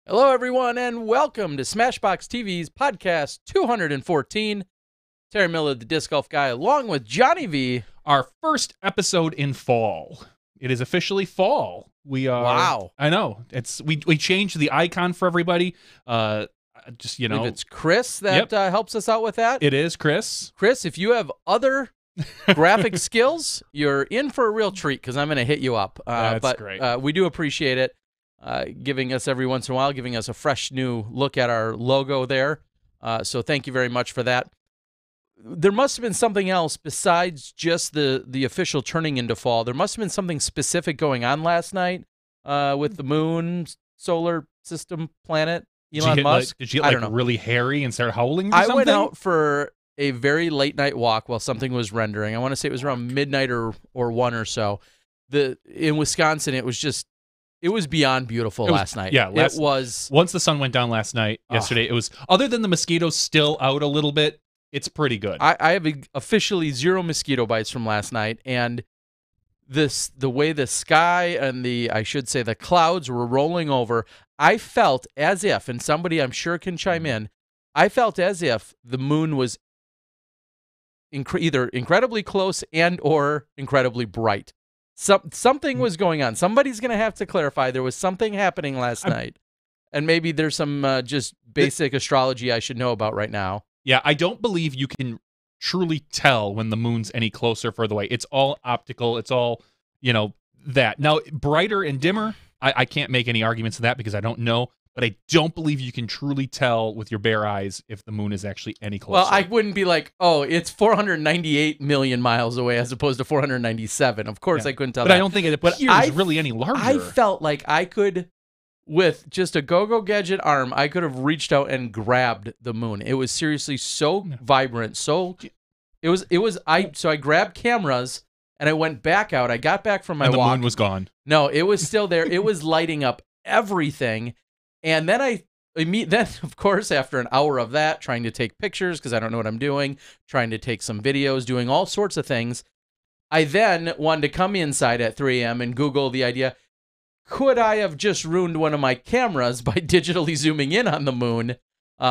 Hello, everyone, and welcome to SmashBoxxTV's podcast 214. Terry Miller, the Disc Golf Guy, along with Johnny V. Our first episode in fall. It is officially fall. We are. Wow. I know. We changed the icon for everybody. Just I believe it's Chris that helps us out with that. It is Chris. Chris, if you have other graphic skills, you're in for a real treat because I'm going to hit you up. That's great. We do appreciate it. Giving us every once in a while, giving us a fresh new look at our logo there. So thank you very much for that. There must have been something else besides just the official turning into fall. There must have been something specific going on last night with the moon, solar system, planet, Elon Musk. Did you get really hairy and start howling or something? I went out for a very late night walk while something was rendering. I want to say it was around midnight or 1 or so. In Wisconsin, it was beyond beautiful last night. Yeah, it was. Once the sun went down last night, yesterday, it was, other than the mosquitoes still out a little bit, it's pretty good. I have officially 0 mosquito bites from last night, and the way the sky and the clouds were rolling over, I felt as if, and somebody I'm sure can chime in, I felt as if the moon was either incredibly close and or incredibly bright. Something was going on. Somebody's going to have to clarify. There was something happening last night, and maybe there's some just basic astrology I should know about right now. Yeah, I don't believe you can truly tell when the moon's any closer or further away. It's all optical. It's all, that. Now, brighter and dimmer, I can't make any arguments to that because I don't know, but I don't believe you can truly tell with your bare eyes if the moon is actually any closer. Well, I wouldn't be like, oh, it's 498 million miles away as opposed to 497. Of course, I couldn't tell but that. I don't think it's really any larger. I felt like I could, with just a go-go gadget arm, I could have reached out and grabbed the moon. It was seriously so vibrant. So I grabbed cameras and I went back out. I got back from my walk. The moon was gone. No, it was still there. It was lighting up everything. And then of course, after an hour of that, trying to take pictures because I don't know what I'm doing, trying to take some videos, doing all sorts of things, I then wanted to come inside at 3 a.m. and Google the idea, could I have just ruined one of my cameras by digitally zooming in on the moon?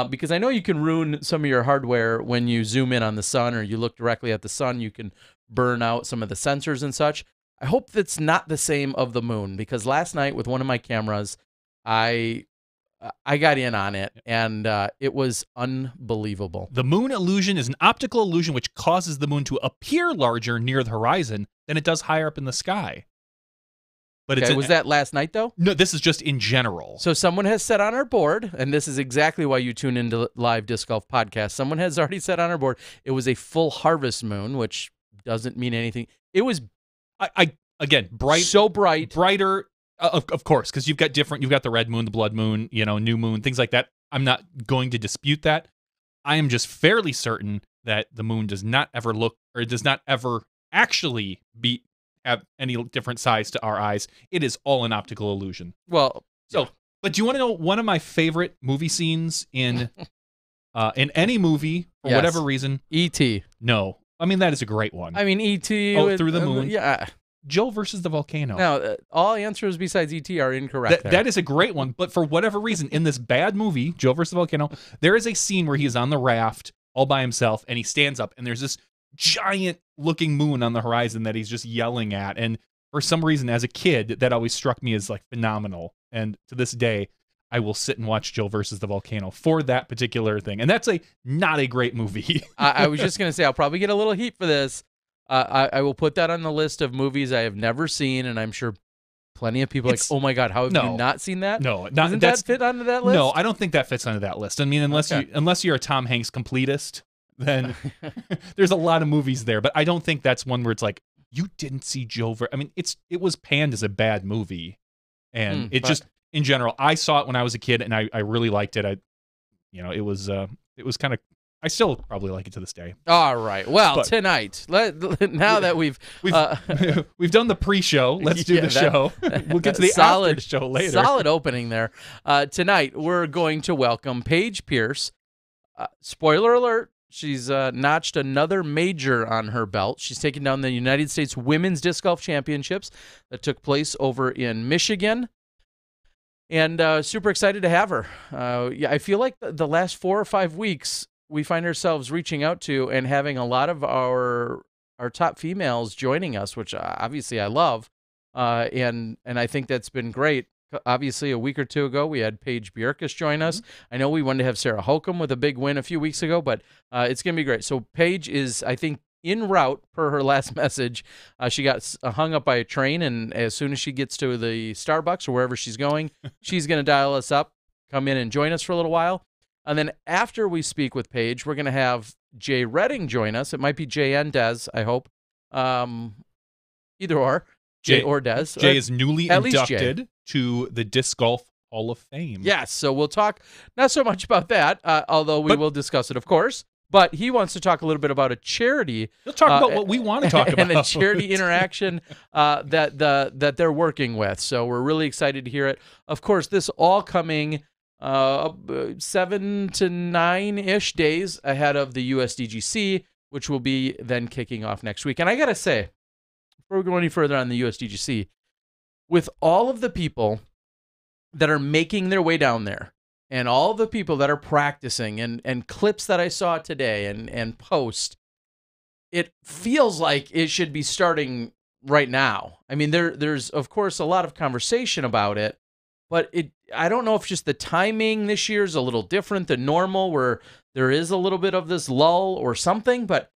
Because I know you can ruin some of your hardware when you zoom in on the sun or you look directly at the sun. You can burn out some of the sensors and such. I hope that's not the same of the moon because last night with one of my cameras, I got in on it, and it was unbelievable. The moon illusion is an optical illusion which causes the moon to appear larger near the horizon than it does higher up in the sky. But was that last night, though? No, this is just in general. So someone has said on our board, and this is exactly why you tune into live Disc Golf podcast, someone has already said on our board it was a full harvest moon, which doesn't mean anything. It was, again, bright. So bright. Brighter. Of course, because you've got the red moon, the blood moon, new moon, things like that. I'm not going to dispute that. I am just fairly certain that the moon does not ever actually have any different size to our eyes. It is all an optical illusion. Well, but do you want to know one of my favorite movie scenes in any movie for whatever reason? E.T. No, I mean that is a great one. I mean E.T. Through the moon. Yeah. Joe versus the volcano. Now, all answers besides E.T. are incorrect. That is a great one, but for whatever reason, in this bad movie, Joe versus the volcano, there is a scene where he is on the raft all by himself, and he stands up, and there's this giant-looking moon on the horizon that he's just yelling at, and for some reason, as a kid, that always struck me as, phenomenal, and to this day, I will sit and watch Joe versus the volcano for that particular thing, and that's not a great movie. I was just going to say, I'll probably get a little heat for this. I will put that on the list of movies I have never seen, and I'm sure plenty of people oh my God, how have you not seen that? No, doesn't that fit onto that list? No, I don't think that fits onto that list. I mean, unless you're a Tom Hanks completist, then there's a lot of movies there, but I don't think that's one where it's like you didn't see Joe. I mean, it was panned as a bad movie, and just in general, I saw it when I was a kid, and I really liked it. It was kind of. I still probably like it to this day. All right. Well, tonight, now that we've done the pre-show, let's do the show. We'll get to the after show later. Solid opening there. Tonight, we're going to welcome Paige Pierce. Spoiler alert, she's notched another major on her belt. She's taken down the United States Women's Disc Golf Championships that took place over in Michigan. and super excited to have her. Yeah, I feel like the last 4 or 5 weeks we find ourselves reaching out to and having a lot of our top females joining us, which obviously I love, and I think that's been great. Obviously, a week or two ago, we had Paige Bjerkes join us. I know we wanted to have Sarah Holcomb with a big win a few weeks ago, but it's going to be great. So Paige is, I think, en route per her last message. She got hung up by a train, and as soon as she gets to the Starbucks or wherever she's going, she's going to dial us up, come in and join us for a little while. And then after we speak with Paige, we're going to have Jay Redding join us. It might be Jay and Des, I hope. Either or. Jay or Des. Jay is newly inducted to the Disc Golf Hall of Fame. Yes, so we'll talk not so much about that, although we will discuss it, of course. But he wants to talk a little bit about a charity. He'll talk about what we want to talk about. And a charity interaction that they're working with. So we're really excited to hear it. Of course, this all coming 7 to 9-ish days ahead of the USDGC, which will be then kicking off next week. And I got to say, before we go any further on the USDGC, with all of the people that are making their way down there and all the people that are practicing and clips that I saw today and post, it feels like it should be starting right now. I mean, there's, of course, a lot of conversation about it, but I don't know if just the timing this year is a little different than normal, where there is a little bit of this lull or something, but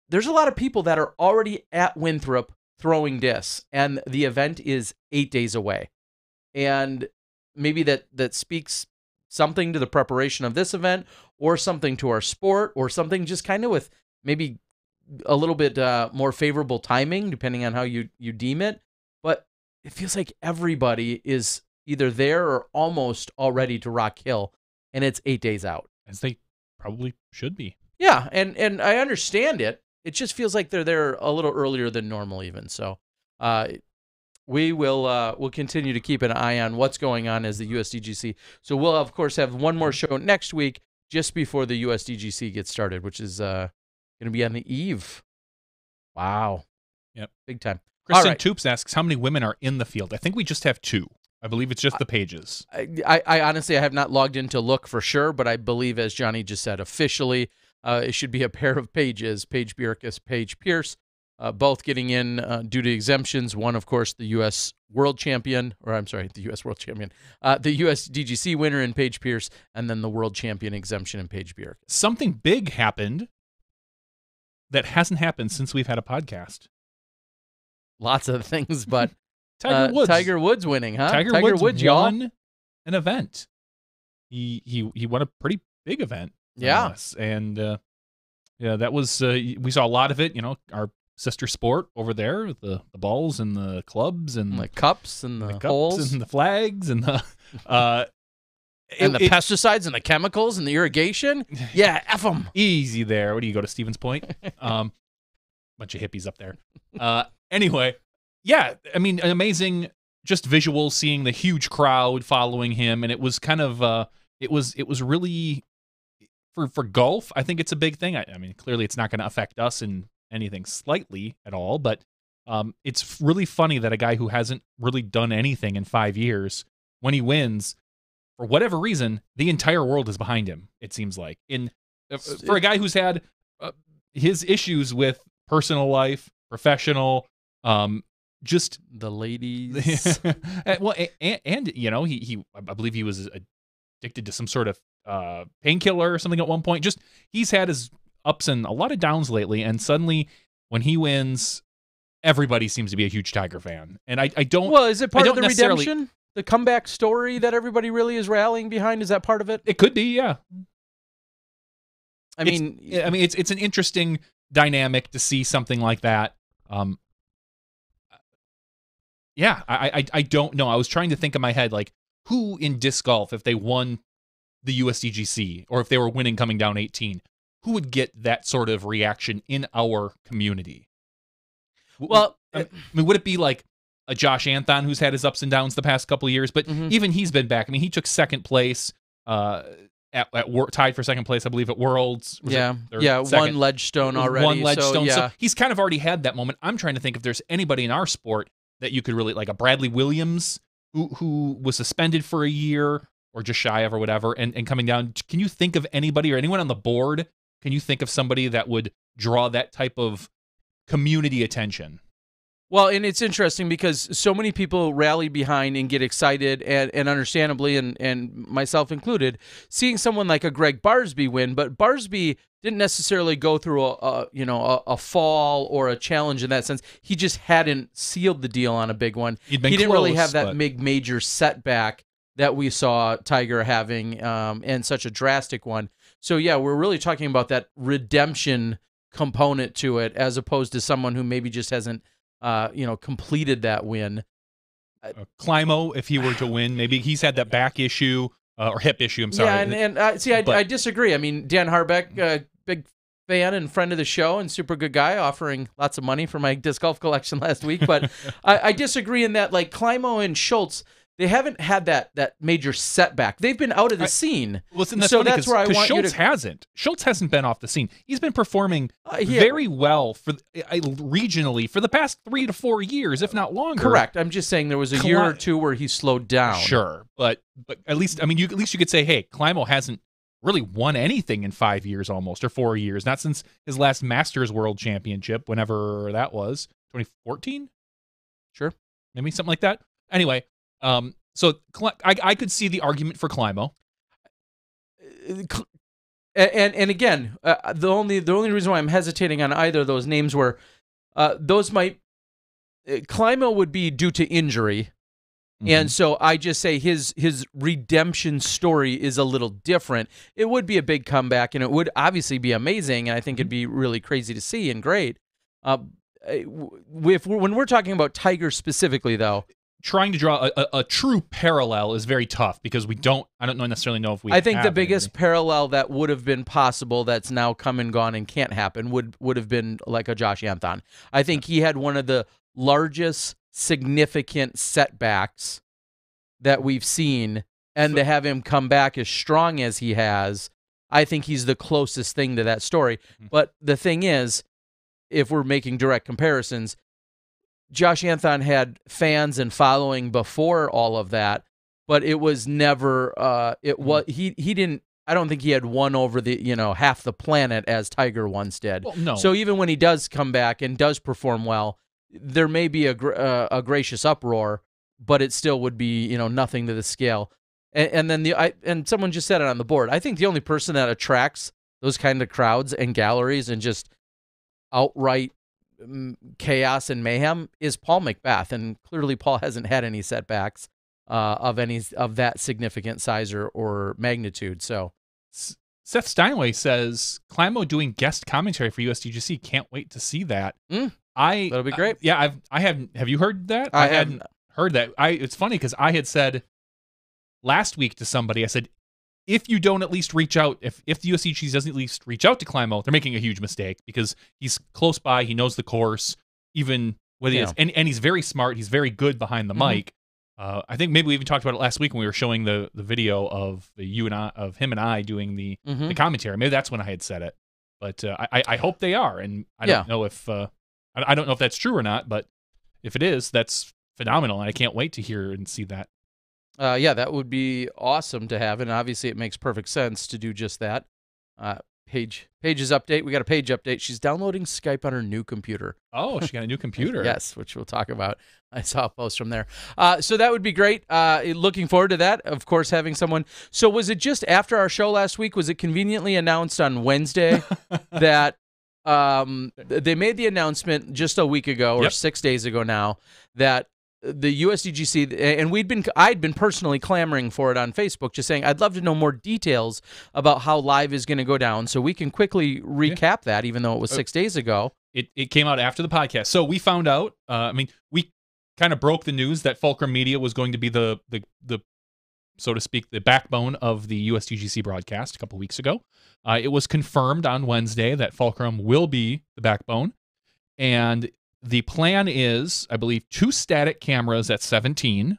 there's a lot of people that are already at Winthrop throwing discs, and the event is 8 days away. And maybe that speaks something to the preparation of this event, or something to our sport, or something just kind of with maybe a little bit more favorable timing, depending on how you deem it. But it feels like everybody is either there or almost all ready to Rock Hill, and it's 8 days out. As they probably should be. Yeah, and I understand it. It just feels like they're there a little earlier than normal even. So we'll continue to keep an eye on what's going on as the USDGC. So we'll, of course, have one more show next week just before the USDGC gets started, which is going to be on the eve. Wow. Yep. Big time. Kristen Toops asks, how many women are in the field? I think we just have 2. I believe it's just the Paiges. I honestly, I have not logged in to look for sure, but I believe, as Johnny just said, officially, it should be a pair of Paiges, Paige Bjerkes, Paige Pierce, both getting in due to exemptions. One, of course, the U.S. World Champion, or I'm sorry, the U.S. World Champion, the USDGC winner in Paige Pierce, and then the World Champion exemption in Paige Bjerkes. Something big happened that hasn't happened since we've had a podcast. Lots of things, but Tiger Woods winning, huh? Tiger Woods won an event. He won a pretty big event. Yeah. And yeah, that was we saw a lot of it, our sister sport over there with the balls and the clubs and the cups and the holes and the flags and the and the pesticides and the chemicals and the irrigation. Yeah, F them. Easy there. What do you go to Stevens Point? Bunch of hippies up there. Anyway, yeah, I mean, amazing just visual, seeing the huge crowd following him, and it was kind of it was really for golf. I think it's a big thing. I mean, clearly it's not going to affect us in anything slightly at all, but it's really funny that a guy who hasn't really done anything in 5 years, when he wins, for whatever reason, the entire world is behind him. It seems like for a guy who's had his issues with personal life, professional, just the ladies. Well, and he I believe he was addicted to some sort of painkiller or something at one point. Just he's had his ups and a lot of downs lately, and suddenly when he wins, everybody seems to be a huge Tiger fan. And I don't. Well, is it part of the redemption? The comeback story that everybody really is rallying behind? Is that part of it? It could be, yeah. I mean, it's an interesting dynamic to see something like that. Yeah, I don't know. I was trying to think in my head, like, who in disc golf, if they won the USDGC or if they were winning coming down 18, who would get that sort of reaction in our community? Well, I mean, would it be like a Josh Anthon who's had his ups and downs the past couple of years, but even he's been back. I mean, he took second place tied for second place, I believe, at Worlds. Yeah, one Ledgestone already. One Ledgestone. So, so he's kind of already had that moment. I'm trying to think if there's anybody in our sport that you could really, like a Bradley Williams, who was suspended for a year or just shy of or whatever, and coming down. Can you think of anybody or anyone on the board? Can you think of somebody that would draw that type of community attention? Well, and it's interesting because so many people rally behind and get excited, and understandably, and myself included, seeing someone like a Greg Barsby win. But Barsby didn't necessarily go through a fall or a challenge in that sense. He just hadn't sealed the deal on a big one. He didn't really have that major setback that we saw Tiger having, and such a drastic one. So yeah, we're really talking about that redemption component to it, as opposed to someone who maybe just hasn't completed that win. Climo, if he were to win, maybe he's had that back issue or hip issue. I'm sorry. Yeah, I disagree. I mean, Dan Harbeck, big fan and friend of the show and super good guy, offering lots of money for my disc golf collection last week. But I disagree in that, like, Climo and Schultz, they haven't had that major setback. They've been out of the scene. Listen, that's where I want Schultz hasn't. Schultz hasn't been off the scene. He's been performing very well for regionally for the past 3 to 4 years, if not longer. Correct. I'm just saying there was a year or two where he slowed down. Sure, but at least you could say, hey, Climo hasn't really won anything in 5 years almost, or 4 years. Not since his last Masters World Championship, whenever that was, 2014. Sure, maybe something like that. Anyway. So I could see the argument for Climo. And again, the only reason why I'm hesitating on either of those names were Climo would be due to injury. And so I just say his redemption story is a little different. It would be a big comeback, and it would obviously be amazing, and I think it'd be really crazy to see and great. When we're talking about Tiger specifically, though, trying to draw a true parallel is very tough because I don't necessarily know if we. I think the biggest parallel that would have been possible that's now come and gone and can't happen would have been like a Josh Anthon. I think he had one of the largest significant setbacks that we've seen, and to have him come back as strong as he has, I think he's the closest thing to that story. But the thing is, if we're making direct comparisons, Josh Anthon had fans and following before all of that, but it was never he didn't. I don't think he had won over the half the planet as Tiger once did. Well, no. So even when he does come back and does perform well, there may be a gracious uproar, but it still would be nothing to the scale. And then someone just said it on the board. I think the only person that attracts those kind of crowds and galleries and just outright chaos and mayhem is Paul McBeth, and clearly Paul hasn't had any setbacks of that significant size or magnitude. So Seth Steinway says Climo doing guest commentary for USDGC. Can't wait to see that. That'll be great. Have you heard that? I hadn't heard that. It's funny because I had said last week to somebody, I said, if you don't at least reach out, if the USDGC doesn't at least reach out to Climo, they're making a huge mistake because he's close by, he knows the course, even when he is, and he's very smart, he's very good behind the mic. I think maybe we even talked about it last week when we were showing the video of him and I doing the commentary. Maybe that's when I had said it, but I hope they are, and I don't know if I don't know if that's true or not, but if it is, that's phenomenal, and I can't wait to hear and see that. That would be awesome to have, and obviously it makes perfect sense to do just that. Paige's update. We got a Paige update. She's downloading Skype on her new computer. Oh, she got a new computer. Yes, which we'll talk about. I saw a post from there. So that would be great. Looking forward to that. Of course, having someone. So was it just after our show last week? Was it conveniently announced on Wednesday that they made the announcement just a week ago or 6 days ago now that the USDGC, and I'd been personally clamoring for it on Facebook, just saying I'd love to know more details about how live is going to go down, so we can quickly recap that, even though it was 6 days ago. It came out after the podcast, so we found out. We kind of broke the news that Fulcrum Media was going to be the so to speak, the backbone of the USDGC broadcast a couple weeks ago. It was confirmed on Wednesday that Fulcrum will be the backbone, and the plan is, I believe, 2 static cameras at 17.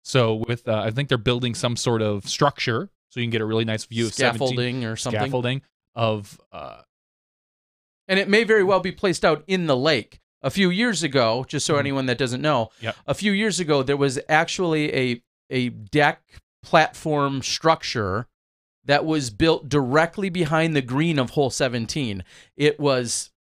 So with, I think they're building some sort of structure so you can get a really nice view of scaffolding or something. Scaffolding of, and it may very well be placed out in the lake a few years ago, just so anyone that doesn't know, Yep. a few years ago, there was actually a deck platform structure that was built directly behind the green of hole 17. It was,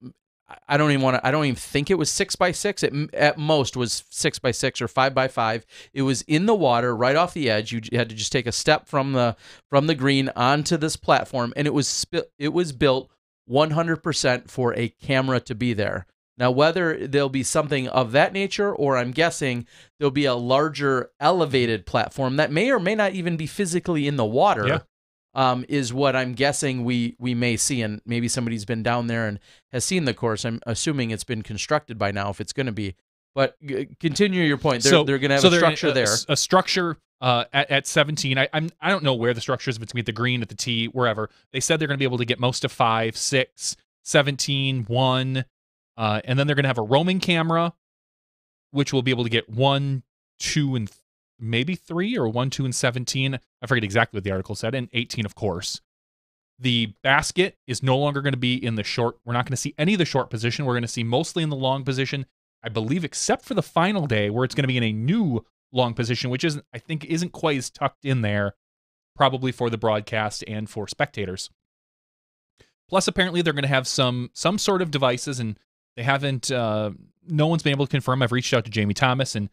I don't even think it was 6x6. It at most was 6x6 or 5x5. It was in the water right off the edge. You had to just take a step from the green onto this platform, and it was built 100% for a camera to be there. Now, whether there'll be something of that nature, or I'm guessing there'll be a larger elevated platform that may or may not even be physically in the water, is what I'm guessing we may see. And maybe somebody's been down there and has seen the course. I'm assuming it's been constructed by now if it's going to be. But continue your point. They're going to have a structure there. A structure at 17. I don't know where the structure is, if it's going to be at the green, at the tee, wherever. They said they're going to be able to get most of 5, 6, 17, 1. And then they're going to have a roaming camera, which will be able to get 1, 2, and maybe 3, or 1, 2, and 17. I forget exactly what the article said, and 18, of course. The basket is no longer going to be in the short. We're not going to see any of the short position. We're going to see mostly in the long position, I believe, except for the final day, where it's going to be in a new long position, which I think isn't quite as tucked in there, probably for the broadcast and for spectators. Plus, apparently, they're going to have some sort of devices, and they haven't, no one's been able to confirm. I've reached out to Jamie Thomas, and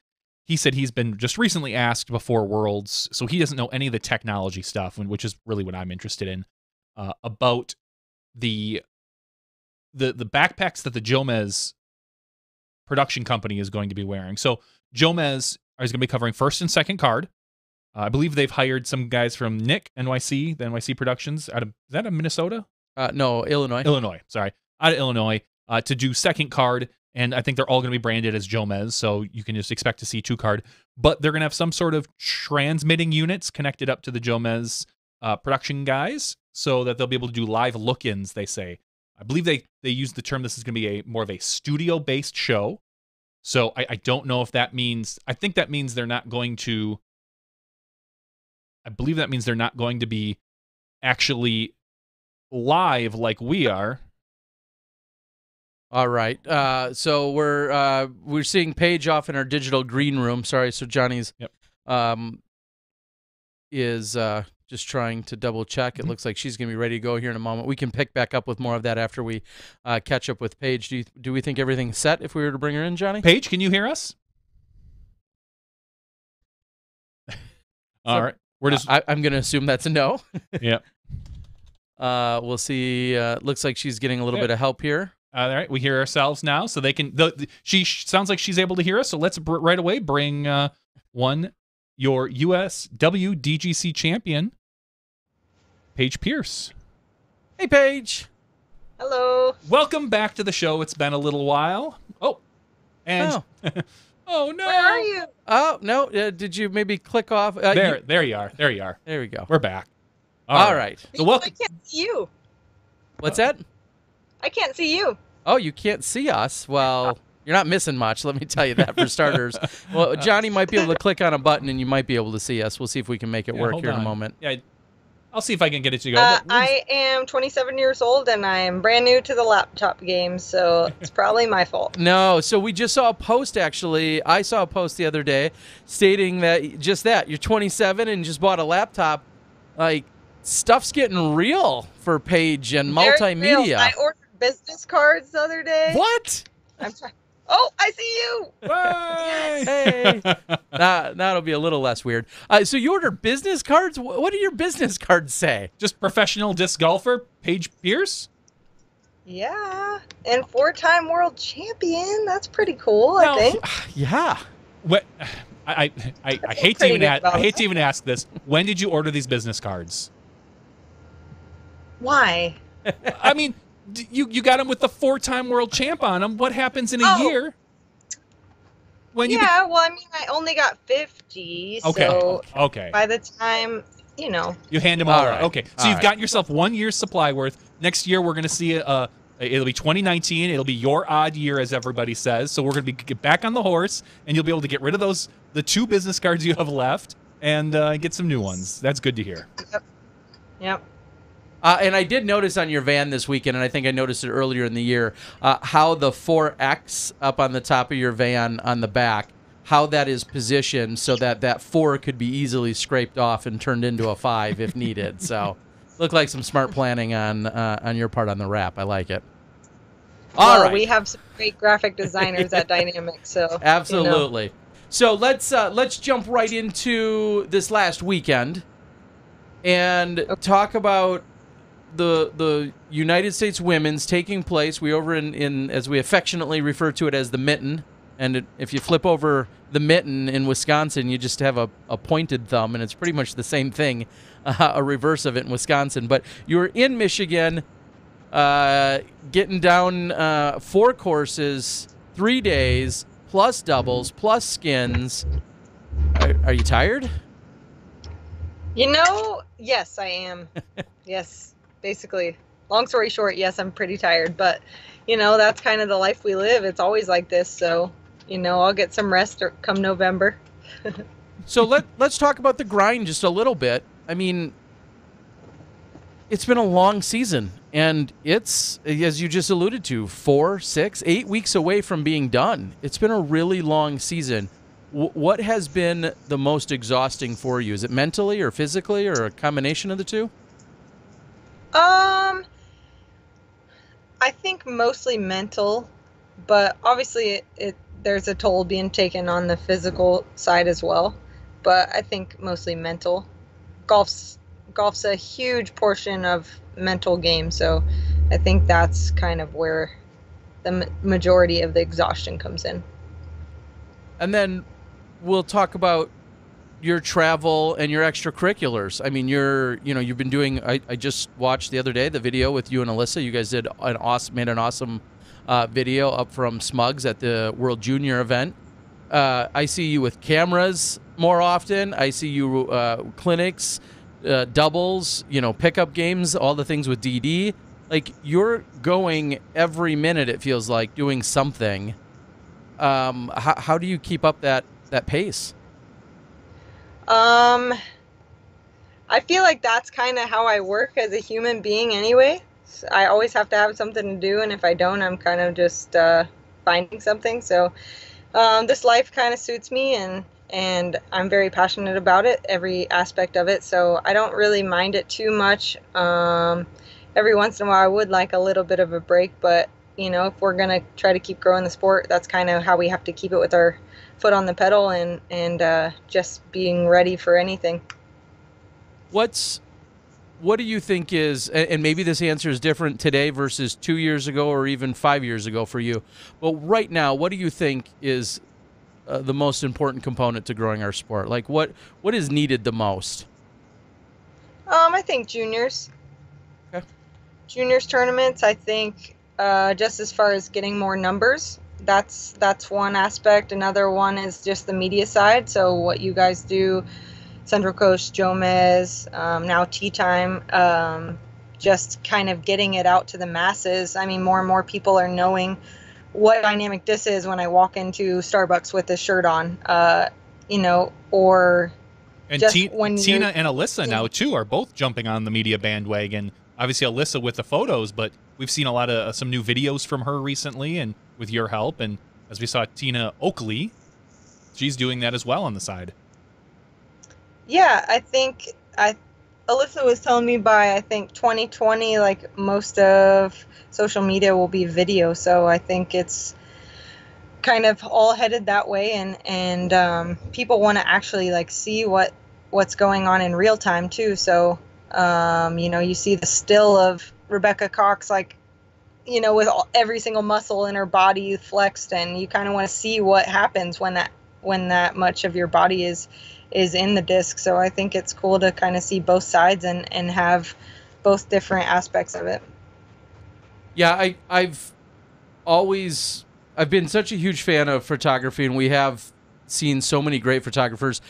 he said he's been just recently asked before Worlds, so he doesn't know any of the technology stuff, which is really what I'm interested in, about the backpacks that the Jomez production company is going to be wearing. So Jomez is going to be covering first and second card. I believe they've hired some guys from Nick, NYC, the NYC Productions, is that in Minnesota? No, Illinois. Illinois, sorry. Out of Illinois. To do second card, and I think they're all going to be branded as Jomez, so you can just expect to see 2 card. But they're going to have some sort of transmitting units connected up to the Jomez production guys, so that they'll be able to do live look-ins, they say. I believe they use the term, this is going to be more of a studio-based show. So I don't know if that means, I think that means they're not going to, I believe that means they're not going to be actually live like we are. All right. So we're seeing Paige off in our digital green room. Sorry. So Johnny's is just trying to double check. It looks like she's going to be ready to go here in a moment. We can pick back up with more of that after we catch up with Paige. Do we think everything's set if we were to bring her in, Johnny? Paige, can you hear us? All right. I'm going to assume that's a no. Yeah. We'll see. Looks like she's getting a little bit of help here. All right, we hear ourselves now, so they can. She sounds like she's able to hear us, so let's right away bring your USW DGC champion, Paige Pierce. Hey, Paige. Hello. Welcome back to the show. It's been a little while. Oh, and oh no, where are you? Oh no, did you maybe click off? There you are. There you are. There we go. We're back. All right. So welcome. I can't see you. What's that? I can't see you. Oh, you can't see us? Well, you're not missing much, let me tell you that, for starters. Well, Johnny might be able to click on a button and you might be able to see us. We'll see if we can make it work here in a moment. Yeah, I'll see if I can get it to go. I am 27 years old and I am brand new to the laptop game, so it's probably my fault. No, so we just saw a post, actually. I saw a post the other day stating that you're 27 and just bought a laptop. Like, stuff's getting real for Paige and multimedia. Real. I ordered business cards the other day. What? I'm sorry. Oh, I see you. Yes. Hey. That'll be a little less weird. So you ordered business cards? What do your business cards say? Just professional disc golfer, Paige Pierce? Yeah. And 4-time world champion. That's pretty cool, I think. Yeah. What? I hate to even ask this. When did you order these business cards? Why? I mean, you got them with the 4-time world champ on them. What happens in a year? Well, I mean, I only got 50, okay. So okay. By the time, you hand them all right. Okay, so you've got yourself 1 year's supply worth. Next year, we're going to see it'll be 2019. It'll be your odd year, as everybody says. So we're going to get back on the horse, and you'll be able to get rid of the 2 business cards you have left, and get some new ones. That's good to hear. Yep. And I did notice on your van this weekend, and I think I noticed it earlier in the year, how the 4X up on the top of your van on the back, how that is positioned so that that 4 could be easily scraped off and turned into a 5 if needed. So looked like some smart planning on your part on the wrap. I like it. All right. We have some great graphic designers at Dynamic, so absolutely. So let's jump right into this last weekend and talk about the United States Women's taking place. We over in as we affectionately refer to it as the mitten. And if you flip over the mitten in Wisconsin, you just have a pointed thumb, and it's pretty much the same thing, a reverse of it in Wisconsin. But you were in Michigan, getting down 4 courses, 3 days, plus doubles, plus skins. Are you tired? Yes, I am. Yes. Basically, long story short, yes, I'm pretty tired, but that's kind of the life we live. It's always like this, so I'll get some rest come November. So let's talk about the grind just a little bit. I mean, it's been a long season, and it's, as you just alluded to, 4, 6, 8 weeks away from being done. It's been a really long season. What has been the most exhausting for you? Is it mentally or physically or a combination of the two? I think mostly mental, but obviously there's a toll being taken on the physical side as well. But I think mostly mental. Golf's a huge portion of mental game, so I think that's kind of where the majority of the exhaustion comes in. And then we'll talk about your travel and your extracurriculars. I mean, you've been doing, I just watched the other day the video with you and Alyssa. You guys made an awesome video up from Smugs at the World Junior event. I see you with cameras more often. I see you clinics, doubles, pickup games, all the things with DD. Like, you're going every minute, it feels like, doing something. How do you keep up that pace? I feel like that's kind of how I work as a human being anyway. So I always have to have something to do, and if I don't, I'm kind of just finding something. So this life kind of suits me, and I'm very passionate about it, every aspect of it. So I don't really mind it too much. Every once in a while, I would like a little bit of a break, but if we're gonna try to keep growing the sport, that's kind of how we have to keep it with our foot on the pedal and just being ready for anything. What do you think is, and maybe this answer is different today versus 2 years ago or even 5 years ago for you, but right now, what do you think is the most important component to growing our sport? Like, what is needed the most? I think juniors. Okay. Juniors tournaments, I think, just as far as getting more numbers, that's one aspect. Another one is just the media side. So what you guys do, Central Coast, Jomez, now Tea Time, just kind of getting it out to the masses. I mean, more and more people are knowing what dynamic this is when I walk into Starbucks with this shirt on, or and just Tina and Alyssa now too are both jumping on the media bandwagon. Obviously Alyssa with the photos, but we've seen a lot of some new videos from her recently, and with your help, and as we saw Tina Oakley, she's doing that as well on the side. Yeah, I think Alyssa was telling me by, I think, 2020, like, most of social media will be video. So I think it's kind of all headed that way. And people want to actually, like, see what's going on in real time, too. So, you see the still of Rebecca Cox, like, with every single muscle in her body flexed. And you kind of want to see what happens when that much of your body is in the disc. So I think it's cool to kind of see both sides and have both different aspects of it. Yeah, I've been such a huge fan of photography, and we have seen so many great photographers.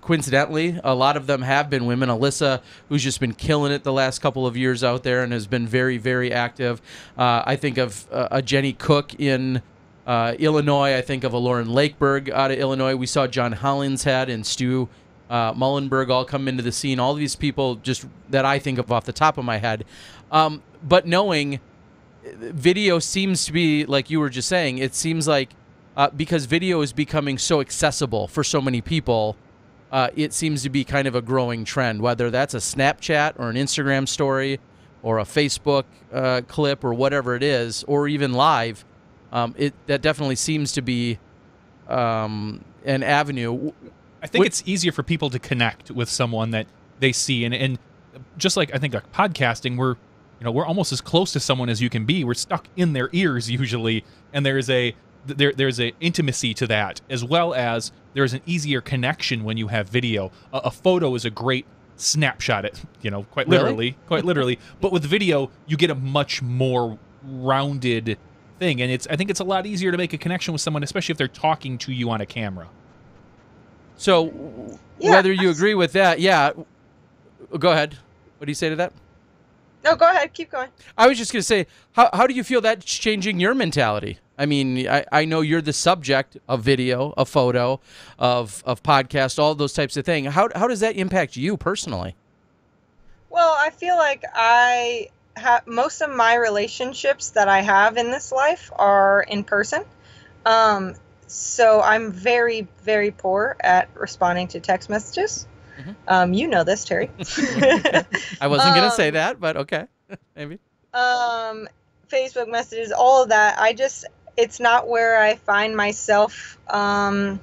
Coincidentally, a lot of them have been women. Alyssa, who's just been killing it the last couple of years out there and has been very, very active. I think of a Jenny Cook in Illinois. I think of a Lauren Lakeberg out of Illinois. We saw John Hollinshead and Stu Mullenberg all come into the scene. All these people just that I think of off the top of my head. But knowing video seems to be, like you were just saying, it seems like because video is becoming so accessible for so many people, it seems to be kind of a growing trend, whether that's a Snapchat or an Instagram story or a Facebook clip or whatever it is, or even live. That definitely seems to be an avenue. I think it's easier for people to connect with someone that they see, and just like I think like podcasting, we're almost as close to someone as you can be. We're stuck in their ears usually, and there's a intimacy to that, as well as there's an easier connection when you have video. A photo is a great snapshot, quite literally, But with video, you get a much more rounded thing, and I think it's a lot easier to make a connection with someone, especially if they're talking to you on a camera. So, whether you agree with that, go ahead. What do you say to that? No, go ahead. Keep going. I was just going to say, how do you feel that's changing your mentality? I mean, I know you're the subject of video, a photo, of podcast, all those types of things. How does that impact you personally? Well, I feel like I have most of my relationships that I have in this life are in person. So I'm very, very poor at responding to text messages. Mm-hmm. You know this, Terry. I wasn't going to say that, but okay, maybe. Facebook messages, all of that. It's not where I find myself, that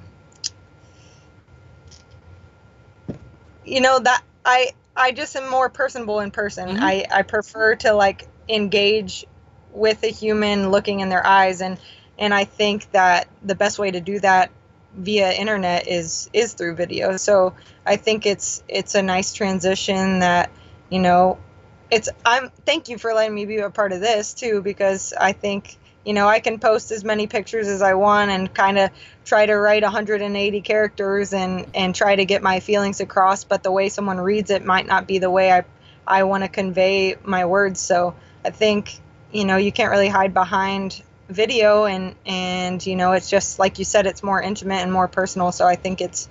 I just am more personable in person. Mm-hmm. I prefer to like engage with a human looking in their eyes, and I think that the best way to do that via internet is through video. So I think it's a nice transition that, thank you for letting me be a part of this too, because I think, I can post as many pictures as I want and kind of try to write 180 characters and try to get my feelings across, but the way someone reads it might not be the way I want to convey my words. So I think, you can't really hide behind video, and it's just like you said, it's more intimate and more personal. So I think it's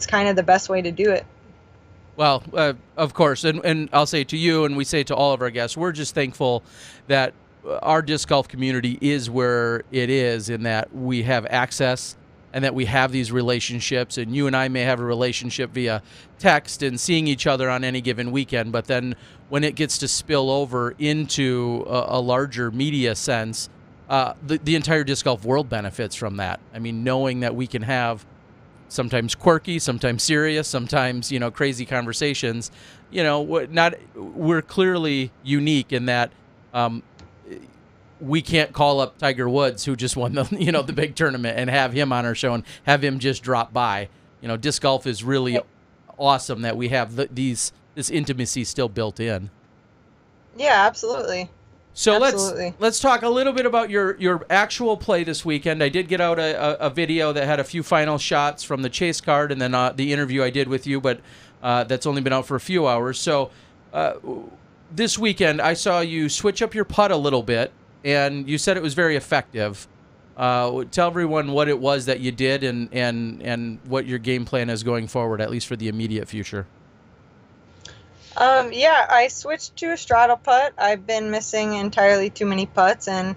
kind of the best way to do it. Well, of course, and I'll say to you, and we say to all of our guests, we're just thankful that our disc golf community is where it is, in that we have access and that we have these relationships. And you and I may have a relationship via text and seeing each other on any given weekend, but then when it gets to spill over into a larger media sense, the entire disc golf world benefits from that. I mean, knowing that we can have sometimes quirky, sometimes serious, sometimes, crazy conversations, we're clearly unique in that we can't call up Tiger Woods, who just won the big tournament, and have him on our show and have him just drop by. Disc golf is really awesome that we have this intimacy still built in. Yeah, absolutely. So let's talk a little bit about your actual play this weekend. I did get out a video that had a few final shots from the chase card, and then the interview I did with you, but that's only been out for a few hours. So this weekend, I saw you switch up your putt a little bit, and you said it was very effective. Tell everyone what it was that you did and what your game plan is going forward, at least for the immediate future. I switched to a straddle putt. I've been missing entirely too many putts, and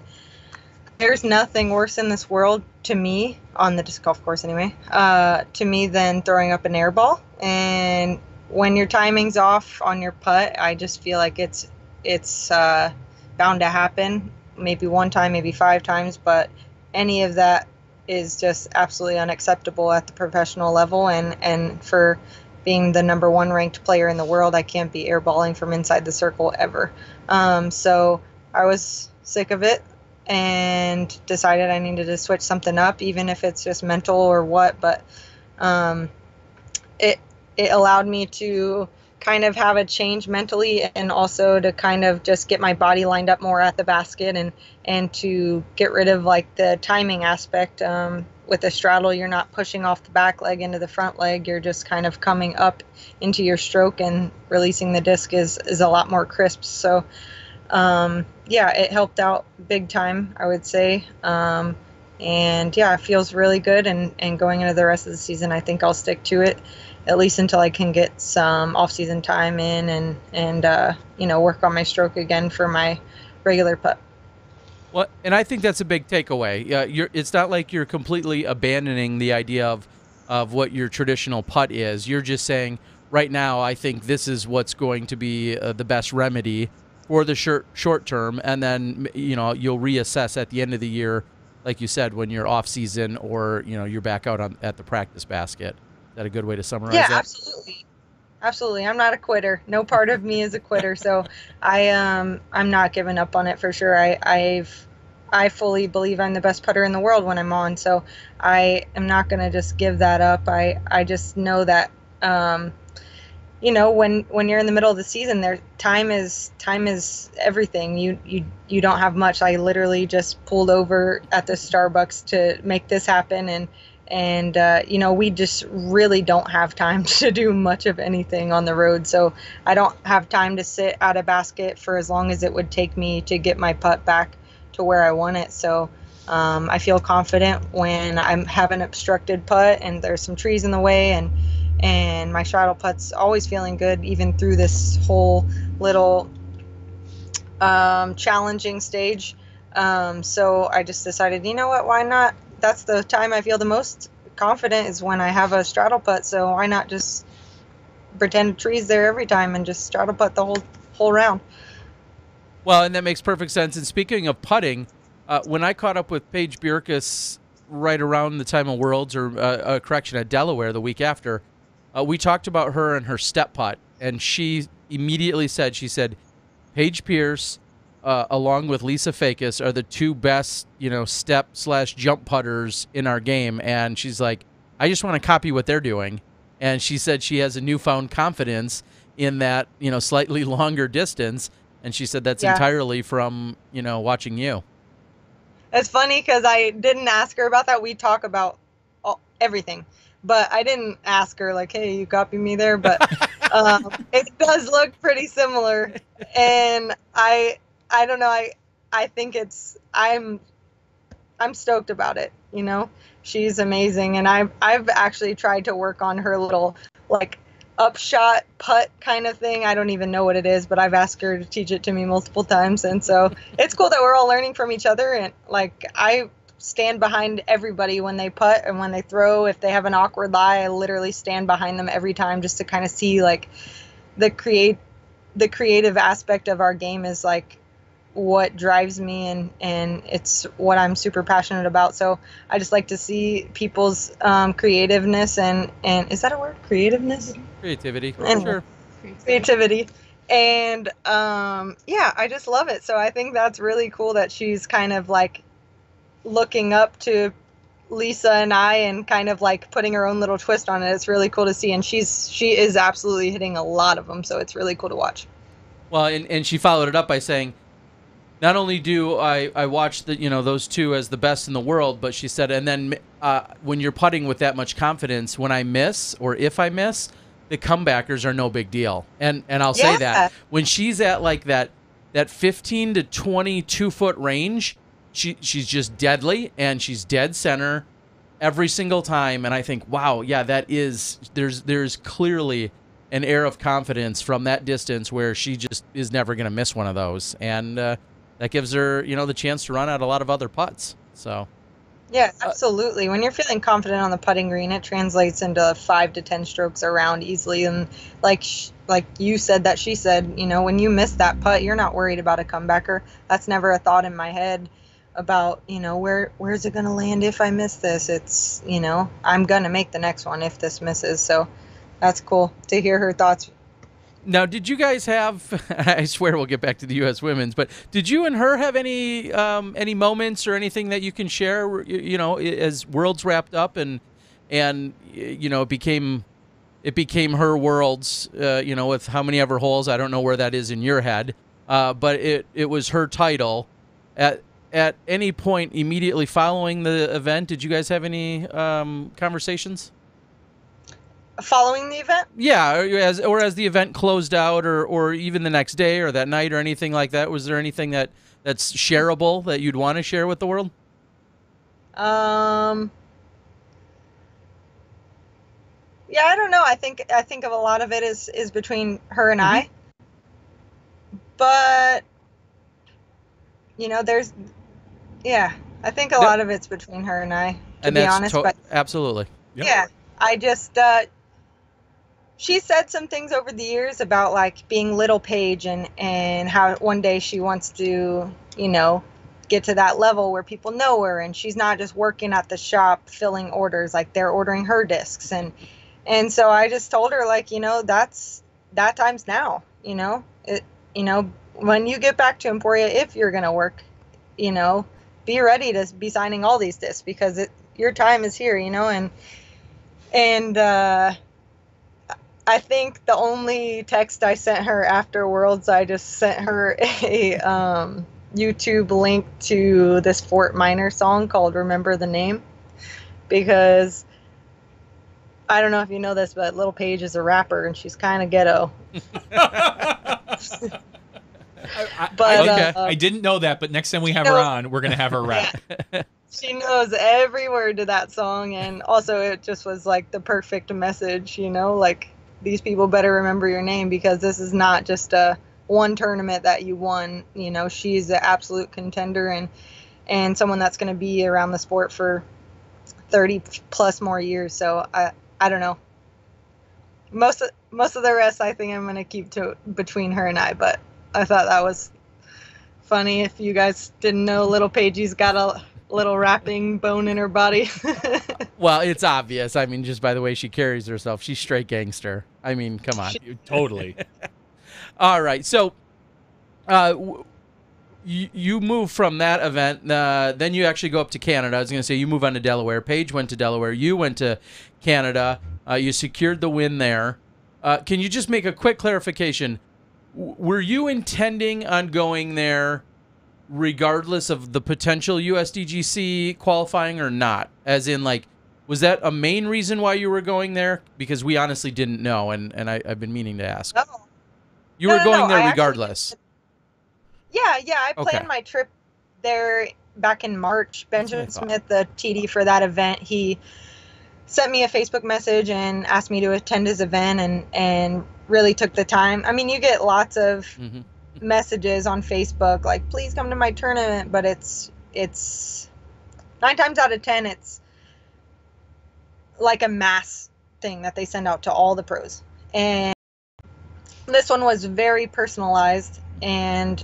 there's nothing worse in this world, to me, on the disc golf course anyway, to me than throwing up an air ball. And when your timing's off on your putt, I just feel like it's bound to happen. Maybe one time, maybe 5 times, but any of that is just absolutely unacceptable at the professional level, and for being the #1 ranked player in the world, I can't be airballing from inside the circle ever. So I was sick of it and decided I needed to switch something up, even if it's just mental or what. But it allowed me to kind of have a change mentally, and also to kind of just get my body lined up more at the basket, and to get rid of like the timing aspect. With a straddle, you're not pushing off the back leg into the front leg. You're just kind of coming up into your stroke, and releasing the disc is a lot more crisp. So, it helped out big time, I would say. and yeah, it feels really good. And going into the rest of the season, I think I'll stick to it at least until I can get some off-season time in and you know, work on my stroke again for my regular putt. Well, and I think that's a big takeaway. It's not like you're completely abandoning the idea of what your traditional putt is. You're just saying, right now, I think this is what's going to be the best remedy for the short term, and then, you know, you'll reassess at the end of the year, like you said, when you're off season or, you know, you're back out at the practice basket. Is that a good way to summarize that? Yeah, absolutely. Absolutely. I'm not a quitter. No part of me is a quitter. So I'm not giving up on it for sure. I fully believe I'm the best putter in the world when I'm on. So I am not going to just give that up. I just know that, you know, when you're in the middle of the season, time is everything. You don't have much. I literally just pulled over at the Starbucks to make this happen. And you know, we just really don't have time to do much of anything on the road. So I don't have time to sit at a basket for as long as it would take me to get my putt back to where I want it. So I feel confident when I have an obstructed putt and there's some trees in the way, and my straddle putt's always feeling good, even through this whole little challenging stage. So I just decided, you know what, why not? That's the time I feel the most confident, is when I have a straddle putt. So why not just pretend a tree's there every time and just straddle putt the whole round? Well, and that makes perfect sense. And speaking of putting, when I caught up with Paige Bierkus right around the time of Worlds, or correction, at Delaware the week after, we talked about her and her step putt, and she immediately said, Paige Pierce, along with Lisa Fakis, are the two best, you know, step/jump putters in our game. And she's like, I just want to copy what they're doing. And she said she has a newfound confidence in that, you know, slightly longer distance. And she said that's entirely from, you know, watching you. It's funny because I didn't ask her about that. We talk about everything, but I didn't ask her like, hey, you copy me there. But it does look pretty similar. And I don't know. I think I'm stoked about it. You know, she's amazing. And I've actually tried to work on her little like upshot putt kind of thing. I don't even know what it is, but I've asked her to teach it to me multiple times. And so it's cool that we're all learning from each other. And like, I stand behind everybody when they putt and when they throw. If they have an awkward lie, I literally stand behind them every time, just to kind of see like the creative aspect of our game is like what drives me, and it's what I'm super passionate about. So I just like to see people's creativeness and is that a word? Creativity, and, sure. Creativity. And yeah, I just love it. So I think that's really cool that she's kind of like looking up to Lisa and I and kind of like putting her own little twist on it. It's really cool to see, and she is absolutely hitting a lot of them, so it's really cool to watch. Well, and she followed it up by saying, not only do I watch the, you know, those two as the best in the world, but she said, and then when you're putting with that much confidence, when I miss or if I miss, the comebackers are no big deal. And I'll say that when she's at like that 15 to 22 foot range, she's just deadly, and she's dead center every single time. And I think, wow, yeah, there's clearly an air of confidence from that distance where she just is never going to miss one of those. And that gives her, you know, the chance to run out a lot of other putts. So, yeah, absolutely. When you're feeling confident on the putting green, it translates into 5 to 10 strokes around easily. And like you said, that she said, you know, when you miss that putt, you're not worried about a comebacker. That's never a thought in my head about, you know, where's it going to land if I miss this. It's, you know, I'm going to make the next one if this misses. So that's cool to hear her thoughts. Now, did you guys have, I swear we'll get back to the U.S. women's, but did you and her have any moments or anything that you can share, you know, as Worlds wrapped up and you know, it became her Worlds, you know, with how many ever holes? I don't know where that is in your head, but it was her title. At any point immediately following the event, did you guys have any conversations? Following the event? Yeah, as the event closed out, or even the next day or that night or anything like that. Was there anything that's shareable that you'd want to share with the world? Um, yeah, I don't know. I think of a lot of it is between her and I, but you know, yeah, I think a That- lot of it's between her and I, to and be that's honest. But absolutely. Yep. yeah, I just she said some things over the years about like being little Paige and how one day she wants to, you know, get to that level where people know her and she's not just working at the shop filling orders, like they're ordering her discs. And so I just told her, like, you know, that time's now, you know. You know, when you get back to Emporia, if you're gonna work, you know, be ready to be signing all these discs because your time is here, you know. And I think the only text I sent her after Worlds, I just sent her a YouTube link to this Fort Minor song called "Remember the Name," because I don't know if you know this, but Little Paige is a rapper and she's kind of ghetto. But I didn't know that, but next time we have her on, we're gonna have her rap. Yeah, she knows every word to that song, and also it just was like the perfect message, you know, like these people better remember your name because this is not just a one tournament that you won. You know, she's an absolute contender and someone that's going to be around the sport for 30 plus more years. So I don't know. Most of the rest I think I'm going to keep to between her and I, but I thought that was funny. If you guys didn't know, little Paigie's got a little rapping bone in her body. Well, it's obvious. I mean, just by the way she carries herself, she's straight gangster. I mean, come on. Totally. All right. So you move from that event. Then you actually go up to Canada. I was going to say you move on to Delaware. Paige went to Delaware. You went to Canada. You secured the win there. Can you just make a quick clarification? Were you intending on going there regardless of the potential USDGC qualifying or not? As in, like, was that a main reason why you were going there? Because we honestly didn't know, and I've been meaning to ask. No. You were going there regardless. Yeah, I planned my trip there back in March. Benjamin Smith, the TD for that event, he sent me a Facebook message and asked me to attend his event and really took the time. I mean, you get lots of messages on Facebook like, please come to my tournament, but it's 9 times out of 10 it's like a mass thing that they send out to all the pros. And this one was very personalized and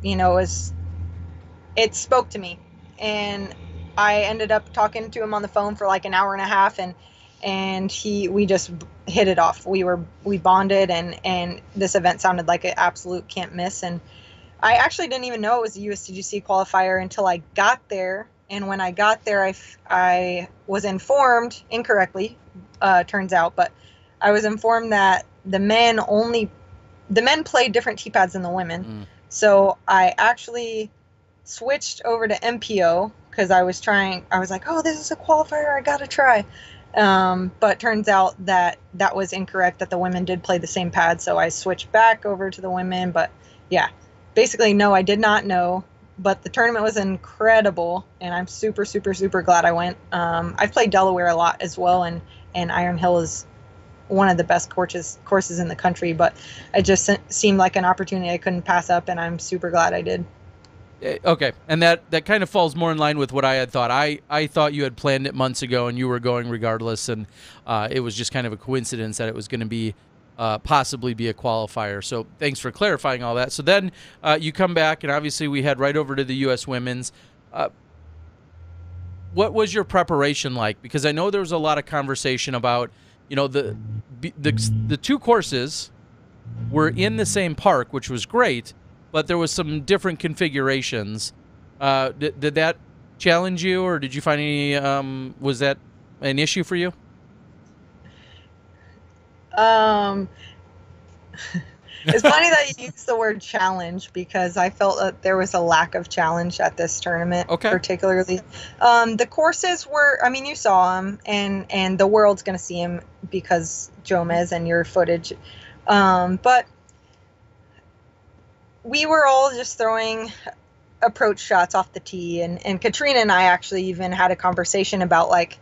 you know, it spoke to me, and I ended up talking to him on the phone for like an hour and a half, and we just hit it off. We bonded, and this event sounded like an absolute can't miss. And I actually didn't even know it was a USDGC qualifier until I got there. And when I got there, I was informed incorrectly, turns out, but I was informed that the men played different tee pads than the women. So I actually switched over to MPO because I was like, oh, this is a qualifier, I gotta try. But turns out that was incorrect, that the women did play the same pad. So I switched back over to the women. But yeah, basically, no, I did not know. But the tournament was incredible, and I'm super, super, super glad I went. I've played Delaware a lot as well, and Iron Hill is one of the best courses in the country. But it just seemed like an opportunity I couldn't pass up, and I'm super glad I did. Okay, and that kind of falls more in line with what I had thought. I thought you had planned it months ago, and you were going regardless, and it was just kind of a coincidence that it was going to be possibly be a qualifier. So thanks for clarifying all that. So then you come back, and obviously we head right over to the U.S. Women's. What was your preparation like? Because I know there was a lot of conversation about, you know, the two courses were in the same park, which was great, but there was some different configurations. Did that challenge you, or did you find any? Was that an issue for you? It's funny that you use the word challenge because I felt that there was a lack of challenge at this tournament, particularly. The courses were, I mean, you saw them, and the world's going to see them because Jomez and your footage. But we were all just throwing approach shots off the tee. And Katrina and I actually even had a conversation about, like,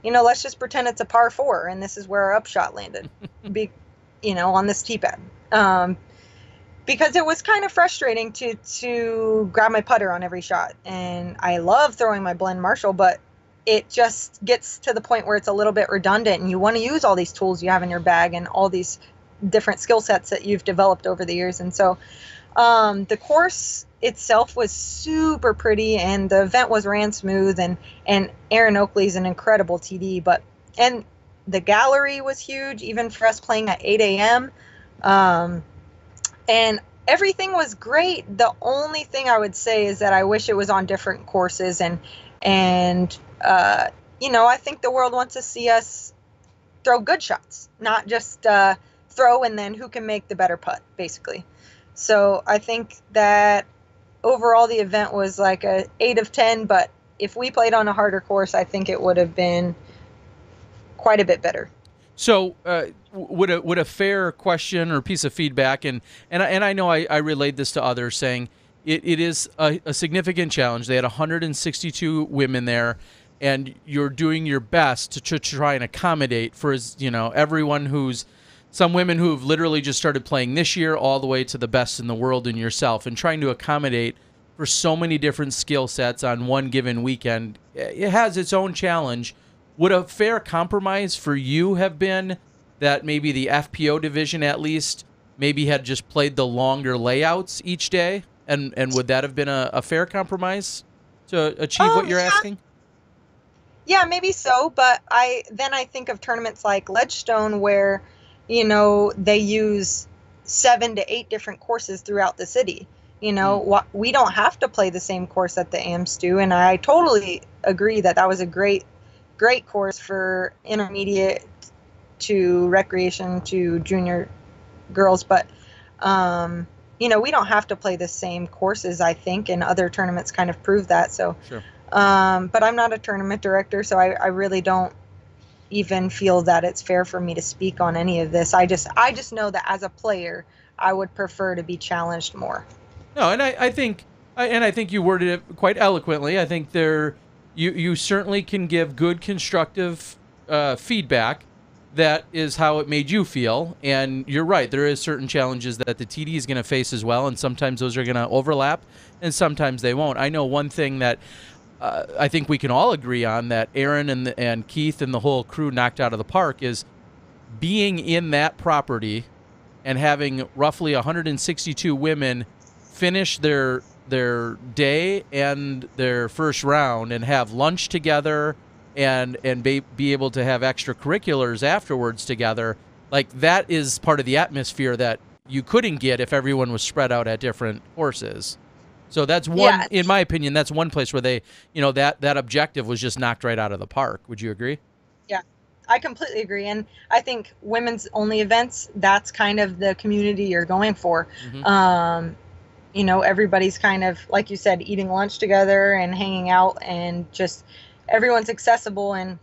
let's just pretend it's a par 4 and this is where our upshot landed, on this tee pad. Because it was kind of frustrating to grab my putter on every shot. And I love throwing my blend Marshall, but it just gets to the point where it's a little bit redundant, and you want to use all these tools you have in your bag and all these different skill sets that you've developed over the years. And so the course itself was super pretty, and the event ran smooth, and Aaron Oakley's an incredible TD, and the gallery was huge, even for us playing at 8 a.m. And everything was great. The only thing I would say is that I wish it was on different courses, and I think the world wants to see us throw good shots, not just throw and then who can make the better putt, basically. So I think that overall the event was like a 8 of 10, but if we played on a harder course, I think it would have been quite a bit better. So would a fair question or piece of feedback, and I know I relayed this to others, saying it is a significant challenge. They had 162 women there, and you're doing your best to try and accommodate for, everyone who's, some women who've literally just started playing this year all the way to the best in the world and yourself, and trying to accommodate for so many different skill sets on one given weekend. It has its own challenge. Would a fair compromise for you have been that maybe the FPO division at least maybe had just played the longer layouts each day? And would that have been a fair compromise to achieve what you're asking? Yeah, maybe so. But I think of tournaments like Ledgestone where, they use 7 to 8 different courses throughout the city. We don't have to play the same course that the AMs do. And I totally agree that was a great course for intermediate to recreation to junior girls. But, we don't have to play the same courses, I think, and other tournaments kind of prove that. So, sure. But I'm not a tournament director, so I really don't even feel that it's fair for me to speak on any of this. I just know that as a player, I would prefer to be challenged more. No, and I think you worded it quite eloquently. I think you certainly can give good constructive feedback. That is how it made you feel, and you're right. There is certain challenges that the TD is going to face as well, and sometimes those are going to overlap, and sometimes they won't. I know one thing that I think we can all agree on, that Aaron and Keith and the whole crew knocked out of the park, is being in that property and having roughly 162 women finish their day and their first round and have lunch together and be able to have extracurriculars afterwards together. Like, that is part of the atmosphere that you couldn't get if everyone was spread out at different courses. So that's one, in my opinion, that's one place where they, that objective was just knocked right out of the park. Would you agree? Yeah, I completely agree. And I think women's only events, that's kind of the community you're going for. Mm-hmm. Everybody's kind of, like you said, eating lunch together and hanging out, and just everyone's accessible. And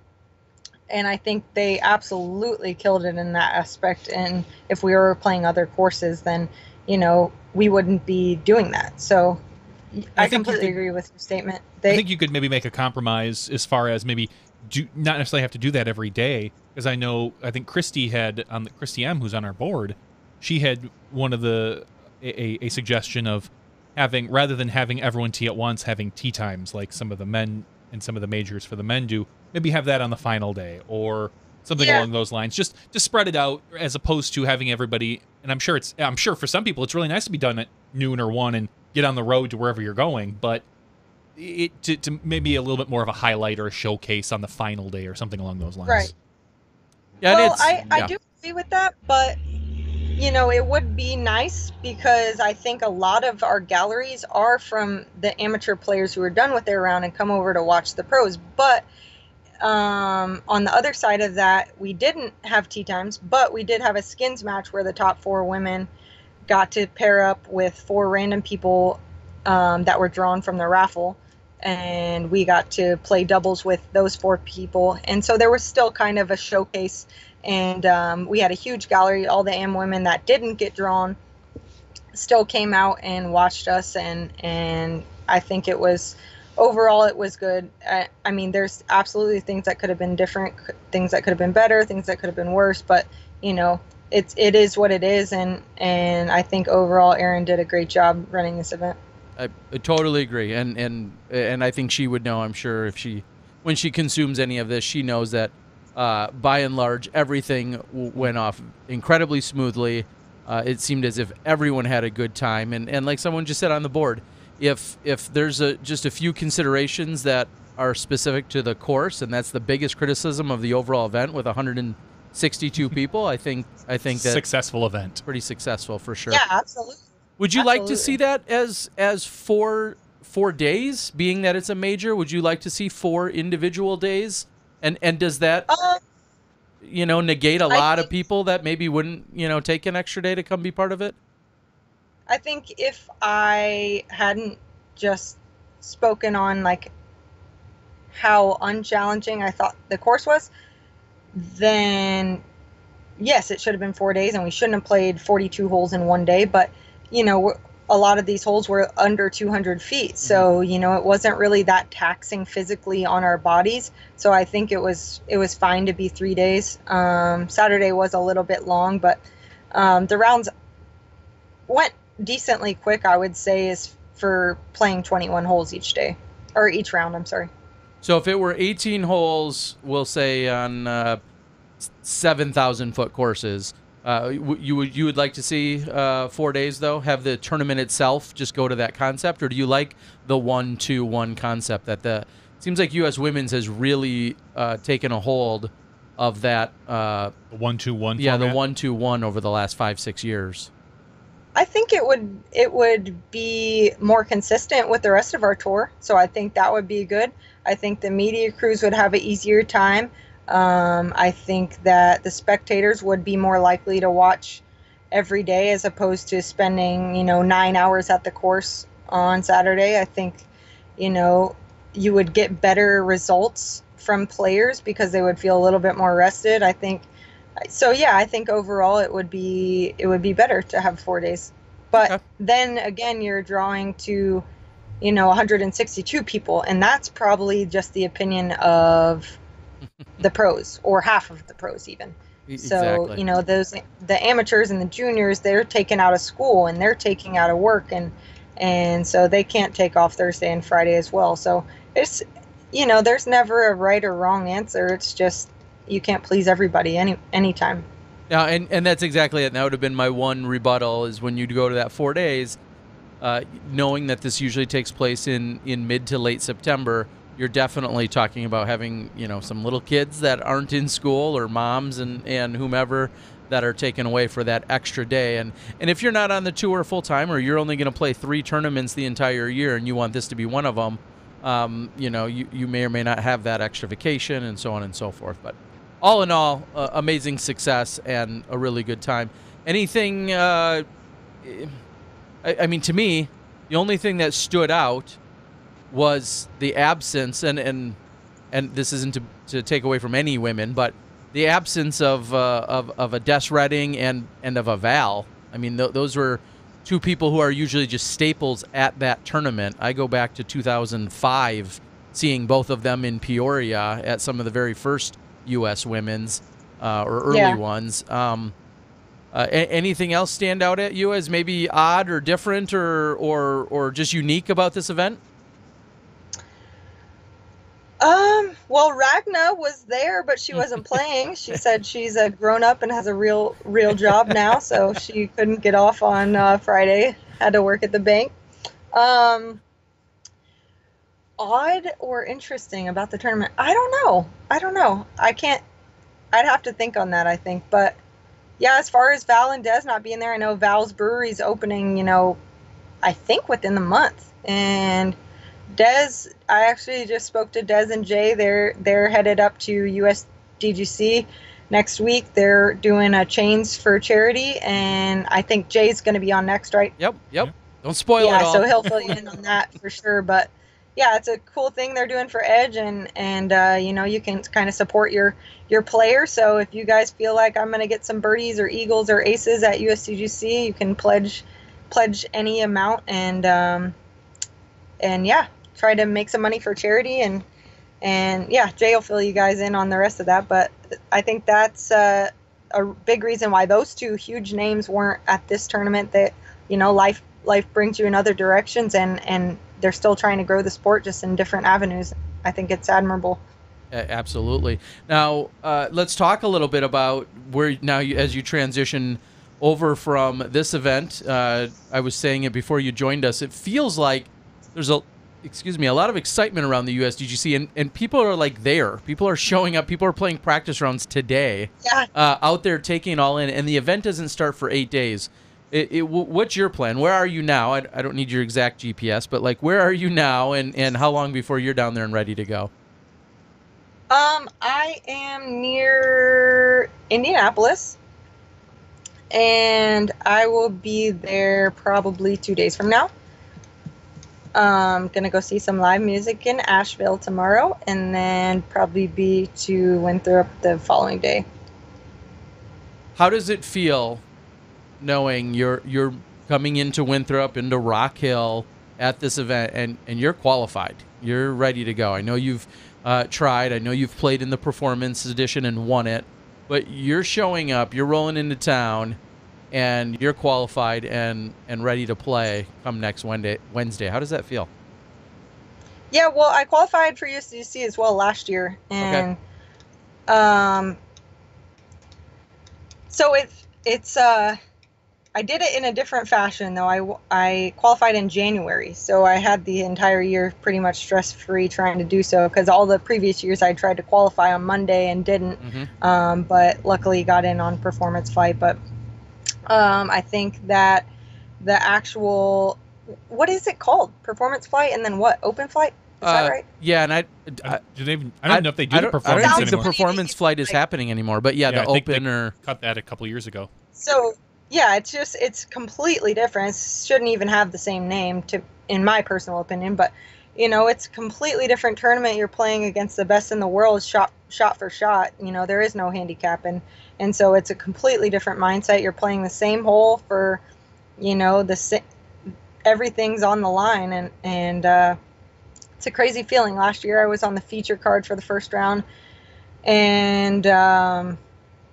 I think they absolutely killed it in that aspect. And if we were playing other courses, then, we wouldn't be doing that. So I completely agree with your statement. I think you could maybe make a compromise as far as maybe not necessarily have to do that every day. Because I think Christy M, who's on our board, she had one of a suggestion of having, rather than having everyone tee at once, having tee times like some of the men and some of the majors for the men do. Maybe have that on the final day or something along those lines. Just to spread it out, as opposed to having everybody. And I'm sure for some people it's really nice to be done at noon or 1 and get on the road to wherever you're going. But to maybe a little bit more of a highlight or a showcase on the final day or something along those lines. Right. Yeah, well, I do agree with that, but it would be nice, because I think a lot of our galleries are from the amateur players who are done with their round and come over to watch the pros. But on the other side of that, we didn't have tee times, but we did have a skins match where the top 4 women got to pair up with 4 random people that were drawn from the raffle, and we got to play doubles with those 4 people. And so there was still kind of a showcase. And we had a huge gallery. All the AM women that didn't get drawn still came out and watched us and I think it was overall it was good. I mean, there's absolutely things that could have been different, things that could have been better, things that could have been worse, but you know, it is what it is, and I think overall Erin did a great job running this event. I totally agree, and I think she would know. I'm sure if when she consumes any of this, she knows that by and large everything went off incredibly smoothly. It seemed as if everyone had a good time, and like someone just said on the board, if there's just a few considerations that are specific to the course, and that's the biggest criticism of the overall event with 162 people, I think that successful event, pretty successful for sure. Yeah, absolutely. Would you like to see that as 4 days, being that it's a major? Would you like to see 4 individual days? And does that negate a lot of people that maybe wouldn't take an extra day to come be part of it? I think if I hadn't just spoken on like how unchallenging I thought the course was, then yes, it should have been 4 days, and we shouldn't have played 42 holes in one day. But a lot of these holes were under 200 feet, so it wasn't really that taxing physically on our bodies. So I think it was fine to be 3 days. Saturday was a little bit long, but the rounds went decently quick, I would say, is for playing 21 holes each day, or each round, I'm sorry. So if it were 18 holes, we'll say on 7,000 foot courses, you would like to see 4 days though? Have the tournament itself just go to that concept, or do you like the 1-2-1 concept that seems like U.S. Women's has really taken a hold of that 1-2-1? Yeah, format? the 1-2-1 over the last 5-6 years. I think it would be more consistent with the rest of our tour, so I think that would be good. I think the media crews would have an easier time. I think that the spectators would be more likely to watch every day as opposed to spending 9 hours at the course on Saturday. I think you would get better results from players because they would feel a little bit more rested. I think so. Yeah, I think overall it would be better to have 4 days. But then again, you're drawing to 162 people, and that's probably just the opinion of the pros, or half of the pros even. Exactly. So the amateurs and the juniors, they're taken out of school and they're taking out of work, and so they can't take off Thursday and Friday as well. So it's there's never a right or wrong answer. It's just you can't please everybody anytime. Yeah, and that's exactly it. And that would have been my one rebuttal, is when you go to that 4 days, knowing that this usually takes place in mid to late September, you're definitely talking about having some little kids that aren't in school, or moms and whomever that are taken away for that extra day. And if you're not on the tour full time, or you're only going to play 3 tournaments the entire year, and you want this to be one of them, you may or may not have that extra vacation, and so on and so forth. But all in all, amazing success and a really good time. Anything? I mean, to me, the only thing that stood out was the absence, and this isn't to take away from any women, but the absence of a Des Redding and of a Val. I mean, those were 2 people who are usually just staples at that tournament. I go back to 2005, seeing both of them in Peoria at some of the very first U.S. women's or early ones. Anything else stand out at you as maybe odd or different or just unique about this event? Well, Ragna was there, but she wasn't playing. She said she's a grown up and has a real job now, so she couldn't get off on Friday. Had to work at the bank. Odd or interesting about the tournament? I don't know. I'd have to think on that, I think. But yeah, as far as Val and Des not being there, I know Val's Brewery's opening, I think within the month. And Des, I actually just spoke to Des and Jay. They're headed up to USDGC next week. They're doing a chains for charity, and I think Jay's going to be on next, right? Yep. Don't spoil it all. Yeah, so he'll fill you in on that for sure. But yeah, it's a cool thing they're doing for Edge, and you can kind of support your player. So if you guys feel like I'm going to get some birdies or eagles or aces at USDGC, you can pledge any amount, and yeah, try to make some money for charity, and yeah, Jay will fill you guys in on the rest of that. But I think that's a big reason why those two huge names weren't at this tournament. That, you know, life brings you in other directions, and they're still trying to grow the sport just in different avenues. I think it's admirable. Absolutely. Now, let's talk a little bit about where now as you transition over from this event. I was saying it before you joined us. It feels like there's a lot of excitement around the USDGC, and people are like there. People are showing up. People are playing practice rounds today. Yeah. Out there taking it all in, and the event doesn't start for 8 days. What's your plan? Where are you now? I don't need your exact GPS, but like, where are you now, and how long before you're down there and ready to go? I am near Indianapolis, and I will be there probably 2 days from now. Gonna go see some live music in Asheville tomorrow, and then probably be to Winthrop the following day. How does it feel knowing you're coming into Winthrop, into Rock Hill at this event, and you're qualified? You're ready to go. I know you've tried. I know you've played in the Performance Edition and won it, but you're showing up, you're rolling into town, and you're qualified and ready to play come next Wednesday. How does that feel? Yeah, well, I qualified for USDC as well last year, and so it's I did it in a different fashion though. I qualified in January, so I had the entire year pretty much stress-free trying to do so, because all the previous years I tried to qualify on Monday and didn't. But luckily got in on Performance Flight. But I think that the actual, what is it called? Performance Flight, and then what? Open Flight? Is that right? Yeah, and I don't know if they do the performance. I don't think anymore. the Performance Flight is happening anymore. But yeah, the Open or cut that a couple years ago. So yeah, it's completely different. It shouldn't even have the same name, in my personal opinion. But you know, it's a completely different tournament. You're playing against the best in the world, shot for shot. You know, there is no handicap, and so it's a completely different mindset. You're playing the same hole for, you know, everything's on the line, and it's a crazy feeling. Last year I was on the feature card for the first round, and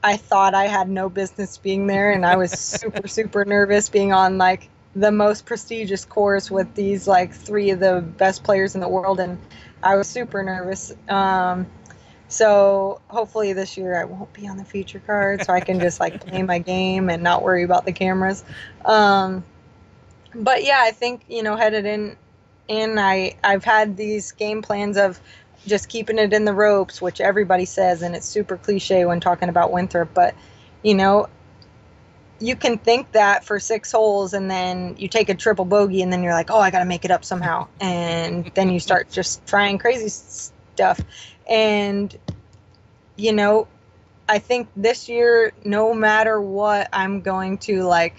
I thought I had no business being there, and I was super nervous being on like the most prestigious course with these like three of the best players in the world, and I was super nervous. So hopefully this year I won't be on the feature card, so I can just like play my game and not worry about the cameras. But yeah, I think, you know, headed in I've had these game plans of just keeping it in the ropes, which everybody says, and it's super cliche when talking about Winthrop, but you know, you can think that for 6 holes, and then you take a triple bogey, and then you're like, oh, I got to make it up somehow. And then you start just trying crazy stuff. And, you know, I think this year, no matter what, I'm going to, like,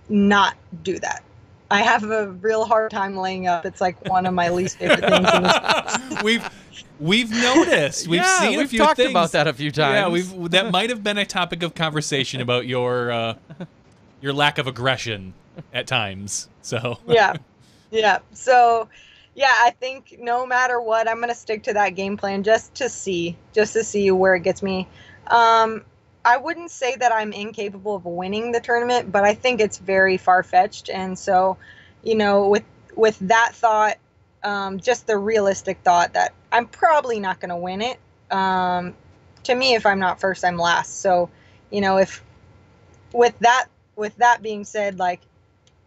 not do that. I have a real hard time laying up. It's like one of my least favorite things in this. We've noticed. We've seen a few talked things about that a few times. Yeah, that might have been a topic of conversation about your lack of aggression at times. So yeah. So yeah, I think no matter what, I'm gonna stick to that game plan just to see where it gets me. I wouldn't say that I'm incapable of winning the tournament, but I think it's very far-fetched. And so, you know, with that thought, just the realistic thought that I'm probably not going to win it. To me, if I'm not first, I'm last. So, you know, if with that being said, like,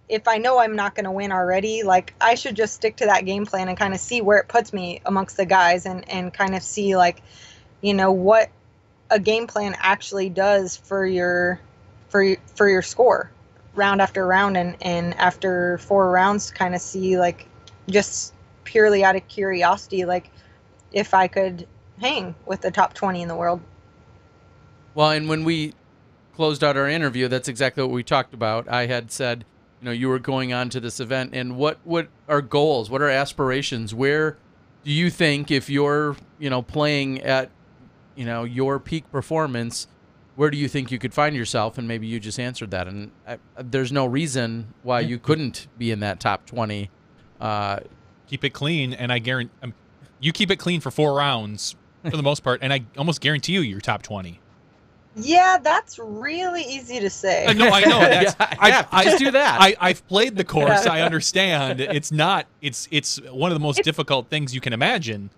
if I know I'm not going to win already, like, I should just stick to that game plan and kind of see where it puts me amongst the guys, and kind of see, like, you know, what a game plan actually does for your score round after round, and after 4 rounds kind of see, like, just purely out of curiosity, like, if I could hang with the top 20 in the world. Well, and when we closed out our interview, that's exactly what we talked about. I had said, you know, you were going on to this event, and what are goals? What are aspirations? Where do you think, if you're, you know, playing at, you know, your peak performance, where do you think you could find yourself? And maybe you just answered that. And there's no reason why you couldn't be in that top 20 Keep it clean, and I guarantee you keep it clean for 4 rounds for the most part, and I almost guarantee you're top 20. Yeah, that's really easy to say. No, I know. That's, I just do that. I've played the course. I understand. It's not. It's one of the most difficult things you can imagine.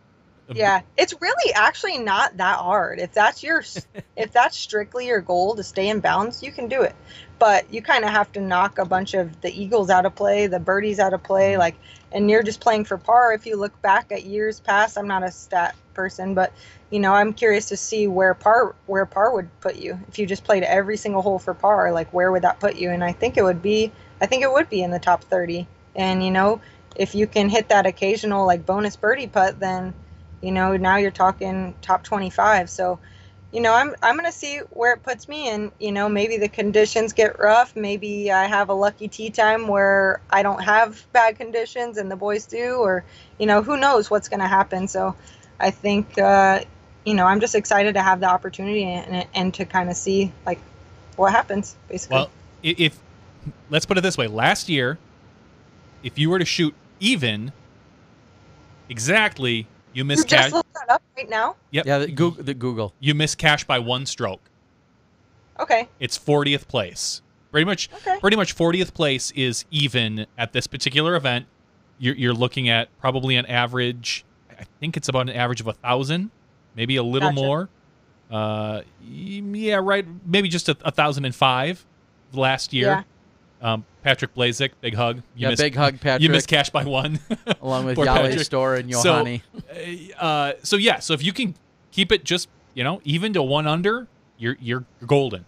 Yeah, it's really actually not that hard. If that's strictly your goal to stay in bounds, you can do it. But you kind of have to knock a bunch of the eagles out of play, the birdies out of play, like, and you're just playing for par. If you look back at years past, I'm not a stat person, but I'm curious to see where par would put you. If you just played every single hole for par, like where would that put you? And I think it would be in the top 30. And if you can hit that occasional like bonus birdie putt, then now you're talking top 25. So I'm gonna see where it puts me, and maybe the conditions get rough. Maybe I have a lucky tee time where I don't have bad conditions and the boys do, or who knows what's gonna happen. So I think I'm just excited to have the opportunity and to kind of see like what happens basically. Well, if let's put it this way, last year, if you were to shoot even exactly, you missed cash. Just look that up right now. Yep. Yeah, the Google. You missed cash by 1 stroke. Okay. It's 40th place. Pretty much 40th place is even at this particular event. You're looking at probably an average. I think it's about an average of 1,000, maybe a little more. Yeah, right. Maybe just 1,005 last year. Yeah. Patrick Blazek, big hug. Big hug, Patrick. You missed cash by 1. Along with Yali Store and Johanny. So if you can keep it just, even to 1 under, you're golden.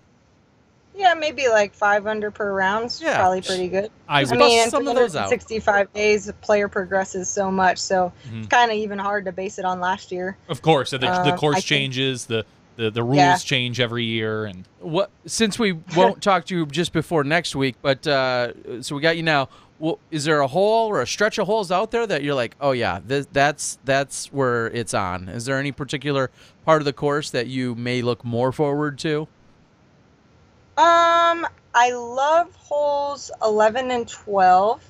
Yeah, maybe like 5 under per round. Yeah. Probably pretty good. I mean, some of those out. 65 days, a player progresses so much, so it's kind of even hard to base it on last year. Of course, the course changes, the rules change every year, and since we won't talk to you just before next week, but so we got you now. Well, is there a hole or a stretch of holes out there that you're like, oh yeah, that's where it's on? Is there any particular part of the course that you may look more forward to? I love holes 11 and 12.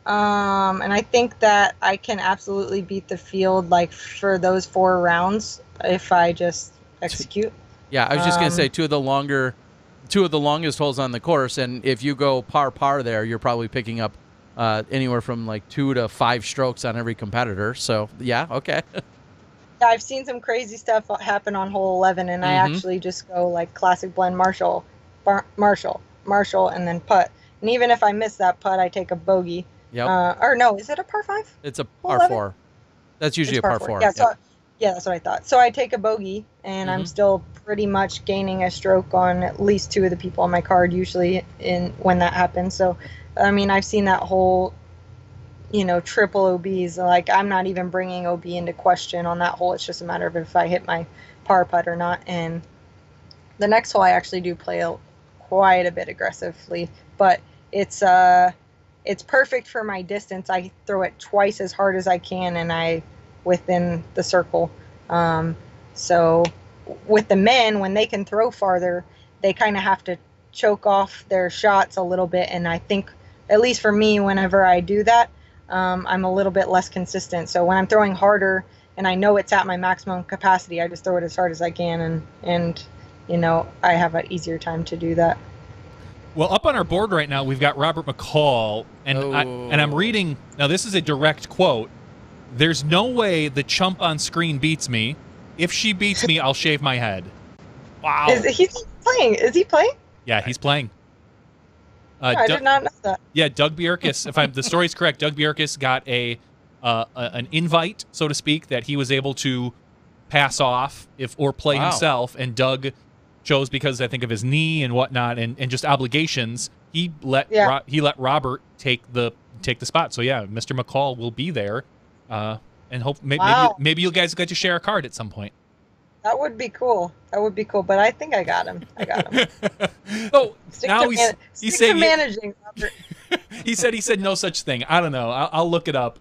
And I think that I can absolutely beat the field like for those 4 rounds if I just execute. Yeah, I was just gonna say two of the longest holes on the course, and if you go par there, you're probably picking up anywhere from like 2 to 5 strokes on every competitor. So yeah, okay. Yeah, I've seen some crazy stuff happen on hole 11, and I actually just go like classic blend Marshall, and then putt. And even if I miss that putt, I take a bogey. Yep. Or no, is it a par 5? It's a par 4. That's usually a par 4. Yeah, that's what I thought. So I take a bogey, and I'm still pretty much gaining a stroke on at least 2 of the people on my card usually when that happens. So, I mean, I've seen that whole, triple OBs. Like, I'm not even bringing OB into question on that hole. It's just a matter of if I hit my par putt or not. And the next hole I actually do play quite a bit aggressively, but it's perfect for my distance. I throw it twice as hard as I can, and within the circle. So with the men, when they can throw farther, they kind of have to choke off their shots a little bit. And I think, at least for me, whenever I do that, I'm a little bit less consistent. So when I'm throwing harder and I know it's at my maximum capacity, I just throw it as hard as I can, and I have an easier time to do that. Well, up on our board right now, we've got Robert McCall, and I'm reading, now this is a direct quote, "There's no way the chump on screen beats me. If she beats me, I'll shave my head." Wow. He's playing. Is he playing? Yeah, he's playing. I did not know that. Yeah, Doug Bjerkes, if the story's correct, Doug Bjerkes got an invite, so to speak, that he was able to pass off or play himself, and Doug chose, because I think of his knee and whatnot and just obligations, he let Robert take the spot. So yeah, Mr. McCall will be there, and hope maybe you guys get to share a card at some point. That would be cool. But I think I got him. Oh, now he's saying managing. Robert. he said no such thing. I don't know. I'll look it up.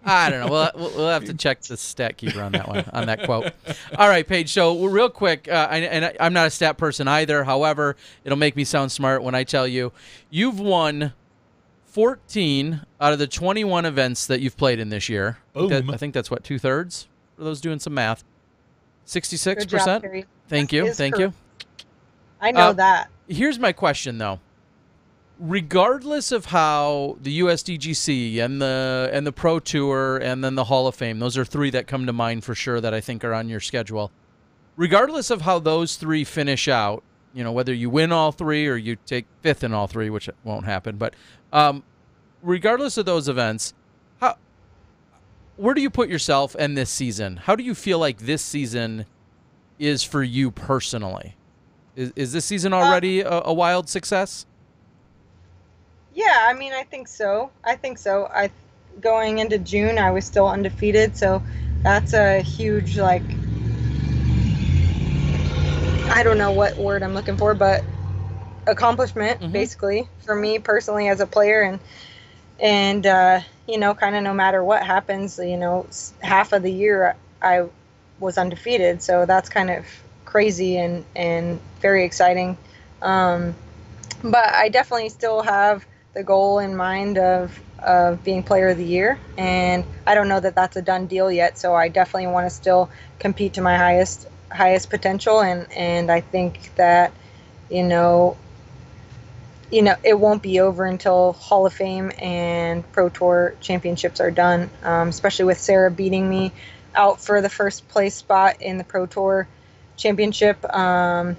I don't know. We'll have to check the stat keeper on that one, on that quote. All right, Paige. So real quick, I'm not a stat person either. However, it'll make me sound smart when I tell you, you've won 14 out of the 21 events that you've played in this year. Boom. I think that's what, 2/3 for those doing some math. 66%. Good job, Terry. Thank That you. is Thank correct. you. I know that. Here's my question, though. Regardless of how the USDGC and the Pro Tour and then the Hall of Fame, those are three that come to mind for sure that I think are on your schedule. Regardless of how those three finish out, you know, whether you win all three or you take fifth in all three, which won't happen, but regardless of those events, where do you put yourself in this season? How do you feel like this season is for you personally? Is this season already a wild success? Yeah, I mean, I think so. Going into June, I was still undefeated, so that's a huge, like, I don't know what word I'm looking for, but accomplishment, basically, for me personally as a player, and you know, kind of no matter what happens, you know, half of the year I was undefeated, so that's kind of crazy and very exciting. But I definitely still have the goal in mind of being player of the year, and I don't know that that's a done deal yet, so I definitely want to still compete to my highest potential, and I think that you know it won't be over until Hall of Fame and Pro Tour championships are done, especially with Sarah beating me out for the first place spot in the Pro Tour championship, or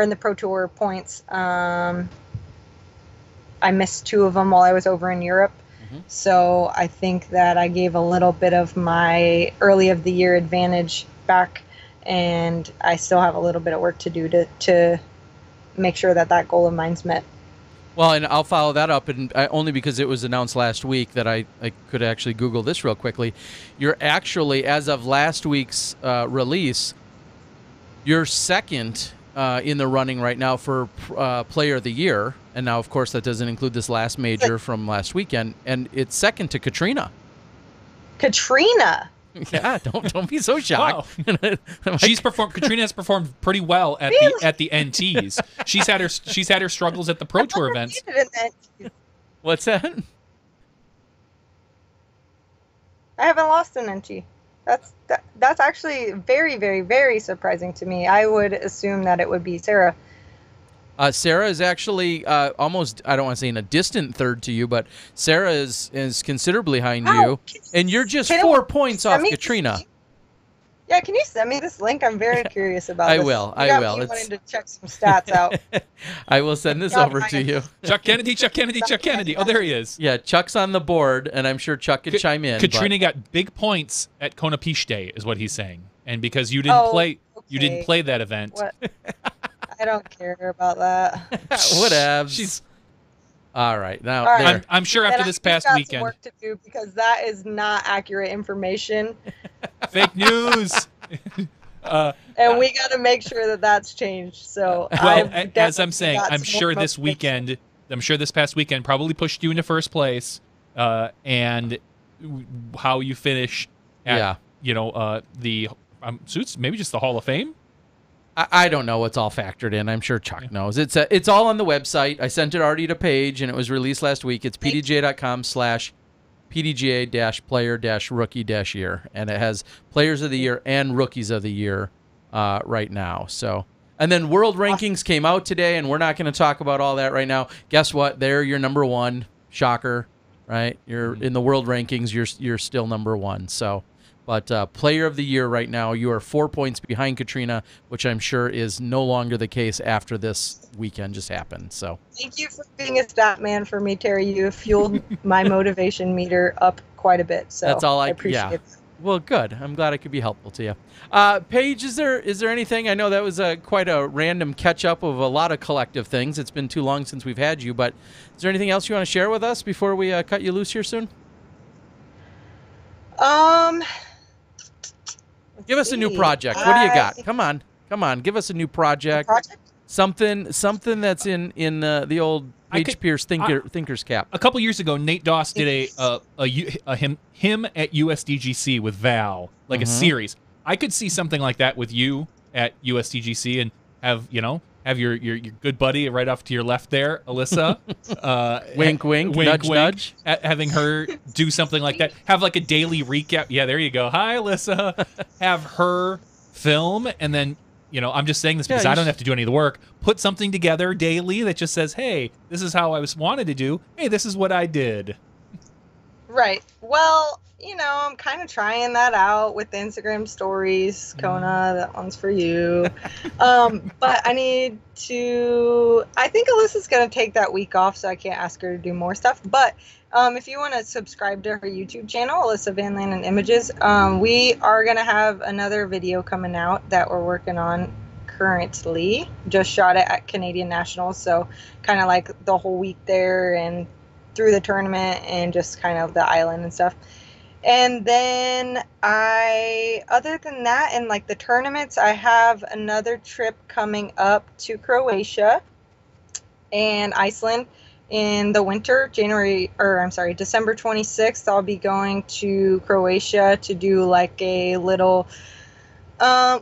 in the Pro Tour points. I missed 2 of them while I was over in Europe. So I think that I gave a little bit of my early of the year advantage back, and I still have a little bit of work to do to make sure that goal of mine's met. Well, and I'll follow that up, and only because it was announced last week that I could actually Google this real quickly. You're actually, as of last week's release, you're second in the running right now for Player of the Year. And now, of course, that doesn't include this last major from last weekend, and it's second to Katrina. Katrina. Yeah, don't be so shocked. Wow. Katrina has performed pretty well at the NTs. She's had her struggles at the Pro Tour events. What's that? I haven't lost an NT. That's actually very, very, very surprising to me. I would assume that it would be Sarah. Sarah is actually almost, I don't want to say in a distant third to you, but Sarah is considerably behind you. And you're just 4 points off Katrina. Yeah, can you send me this link? I'm very curious about this. I will. I wanted to check some stats out. I will send this over to you. Chuck Kennedy. Oh, there he is. Yeah, Chuck's on the board, and I'm sure Chuck could chime in. Katrina got big points at Konapish Day, is what he's saying. And because you didn't play that event. What? I don't care about that. Whatevs. All right. Now, I'm sure after this past weekend. Some work to do because that is not accurate information. Fake news. And we got to make sure that that's changed. So, as I'm saying, I'm sure this past weekend probably pushed you into first place, and how you finish at, maybe just the Hall of Fame. I don't know what's all factored in. I'm sure Chuck knows. It's all on the website. I sent it already to Paige, and it was released last week. It's pdga.com/PDGA-player-rookie-year, and it has Players of the Year and Rookies of the Year right now. So, and then World Rankings came out today, and we're not going to talk about all that right now. Guess what? They're your number one. Shocker, right? You're in the World Rankings. You're still number one. So. But Player of the Year right now, you are 4 points behind Katrina, which I'm sure is no longer the case after this weekend just happened. So thank you for being a stat man for me, Terry. You fueled my motivation meter up quite a bit. So that's all I appreciate it. Well, good. I'm glad I could be helpful to you. Paige, is there anything? I know that was quite a random catch up of a lot of collective things. It's been too long since we've had you, but is there anything else you want to share with us before we cut you loose here soon? Give us a new project. What do you got? Come on. Give us a new project. Something that's in the old Paige Pierce thinker's cap. A couple years ago, Nate Doss did him at USDGC with Val, like a series. I could see something like that with you at USDGC and have have your good buddy right off to your left there, Alyssa. Wink, wink, nudge, nudge. Having her do something like that. Have like a daily recap. Yeah, there you go. Hi, Alyssa. Have her film, and then, you know, I'm just saying this because I don't have to do any of the work. Put something together daily that just says, hey, this is how I wanted to do. Hey, this is what I did. Right. Well, you know, I'm kind of trying that out with the Instagram stories. Kona, that one's for you. But I need to, I think Alyssa's going to take that week off, so I can't ask her to do more stuff. But if you want to subscribe to her YouTube channel, Alyssa Van Landen Images, we are going to have another video coming out that we're working on currently. Just shot it at Canadian Nationals, so kind of like the whole week there and through the tournament and just kind of the island and stuff. And then other than that, and like the tournaments, I have another trip coming up to Croatia and Iceland in the winter, December 26th. I'll be going to Croatia to do like a little,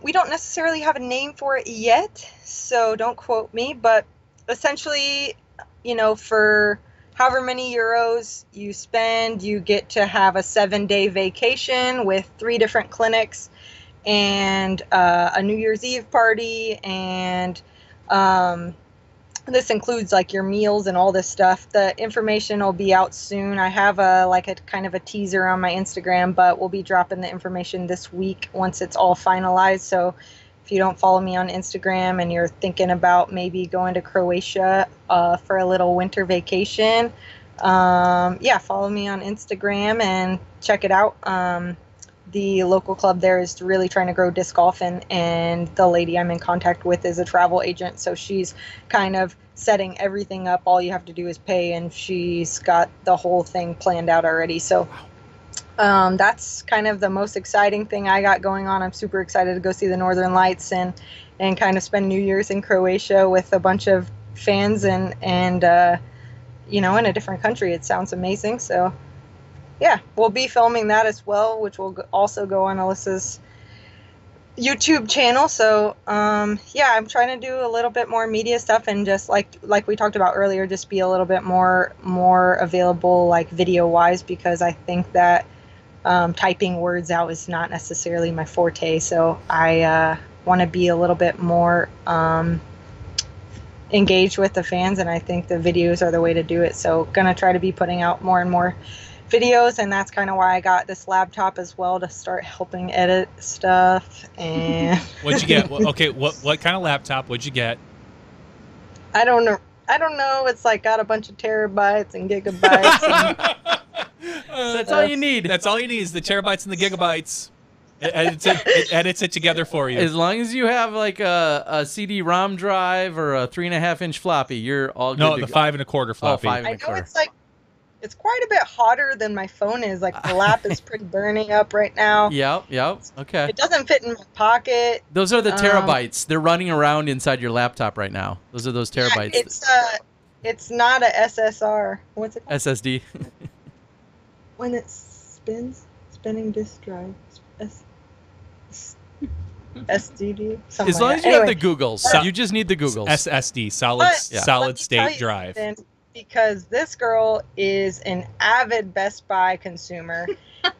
we don't necessarily have a name for it yet, so don't quote me, but essentially, you know, for however many euros you spend, you get to have a 7-day vacation with 3 different clinics and a New Year's Eve party. And this includes like your meals and all this stuff. The information will be out soon. I have a kind of a teaser on my Instagram, but we'll be dropping the information this week once it's all finalized. So if you don't follow me on Instagram and you're thinking about maybe going to Croatia for a little winter vacation, follow me on Instagram and check it out. The local club there is really trying to grow disc golf, and the lady I'm in contact with is a travel agent, so she's kind of setting everything up. All you have to do is pay, and she's got the whole thing planned out already. So that's kind of the most exciting thing I got going on. I'm super excited to go see the Northern Lights and kind of spend New Year's in Croatia with a bunch of fans and you know, in a different country. It sounds amazing. So yeah, we'll be filming that as well, which will also go on Alyssa's YouTube channel. So yeah, I'm trying to do a little bit more media stuff, and just like we talked about earlier, just be a little bit more available like video wise, because I think that typing words out is not necessarily my forte. So I want to be a little bit more engaged with the fans, and I think the videos are the way to do it. So gonna try to be putting out more and more videos, and that's kind of why I got this laptop as well, to start helping edit stuff. And what'd you get? Okay, what kind of laptop would you get? I don't know. It's like got a bunch of terabytes and gigabytes. That's all you need. That's all you need is the terabytes and the gigabytes. It edits it together for you. As long as you have like a CD-ROM drive or a 3.5-inch floppy, you're all good. No, the 5 1/4 floppy. Oh, 5 I 1/4. know it's quite a bit hotter than my phone is. Like the lap is pretty burning up right now. Yep. Okay. It doesn't fit in my pocket. Those are the terabytes. They're running around inside your laptop right now. Those are those terabytes. Yeah, it's not a SSR. What's it called? SSD. When it spinning disk drive. SDD. As long as you have the Googles. You just need the Googles. SSD, solid state drive. Because this girl is an avid Best Buy consumer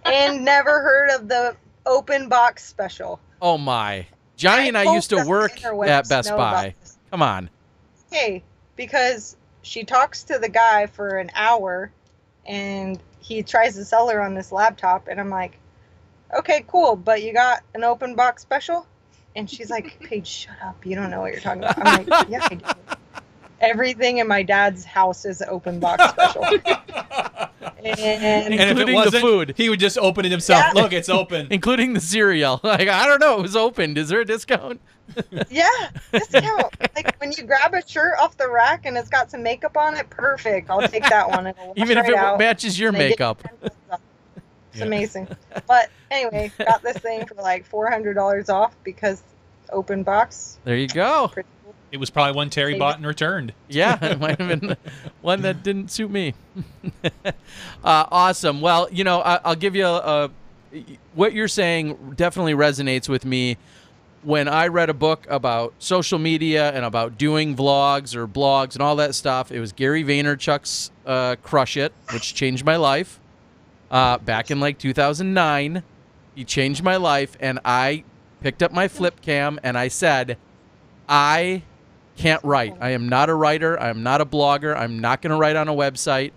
and never heard of the open box special. Oh my. Johnny and I used to work at Best Buy. Come on. Hey, because she talks to the guy for an hour and he tries to sell her on this laptop, and I'm like, okay, cool, but you got an open box special? And she's like, Paige, shut up. You don't know what you're talking about. I'm like, yeah, I do. Everything in my dad's house is open box special. and if it wasn't, the food, he would just open it himself. Yeah. Look, it's open. Including the cereal. Like, I don't know, it was opened. Is there a discount? Yeah, discount. Like when you grab a shirt off the rack and it's got some makeup on it, perfect. I'll take that one. Even if it matches your makeup. It's amazing. But anyway, got this thing for like $400 off because open box. There you go. It was probably one Terry bought and returned. Yeah, it might have been one that didn't suit me. Awesome. Well, you know, I'll give you what you're saying definitely resonates with me. when I read a book about social media and about doing vlogs or blogs and all that stuff, it was Gary Vaynerchuk's Crush It, which changed my life. Back in like 2009, he changed my life, and I picked up my flip cam and I said, I can't write. I am not a writer. I am not a blogger. I'm not going to write on a website.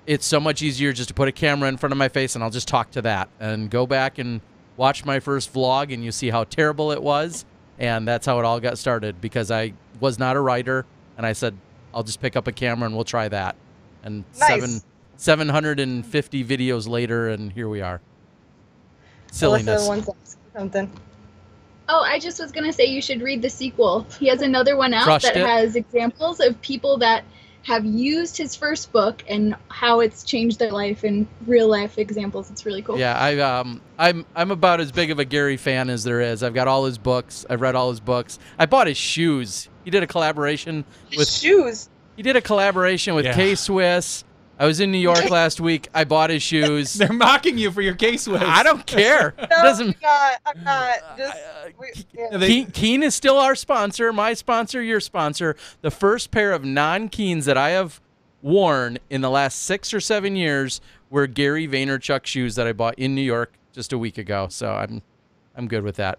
It's so much easier just to put a camera in front of my face and I'll just talk to that. And go back and watch my first vlog and you see how terrible it was. And that's how it all got started, because I was not a writer and I said, I'll just pick up a camera and we'll try that. And Nice. 750 videos later, and here we are. Silliness. Alyssa wants to ask you something. Oh, I just was going to say you should read the sequel. He has another one out Crushed that It. has examples of people that have used his first book and how it's changed their life and real life examples. It's really cool. Yeah, I'm about as big of a Gary fan as there is. I've got all his books. I've read all his books. I bought his shoes. He did a collaboration with Shoes. Yeah. K-Swiss. I was in New York last week. I bought his shoes. They're mocking you for your K-Swiss. I don't care. No, Doesn't. I'm not. Just, yeah. Keen is still our sponsor, my sponsor, your sponsor. The first pair of non-Keens that I have worn in the last 6 or 7 years were Gary Vaynerchuk shoes that I bought in New York just a week ago. So I'm good with that.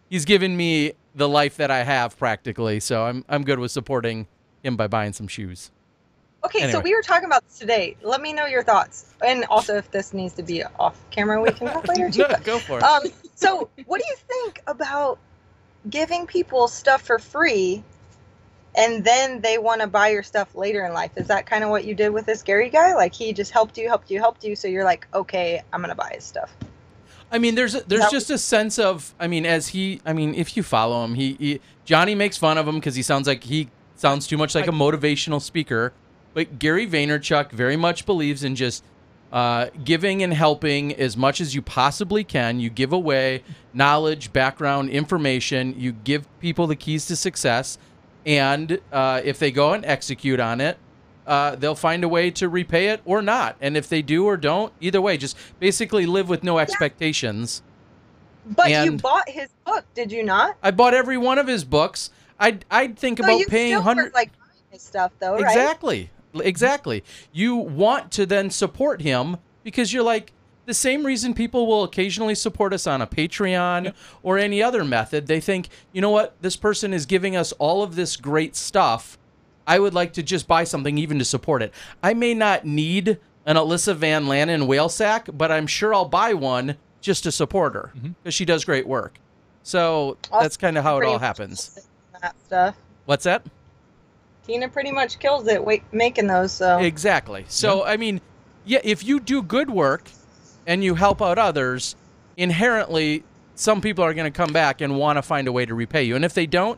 He's given me the life that I have practically, so I'm good with supporting him by buying some shoes. Okay, so Anyway. we were talking about this today. Let me know your thoughts. And also, if this needs to be off camera, we can talk later too. Go for it. So, what do you think about giving people stuff for free and then they want to buy your stuff later in life? Is that kind of what you did with this Gary guy? Like, he just helped you, so you're like, okay, I'm going to buy his stuff. I mean, there's just a sense of, if you follow him, he Johnny makes fun of him because he sounds too much like a motivational speaker. But Gary Vaynerchuk very much believes in just giving and helping as much as you possibly can. You give away knowledge, background, information. You give people the keys to success. And if they go and execute on it, they'll find a way to repay it or not. And if they do or don't, either way, just basically live with no expectations. But you And- bought his book, did you not? I bought every one of his books. I'd think So about you paying still hundred. weren't, like, buying his stuff, though, right? Exactly. You want to then support him because you're like, the same reason people will occasionally support us on a Patreon or any other method. They think, you know what, this person is giving us all of this great stuff. I would like to just buy something even to support it. I may not need an Alyssa Van Lannen whale sack, but I'm sure I'll buy one just to support her because she does great work. So that's kind of how it Pretty all much happens. kills it in that stuff. What's that? Tina pretty much kills it making those, so. Exactly. So, if you do good work and you help out others, inherently, some people are going to come back and want to find a way to repay you. And if they don't,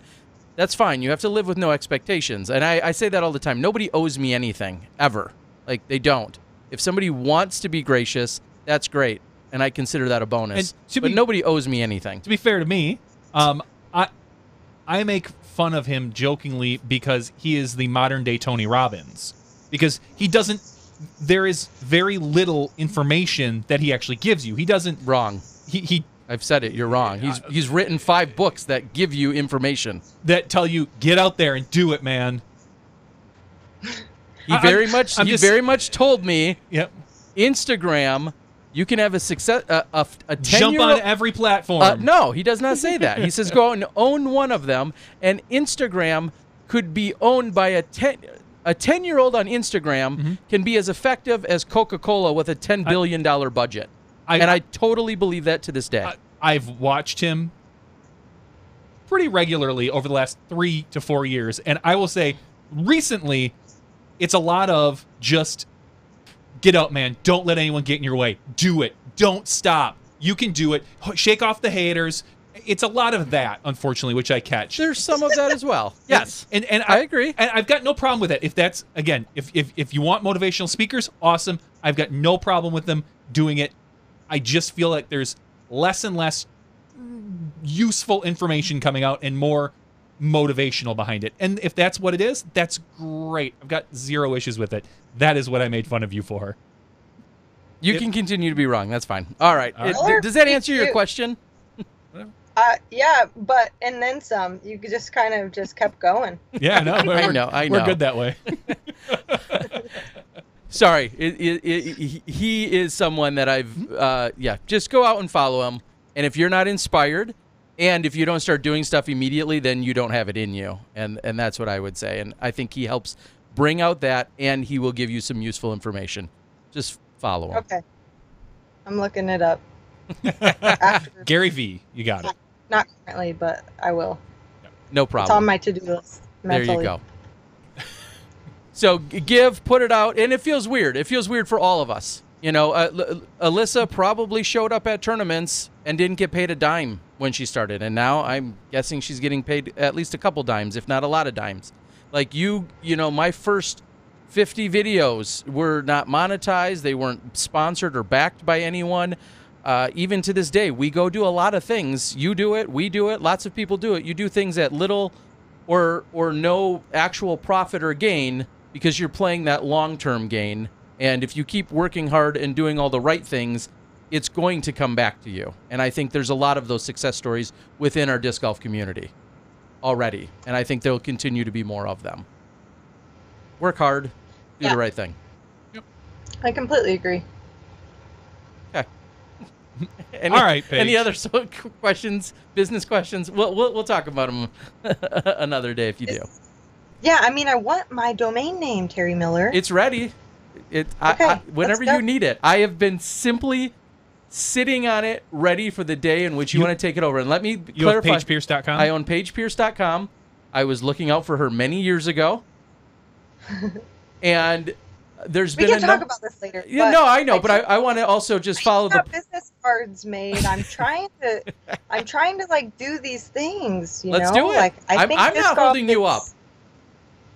that's fine. You have to live with no expectations. And I say that all the time. Nobody owes me anything, ever. Like, they don't. If somebody wants to be gracious, that's great. And I consider that a bonus. But nobody owes me anything. To be fair to me, I make fun of him jokingly because he is the modern day Tony Robbins. Because he doesn't, there is very little information that he actually gives you. He doesn't. Wrong. I've said it. You're wrong. He's written 5 books that give you information. That tell you, get out there and do it, man. He very much told me, Yep. Instagram, you can have a success, a 10-year-old. Jump on every platform. No, he does not say that. He says go and own one of them, and Instagram could be owned by a 10-year-old on Instagram can be as effective as Coca-Cola with a $10 billion budget. I totally believe that to this day. I've watched him pretty regularly over the last 3 to 4 years, and I will say recently it's a lot of just get out, man. Don't let anyone get in your way. Do it. Don't stop. You can do it. Shake off the haters. It's a lot of that, unfortunately, which I catch. There's some of that as well. Yes, and I agree. And I've got no problem with it. If that's, again, if you want motivational speakers, awesome. I've got no problem with them doing it. I just feel like there's less and less useful information coming out and more motivational behind it. And if that's what it is, that's great. I've got 0 issues with it. That is what I made fun of you for. You can continue to be wrong. That's fine. All right. right. Does that answer your question? Yeah, but and then some. You just kind of just kept going. Yeah, no, I know. We're good that way. Sorry, he is someone that I've, just go out and follow him. And if you're not inspired, and if you don't start doing stuff immediately, then you don't have it in you. And that's what I would say. And I think he helps bring out that, and he will give you some useful information. Just follow him. Okay. I'm looking it up. Gary V, you got it. Not currently, but I will. No problem. It's on my to-do list. Mentally. There you go. So put it out, and it feels weird. It feels weird for all of us. You know, Alyssa probably showed up at tournaments and didn't get paid a dime when she started, and now I'm guessing she's getting paid at least a couple dimes, if not a lot of dimes. Like you know, my first 50 videos were not monetized. They weren't sponsored or backed by anyone. Even to this day, we go do a lot of things. You do it, we do it, lots of people do it. You do things at little or no actual profit or gain because you're playing that long-term gain. And if you keep working hard and doing all the right things, it's going to come back to you. And I think there's a lot of those success stories within our disc golf community already. And I think there'll continue to be more of them. Work hard, do the right thing. I completely agree. Okay. All right, Paige. Any other questions, business questions? We'll talk about them another day if you do. Yeah, I mean, I want my domain name, Terry Miller. It's ready. Whenever you need it. I have been simply sitting on it, ready for the day in which you want to take it over. And let me clarify. You own PaigePierce.com? I own PaigePierce.com. I was looking out for her many years ago. And there's been we can talk about this later. Yeah, no, I know, but I want to also just follow the business cards made. I'm trying to like do these things. Let's do it. Like I think I'm not holding you up.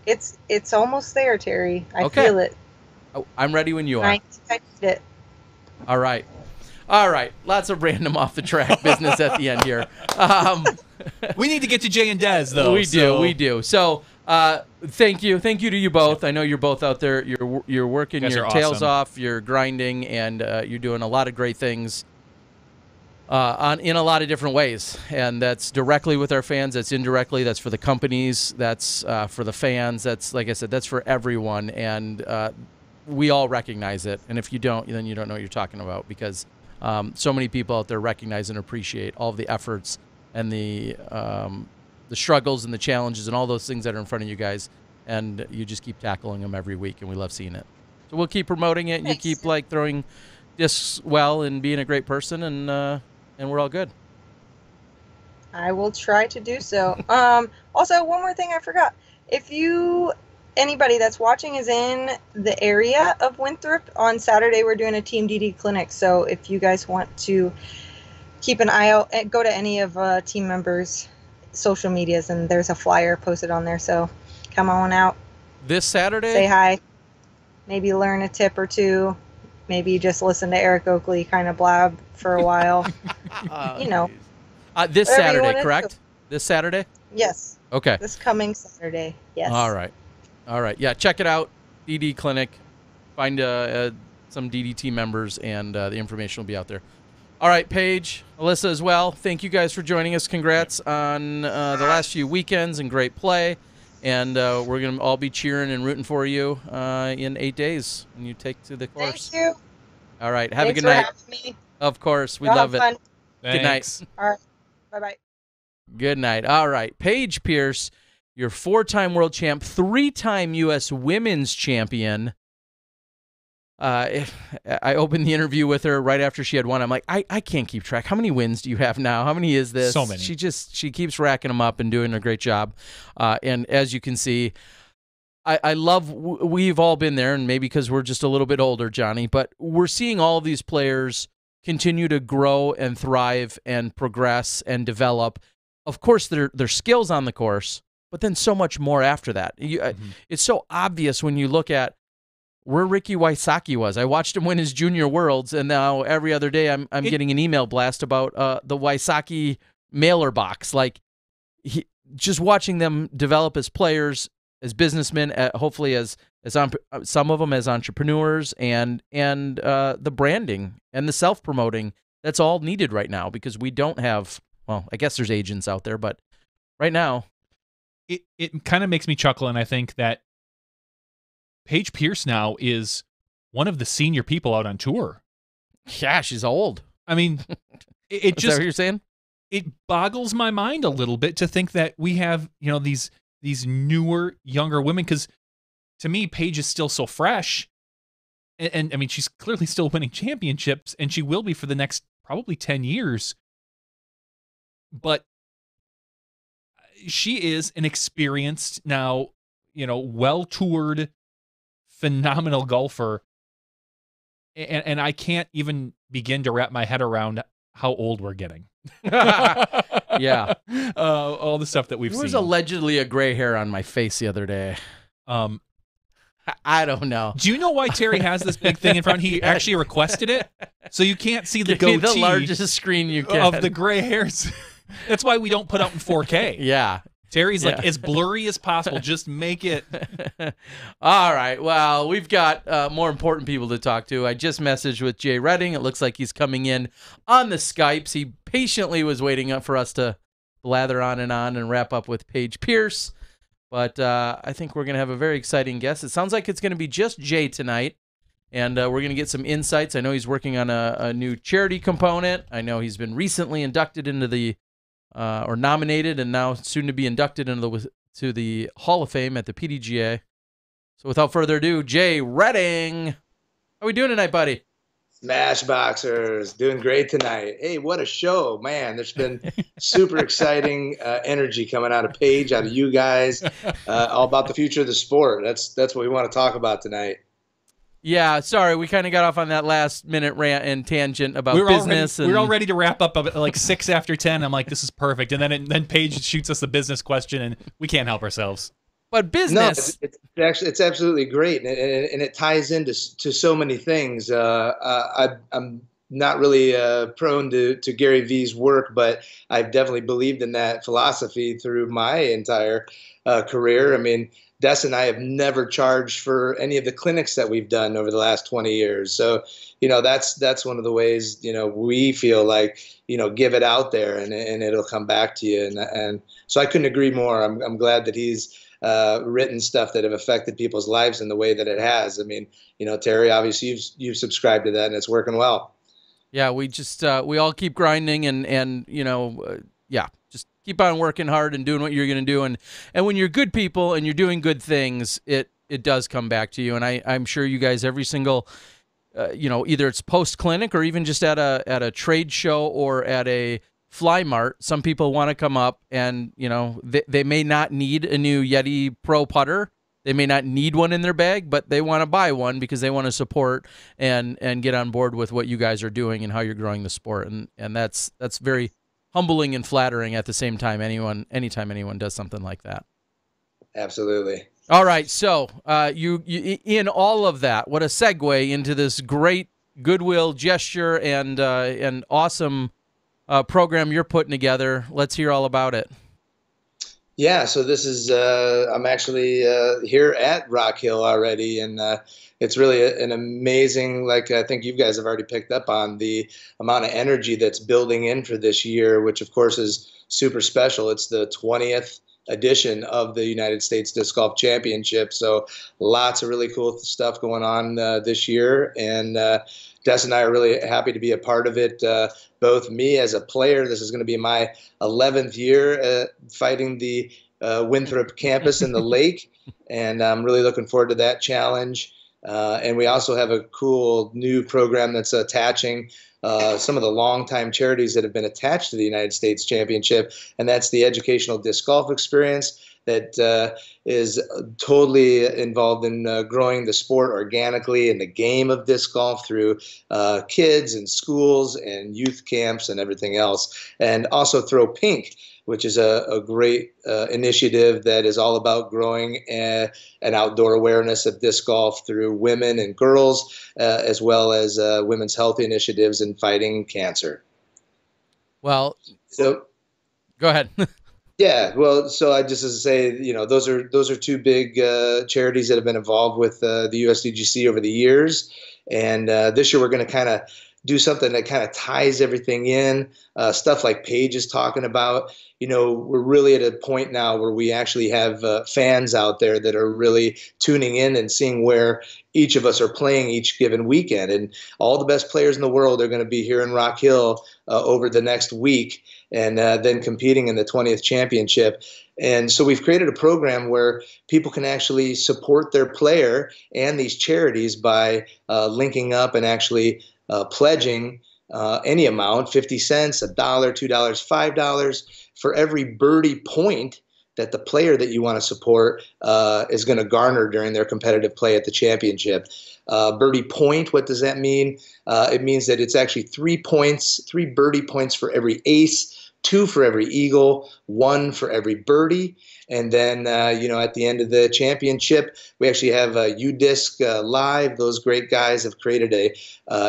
It's almost there, Terry. I Okay. feel it. Oh, I'm ready when you are. I need it. All right. Lots of random off the track business at the end here. We need to get to Jay and Dez though. We do. So thank you to you both. I know you're both out there. You're working your tails awesome. off. You're grinding, and you're doing a lot of great things in a lot of different ways. And that's directly with our fans. That's indirectly. That's for the companies. That's for the fans. That's, like I said, that's for everyone. And we all recognize it. And if you don't, then you don't know what you're talking about, because so many people out there recognize and appreciate all of the efforts and the struggles and the challenges and all those things that are in front of you guys, and you just keep tackling them every week, and we love seeing it. So we'll keep promoting it, and you keep like throwing discs well and being a great person, and we're all good. I will try to do so. Also, one more thing I forgot. If anybody that's watching is in the area of Winthrop, on Saturday we're doing a Team DD clinic. So if you guys want to keep an eye out, go to any of team members' social medias, and there's a flyer posted on there. So come on out. This Saturday? Say hi. Maybe learn a tip or two. Maybe just listen to Eric Oakley kind of blab for a while. This Saturday, correct? This Saturday? Yes. Okay. This coming Saturday. Yes. All right. Yeah, check it out. DD Clinic. Find some DD members, and the information will be out there. All right, Paige, Alyssa as well. Thank you guys for joining us. Congrats on the last few weekends and great play. And we're going to all be cheering and rooting for you in 8 days when you take to the course. Thank you. All right. Have Thanks a good night. for having me. Of course. We Y'all love have it. fun. Good night. All right. Bye-bye. Good night. All right. Paige Pierce, your 4-time world champ, 3-time U.S. women's champion. I opened the interview with her right after she had won. I'm like, I can't keep track. How many wins do you have now? How many is this? So many. She keeps racking them up and doing a great job. And as you can see, I love, we've all been there, and maybe because we're just a little bit older, Johnny, but we're seeing all of these players continue to grow and thrive and progress and develop. Of course, their skills on the course, but then so much more after that. It's so obvious when you look at where Ricky Wysocki was. I watched him win his junior worlds, and now every other day I'm getting an email blast about the Wysocki mailer box. Like, just watching them develop as players, as businessmen, hopefully as some of them as entrepreneurs, and the branding and the self-promoting. That's all needed right now, because we don't have well, I guess there's agents out there, but right now, it kind of makes me chuckle, and I think that Paige Pierce now is one of the senior people out on tour. yeah, she's old. I mean, it Is just that what you're saying? it boggles my mind a little bit to think that we have, you know, these newer, younger women, because to me, Paige is still so fresh. And I mean, she's clearly still winning championships, and she will be for the next probably 10 years. But she is an experienced, now, you know, well-toured, phenomenal golfer. And I can't even begin to wrap my head around how old we're getting. Yeah. All the stuff that we've There was seen. allegedly a gray hair on my face the other day. I don't know. Do you know why Terry has this big thing in front? He actually requested it, so you can't see the Give me goatee the largest screen you can. of the gray hairs. That's why we don't put out in 4K. Yeah. Terry's like, Yeah. as blurry as possible. Just make it. All right. Well, we've got more important people to talk to. I just messaged with Jay Redding. It looks like he's coming in on the Skypes. He patiently was waiting up for us to blather on and wrap up with Paige Pierce. But I think we're going to have a very exciting guest. It sounds like it's going to be just Jay tonight. And we're going to get some insights. I know he's working on a new charity component. I know he's been recently inducted into the or nominated, and now soon to be inducted into the Hall of Fame at the PDGA. So without further ado, Jay Redding. How we doing tonight, buddy? SmashBoxxers, doing great tonight. Hey, what a show, man. There's been super exciting energy coming out of Paige, out of you guys, all about the future of the sport. That's what we want to talk about tonight. Yeah, sorry, we kind of got off on that last minute rant and tangent about We were business. we were all ready to wrap up at like 6 after 10. I'm like, this is perfect. And then Paige shoots us a business question, and we can't help ourselves. But business. No, it's absolutely great, and it ties into so many things. I'm not really prone to Gary Vee's work, but I've definitely believed in that philosophy through my entire career. I mean, Des and I have never charged for any of the clinics that we've done over the last 20 years. So, that's one of the ways, we feel like, give it out there and it'll come back to you. And so I couldn't agree more. I'm glad that he's written stuff that have affected people's lives in the way that it has. I mean, Terry, obviously you've subscribed to that, and it's working well. Yeah, we just we all keep grinding and just keep on working hard and doing what you're going to do. And when you're good people and you're doing good things, it does come back to you. And I'm sure you guys, every single, either it's post clinic or even just at a trade show or at a Fly Mart, some people want to come up and, they may not need a new Yeti Pro putter. They may not need one in their bag, but they want to buy one because they want to support and get on board with what you guys are doing and how you're growing the sport. And that's very humbling and flattering at the same time. Anytime anyone does something like that. Absolutely. All right. So you in all of that, what a segue into this great goodwill gesture and awesome program you're putting together. Let's hear all about it. Yeah, so this is I'm actually here at Rock Hill already, and it's really an amazing, like I think you guys have already picked up on, the amount of energy that's building in for this year, which of course is super special. It's the 20th edition of the United States Disc Golf Championship, so lots of really cool stuff going on this year, and Des and I are really happy to be a part of it. Both me as a player, this is going to be my 11th year fighting the Winthrop campus in the lake, and I'm really looking forward to that challenge. And we also have a cool new program that's attaching some of the longtime charities that have been attached to the United States Championship, and that's the Educational Disc Golf Experience that is totally involved in growing the sport organically and the game of disc golf through kids and schools and youth camps and everything else. And also Throw Pink, which is a great initiative that is all about growing an outdoor awareness of disc golf through women and girls, as well as women's health initiatives in fighting cancer. Well, so go ahead. Yeah, well, so I just as to say, those are two big charities that have been involved with the USDGC over the years, and this year we're going to kind of do something that kind of ties everything in, stuff like Paige is talking about. We're really at a point now where we actually have fans out there that are really tuning in and seeing where each of us are playing each given weekend. And all the best players in the world are going to be here in Rock Hill over the next week, and then competing in the 20th championship. And so we've created a program where people can actually support their player and these charities by linking up and actually pledging any amount, 50 cents, $1, $2, $5, for every birdie point that the player that you want to support is going to garner during their competitive play at the championship. Birdie point, what does that mean? It means that it's actually 3 points, 3 birdie points for every ace, 2 for every eagle, 1 for every birdie. And then, at the end of the championship, we actually have UDisc Live. Those great guys have created a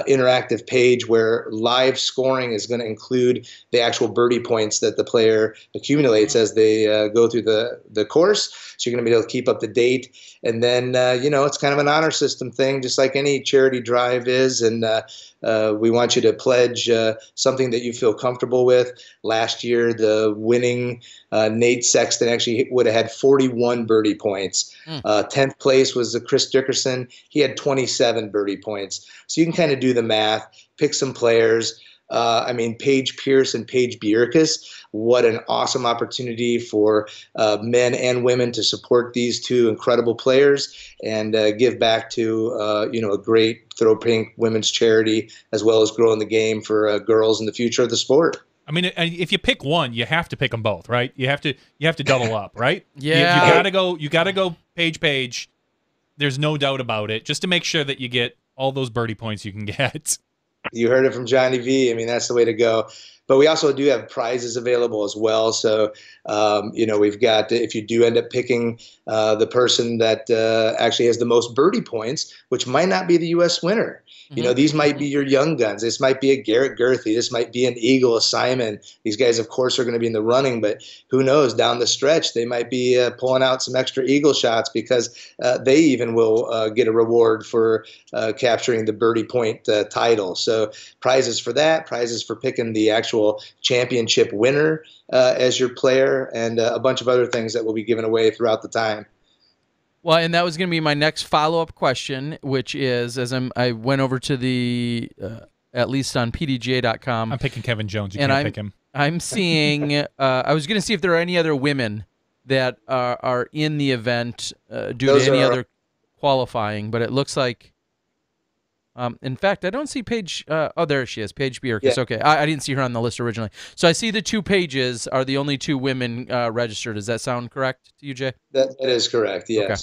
interactive page where live scoring is going to include the actual birdie points that the player accumulates as they go through the course. So you're going to be able to keep up to date. And then, it's kind of an honor system thing, just like any charity drive is. And we want you to pledge something that you feel comfortable with. Last year, the winning Nate Sexton actually would have had 41 birdie points. 10th place was Chris Dickerson. He had 27 birdie points. So you can kind of do the math, pick some players. Paige Pierce and Paige Bierkes, what an awesome opportunity for men and women to support these two incredible players and give back to, a great Throw Pink women's charity, as well as growing the game for girls in the future of the sport. I mean, if you pick one, you have to pick them both, right? You have to double up, right? Yeah. You gotta go Paige. There's no doubt about it, just to make sure that you get all those birdie points you can get. You heard it from Johnny V. I mean, that's the way to go. But we also do have prizes available as well. So, we've got, if you do end up picking the person that actually has the most birdie points, which might not be the U.S. winner. These might be your young guns. This might be a Garrett Gerthy. This might be an Eagle, a Simon. These guys, of course, are going to be in the running, but who knows? Down the stretch, they might be pulling out some extra Eagle shots because they even will get a reward for capturing the birdie point title. So prizes for that, prizes for picking the actual championship winner as your player, and a bunch of other things that will be given away throughout the time. Well, and that was going to be my next follow-up question, which is, as I went over to the, at least on PDGA.com. I'm picking Kevin Jones. You can't pick him. I'm seeing, I was going to see if there are any other women that are in the event due to any other qualifying, but it looks like, in fact, I don't see Paige. Oh, there she is, Paige Bierkes. Yeah. Okay, I didn't see her on the list originally. So I see the 2 Pages are the only 2 women registered. Does that sound correct to you, Jay? That is correct, yes. Okay.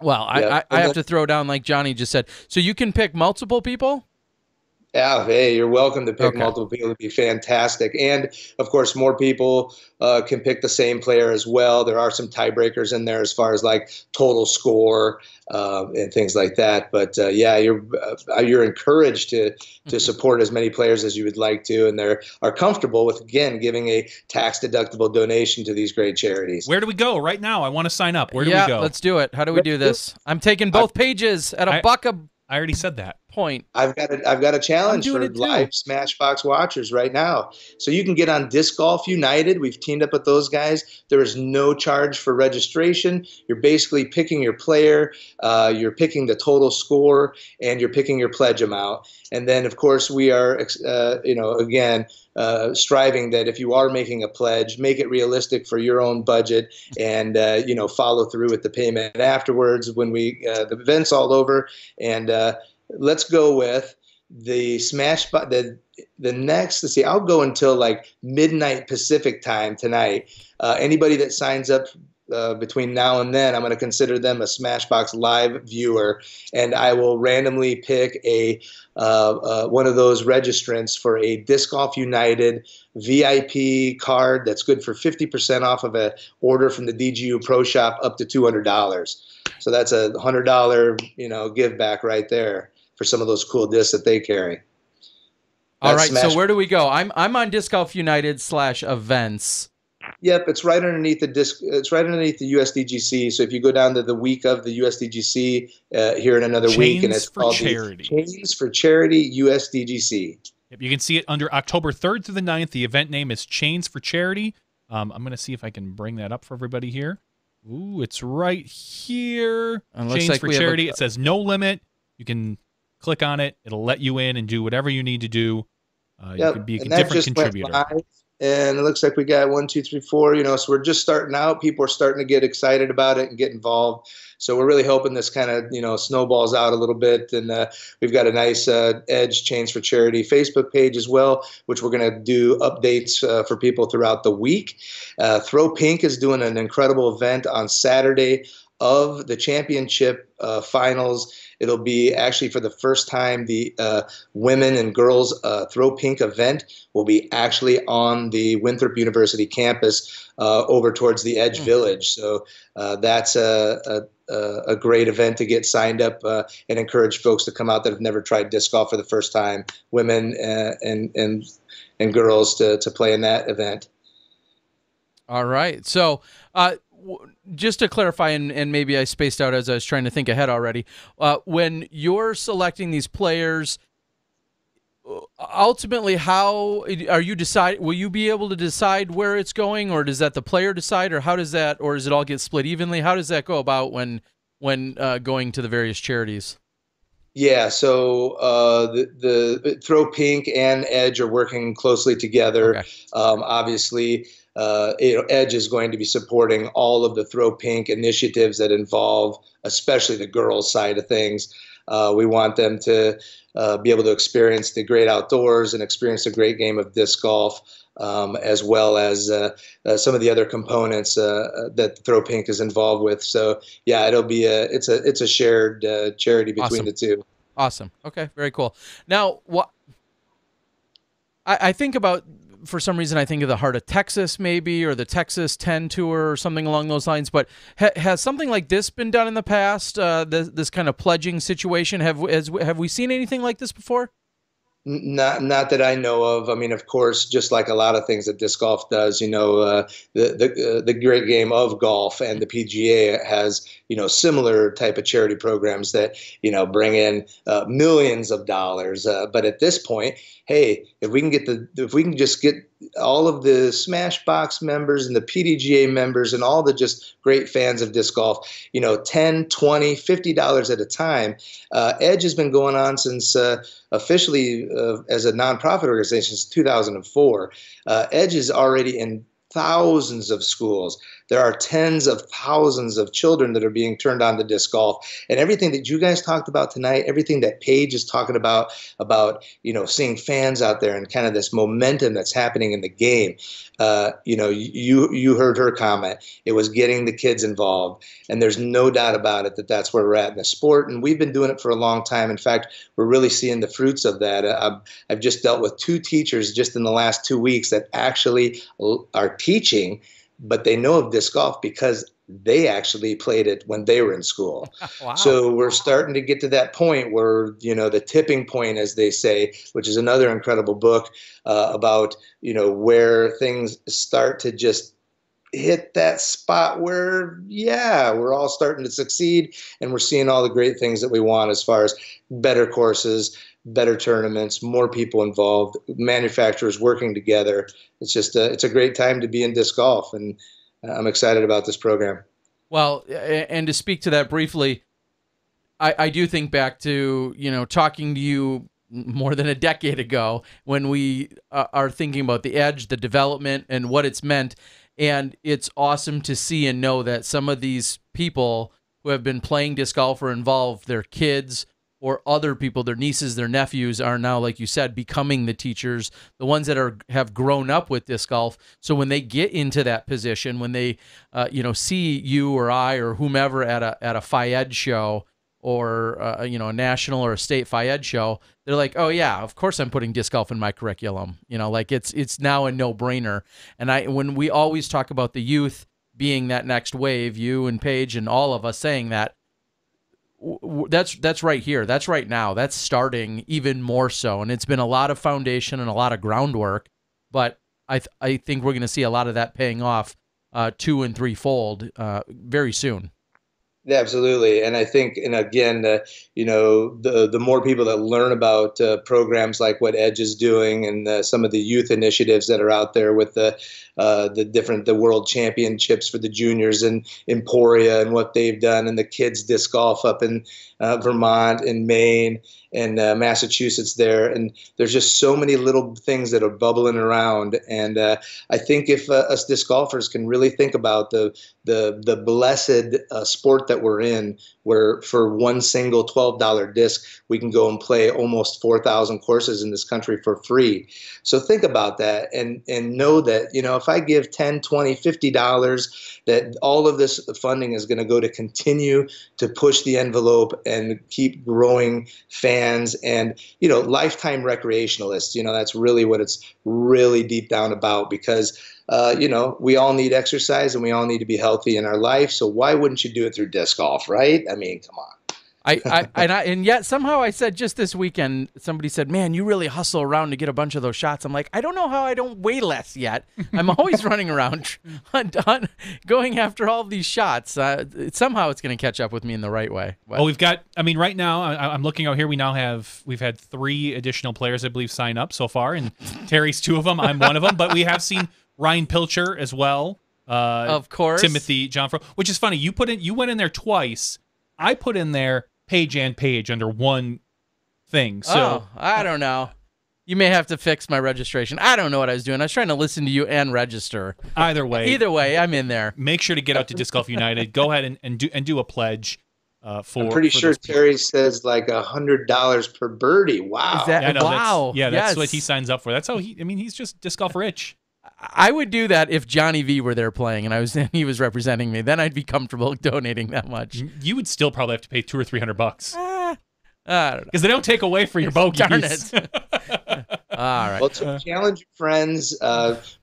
Well, I have to throw down like Johnny just said. So you can pick multiple people? Yeah, hey, you're welcome to pick multiple people. It'd be fantastic. And, of course, more people can pick the same player as well. There are some tiebreakers in there as far as, like, total score and things like that. But, you're encouraged to support as many players as you would like to. And they are comfortable with, again, giving a tax-deductible donation to these great charities. Where do we go right now? I want to sign up. Where do we go? Yeah, let's do it. How do we do this? I'm taking both Pages at $1 I already said that. Point. I've got a challenge for live SmashBoxx watchers right now. So you can get on Disc Golf United. We've teamed up with those guys. There is no charge for registration. You're basically picking your player, you're picking the total score, and you're picking your pledge amount. And then, of course, we are, striving that if you are making a pledge, make it realistic for your own budget, and follow through with the payment afterwards when the event's all over. And let's go with the the next. Let's see, I'll go until like midnight Pacific time tonight. Anybody that signs up between now and then, I'm going to consider them a SmashBoxx Live viewer, and I will randomly pick a one of those registrants for a Disc Golf United VIP card that's good for 50% off of an order from the DGU Pro Shop up to $200. So that's a $100 give back right there for some of those cool discs that they carry. All right, so where do we go? I'm on Disc Golf United /events. Yep, it's right underneath the disc. It's right underneath the USDGC. So if you go down to the week of the USDGC here in another week, and it's Chains for called Charity. the Chains for Charity USDGC. Yep, you can see it under October 3rd through the 9th. The event name is Chains for Charity. I'm going to see if I can bring that up for everybody here. Ooh, it's right here. Chains like for Charity. It says no limit. You can click on it. It'll let you in and do whatever you need to do. You can be a different contributor. And it looks like we got 1, 2, 3, 4. So we're just starting out. People are starting to get excited about it and get involved. So we're really hoping this kind of snowballs out a little bit. And we've got a nice Edge Chains for Charity Facebook page as well, which we're going to do updates for people throughout the week. Throw Pink is doing an incredible event on Saturday of the championship finals. It'll be actually for the first time the women and girls Throw Pink event will be actually on the Winthrop University campus over towards the Edge Village. So that's a great event to get signed up and encourage folks to come out that have never tried disc golf for the first time, women and girls to play in that event. All right. So just to clarify, and maybe I spaced out as I was trying to think ahead already, when you're selecting these players, ultimately, how are you decide? Will you be able to decide where it's going, or does that the player decide, or how does that, or does it all get split evenly? How does that go about when going to the various charities? Yeah, so the Throw Pink and Edge are working closely together. Okay. Obviously, Edge is going to be supporting all of the Throw Pink initiatives that involve, especially the girls' side of things. We want them to be able to experience the great outdoors and experience a great game of disc golf, as well as some of the other components that Throw Pink is involved with. So yeah, it'll be it's a shared charity between the two. Awesome. Okay, very cool. Now, I think about, for some reason, I think of the Heart of Texas maybe, or the Texas 10 Tour or something along those lines. But has something like this been done in the past, this kind of pledging situation? Have we seen anything like this before? Not that I know of. I mean, of course, just like a lot of things that disc golf does, the great game of golf and the PGA has, similar type of charity programs that, bring in millions of dollars. But at this point, hey, if we can just get all of the SmashBoxx members and the PDGA members and all the just great fans of disc golf, $10, $20, $50 at a time. Edge has been going on since officially as a nonprofit organization since 2004. Edge is already in thousands of schools. There are tens of thousands of children that are being turned on to disc golf. And everything that you guys talked about tonight, everything that Paige is talking about, seeing fans out there and kind of this momentum that's happening in the game. You heard her comment. It was getting the kids involved. And there's no doubt about it that that's where we're at in the sport. And we've been doing it for a long time. In fact, we're really seeing the fruits of that. I've just dealt with 2 teachers just in the last 2 weeks that actually are teaching, but they know of disc golf because they actually played it when they were in school. Wow. So we're starting to get to that point where, the tipping point, as they say, which is another incredible book about, where things start to just hit that spot where, we're all starting to succeed and we're seeing all the great things that we want as far as better courses, better tournaments, more people involved, manufacturers working together. It's just it's a great time to be in disc golf, and I'm excited about this program. Well, and to speak to that briefly, I do think back to, talking to you more than a decade ago when we are thinking about the Edge, the development, and what it's meant. And it's awesome to see and know that some of these people who have been playing disc golf or involved, their kids or other people, their nieces, their nephews, are now, like you said, becoming the teachers, the ones that have grown up with disc golf. So when they get into that position, when they see you or I or whomever at a Phi Ed show or a national or a state Phi Ed show, they're like, oh yeah, of course I'm putting disc golf in my curriculum. It's now a no-brainer. And when we always talk about the youth being that next wave, you and Paige and all of us saying that, that's right here. That's right now. That's starting even more so. And it's been a lot of foundation and a lot of groundwork, but I think we're going to see a lot of that paying off 2- and 3-fold very soon. Yeah, absolutely. And I think, and again, the more people that learn about programs like what Edge is doing, and some of the youth initiatives that are out there with the world championships for the juniors in Emporia and what they've done, and the kids disc golf up in Vermont and Maine and Massachusetts there. And there's just so many little things that are bubbling around. And I think if us disc golfers can really think about the blessed sport that we're in, where for one single $12 disc, we can go and play almost 4,000 courses in this country for free. So think about that, and know that, if I give $10, $20, $50, that all of this funding is going to go to continue to push the envelope and keep growing fans and, lifetime recreationalists. That's really what it's really deep down about, because we all need exercise and we all need to be healthy in our life. So why wouldn't you do it through disc golf, right? I mean, come on. And yet somehow I said just this weekend, somebody said, man, you really hustle around to get a bunch of those shots. I'm like, I don't know how I don't weigh less yet. I'm always running around going after all of these shots. Somehow it's going to catch up with me in the right way. But. Well, we've got, right now I'm looking out here. We've had 3 additional players, I believe, sign up so far, and Terry's 2 of them. I'm one of them, but we have seen Ryan Pilcher as well. Of course. Timothy Johnfro, which is funny. You went in there twice. I put in there Paige and Paige under one thing. So I don't know. You may have to fix my registration. I don't know what I was doing. I was trying to listen to you and register. Either way, I'm in there. Make sure to get out to Disc Golf United. Go ahead and do a pledge. I'm pretty sure Terry says like $100 per birdie. Wow. Is that, wow. That's what he signs up for. That's how he's just disc golf rich. I would do that if Johnny V were there playing and he was representing me. Then I'd be comfortable donating that much. You would still probably have to pay $200 or $300. I don't know, because they don't take away for your bogeys. Darn it. All right. Well, to challenge your friends,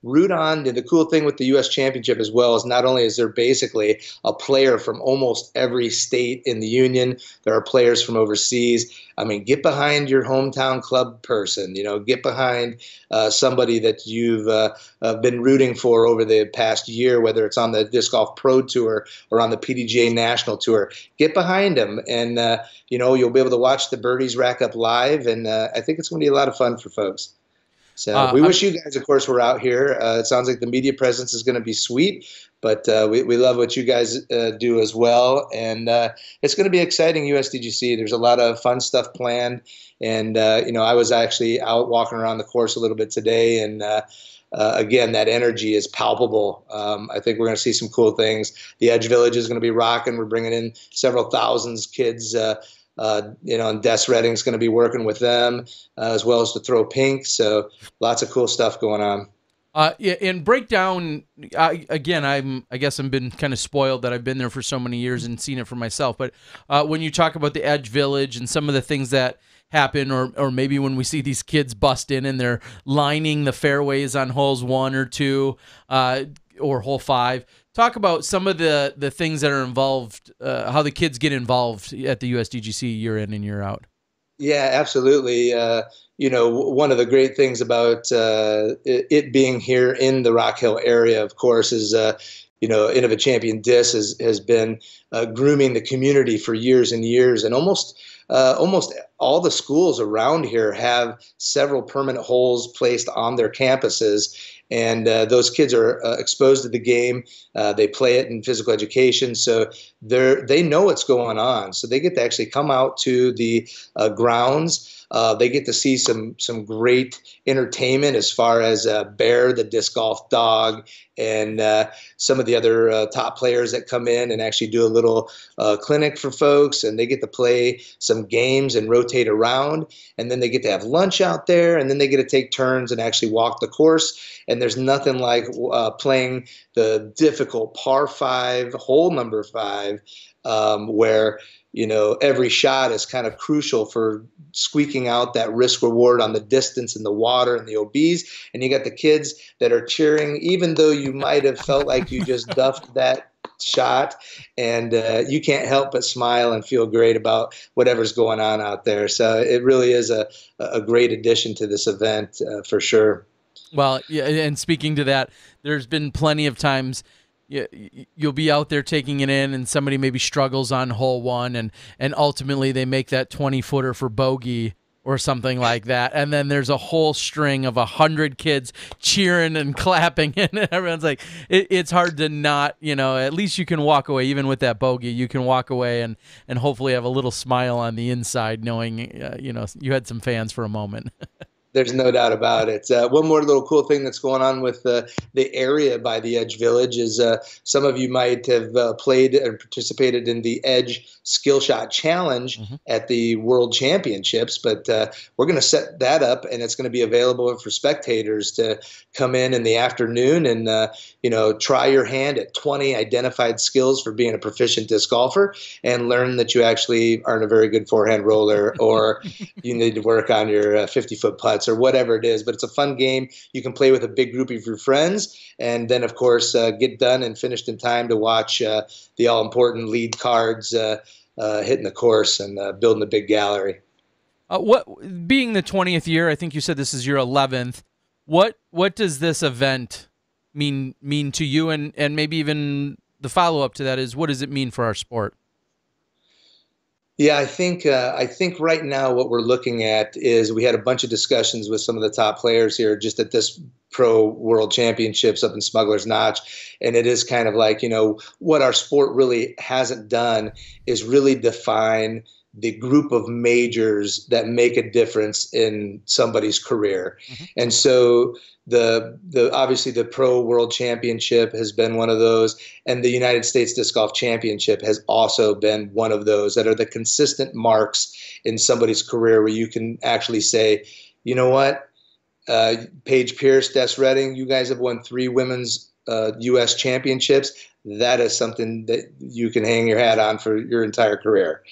root on. The cool thing with the U.S. Championship as well is not only is there basically a player from almost every state in the union, there are players from overseas. I mean, get behind your hometown club person. Get behind somebody that you've been rooting for over the past year, whether it's on the Disc Golf Pro Tour or on the PDGA National Tour. Get behind them, and you'll be able to watch the birdies rack up live, and I think it's going to be a lot of fun for folks. So we wish you guys, of course, were out here. It sounds like the media presence is going to be sweet, but we love what you guys do as well. And it's going to be exciting, USDGC. There's a lot of fun stuff planned. And, I was actually out walking around the course a little bit today. And, again, that energy is palpable. I think we're going to see some cool things. The Edge Village is going to be rocking. We're bringing in several thousands kids. And Des Redding's going to be working with them as well as to Throw Pink. So lots of cool stuff going on. And breakdown, again, I guess I've been kind of spoiled that I've been there for so many years and seen it for myself. But when you talk about the Edge Village and some of the things that happen, or maybe when we see these kids bust in and they're lining the fairways on holes 1 or 2 or hole 5, talk about some of the things that are involved, how the kids get involved at the USDGC year in and year out. Yeah, absolutely. One of the great things about it being here in the Rock Hill area, of course, is, Innova Champion Disc has been grooming the community for years and years. And almost all the schools around here have several permanent holes placed on their campuses. And those kids are exposed to the game. They play it in physical education, so they know what's going on. So they get to actually come out to the grounds. They get to see some great entertainment as far as Bear, the disc golf dog, and some of the other top players that come in and actually do a little clinic for folks. And they get to play some games and rotate around. And then they get to have lunch out there. And then they get to take turns and actually walk the course. And there's nothing like playing the difficult par 5, hole number 5, where every shot is kind of crucial for squeaking out that risk reward on the distance and the water and the OBs. And you got the kids that are cheering, even though you might have felt like you just duffed that shot, and you can't help but smile and feel great about whatever's going on out there. So it really is a great addition to this event for sure. Well, yeah, and speaking to that, there's been plenty of times you'll be out there taking it in, and somebody maybe struggles on hole one, and ultimately they make that 20-footer for bogey or something like that, and then there's a whole string of 100 kids cheering and clapping, and everyone's like, it's hard to not, at least you can walk away, even with that bogey, you can walk away and hopefully have a little smile on the inside knowing, you had some fans for a moment. There's no doubt about it. One more little cool thing that's going on with the area by the Edge Village is some of you might have played and participated in the Edge Skill Shot Challenge at the World Championships, but we're going to set that up, and it's going to be available for spectators to come in the afternoon and try your hand at 20 identified skills for being a proficient disc golfer, and learn that you actually aren't a very good forehand roller, or you need to work on your 50-foot putts, or whatever it is. But it's a fun game. You can play with a big group of your friends, and then, of course, get done and finished in time to watch the all-important lead cards hitting the course and building the big gallery. What being the 20th year, I think you said this is your 11th. What does this event mean to you, and maybe even the follow-up to that is, what does it mean for our sport? Yeah, I think right now what we're looking at is, we had a bunch of discussions with some of the top players here just at this Pro World Championships up in Smuggler's Notch, and it is kind of like, what our sport really hasn't done is really define the group of majors that make a difference in somebody's career. And so the obviously the Pro World Championship has been one of those, and the United States Disc Golf Championship has also been one of those that are the consistent marks in somebody's career where you can actually say, you know what, Paige Pierce, Des Redding, you guys have won 3 women's U.S. championships. That is something that you can hang your hat on for your entire career.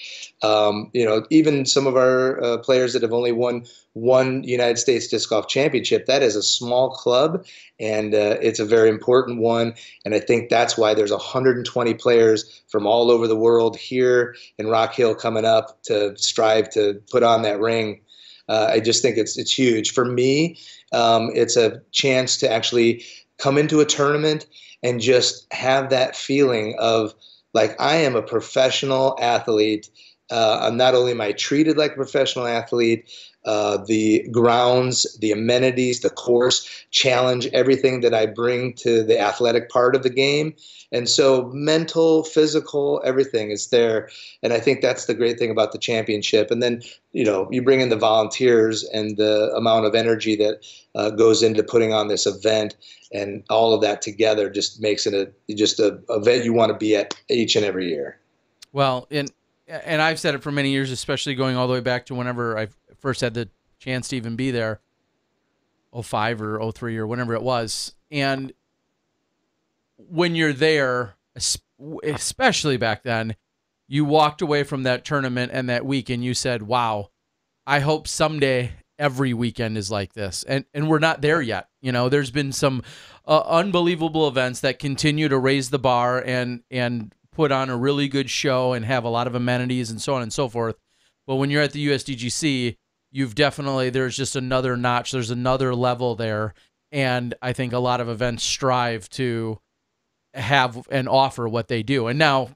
Even some of our players that have only won one United States Disc Golf Championship, that is a small club, and it's a very important one. And I think that's why there's 120 players from all over the world here in Rock Hill coming up to strive to put on that ring. I just think it's huge. For me, it's a chance to actually come into a tournament and just have that feeling of, like, I am a professional athlete. Not only am I treated like a professional athlete, the grounds, the amenities, the course, challenge, everything that I bring to the athletic part of the game. And so mental, physical, everything is there. And I think that's the great thing about the championship. And then, you bring in the volunteers and the amount of energy that goes into putting on this event, and all of that together just makes it a event you want to be at each and every year. Well, and I've said it for many years, especially going all the way back to whenever I first had the chance to even be there, 05 or 03 or whenever it was. And when you're there, especially back then, you walked away from that tournament and that week and you said, wow, I hope someday every weekend is like this. And we're not there yet. There's been some unbelievable events that continue to raise the bar and put on a really good show and have a lot of amenities and so on and so forth. But when you're at the USDGC, there's just another notch. There's another level there. And I think a lot of events strive to have and offer what they do. And now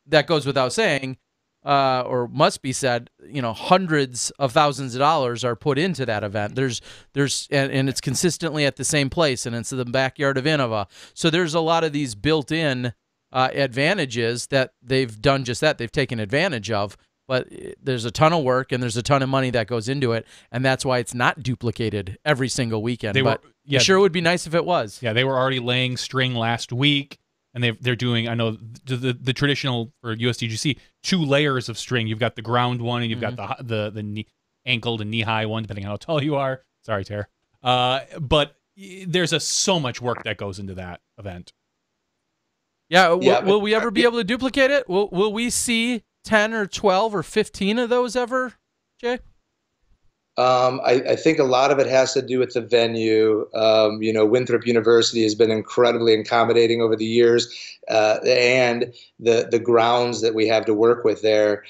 that goes without saying, or must be said, hundreds of thousands of dollars are put into that event. And it's consistently at the same place, and it's in the backyard of Innova. So there's a lot of these built-in advantages that they've done just that. They've taken advantage of, but there's a ton of work and there's a ton of money that goes into it, and that's why it's not duplicated every single weekend. Sure would be nice if it was. Yeah, they were already laying string last week. And they're doing, I know, the traditional for USDGC, 2 layers of string. You've got the ground one, and you've got the knee, ankle to knee-high one, depending on how tall you are. Sorry, Tara. But there's so much work that goes into that event. Yeah, will we ever be able to duplicate it? Will we see 10 or 12 or 15 of those ever, Jay? I think a lot of it has to do with the venue. Winthrop University has been incredibly accommodating over the years, and the grounds that we have to work with there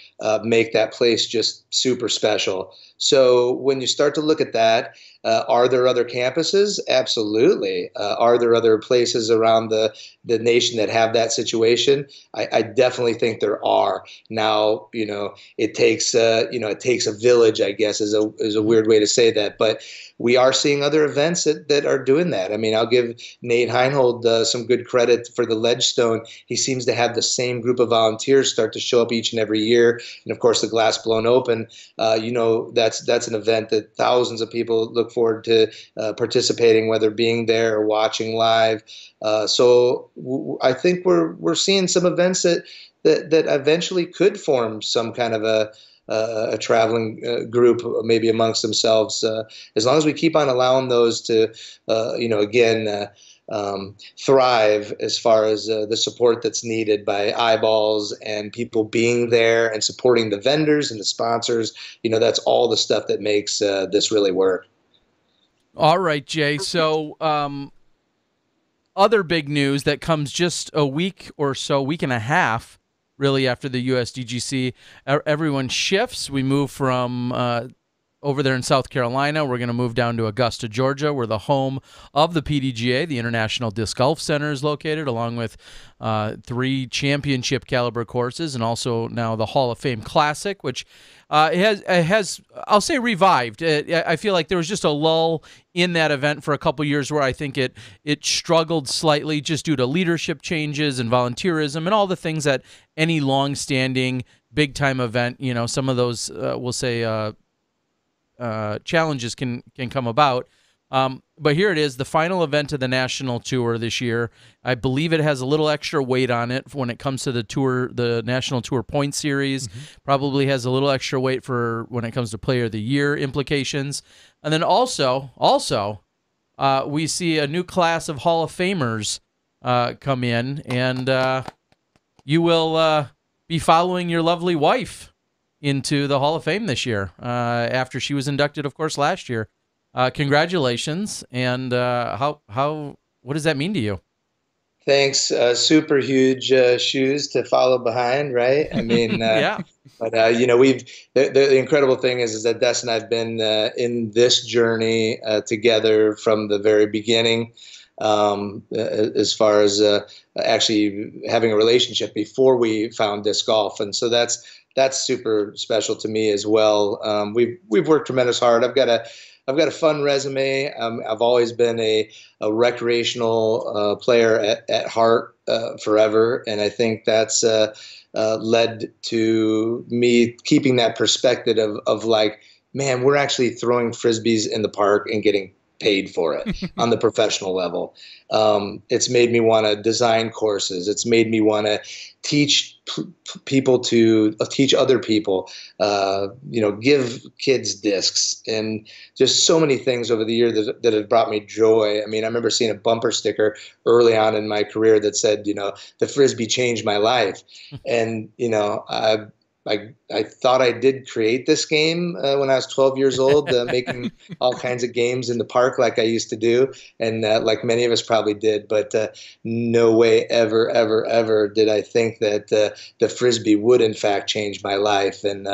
make that place just super special. So when you start to look at that, Are there other campuses? Absolutely. Are there other places around the nation that have that situation? I definitely think there are. Now, it takes it takes a village, I guess, is a weird way to say that, but we are seeing other events that are doing that. I mean, I'll give Nate Heinhold some good credit for the Ledgestone. He seems to have the same group of volunteers start to show up each and every year, and of course, the Glass Blown Open. That's an event that thousands of people look forward to participating, whether being there or watching live. I think we're seeing some events that eventually could form some kind of a traveling group, maybe amongst themselves, as long as we keep on allowing those to, thrive as far as the support that's needed by eyeballs and people being there and supporting the vendors and the sponsors. That's all the stuff that makes this really work. All right, Jay. So other big news that comes just a week and a half, really, after the USDGC, everyone shifts. We move from over there in South Carolina. We're going to move down to Augusta, Georgia, where the home of the PDGA, the International Disc Golf Center, is located, along with 3 championship caliber courses, and also now the Hall of Fame Classic, which has I'll say revived. I feel like there was just a lull in that event for a couple years where I think it struggled slightly just due to leadership changes and volunteerism and all the things that any long-standing big-time event, some of those we'll say challenges can come about. But here it is, the final event of the national tour this year. I believe it has a little extra weight on it when it comes to the national tour point series. Probably has a little extra weight for when it comes to player of the year implications. And then also, we see a new class of Hall of Famers come in, and you will be following your lovely wife into the Hall of Fame this year, after she was inducted, of course, last year. Congratulations, and what does that mean to you? Thanks. Super huge shoes to follow behind, right? I mean, yeah. But the incredible thing is that Des and I've been in this journey together from the very beginning, as far as actually having a relationship before we found disc golf, and so that's super special to me as well. We've worked tremendous hard. I've got a fun resume. I've always been a recreational player at heart forever, and I think that's led to me keeping that perspective of like, man, we're actually throwing frisbees in the park and getting paid for it on the professional level. It's made me want to design courses. It's made me want to teach people to teach other people, give kids discs, and just so many things over the year that have brought me joy. I mean, I remember seeing a bumper sticker early on in my career that said, the Frisbee changed my life. And, I thought I did create this game when I was 12 years old, making all kinds of games in the park like I used to do, and like many of us probably did. But no way ever, ever, ever did I think that the Frisbee would in fact change my life. And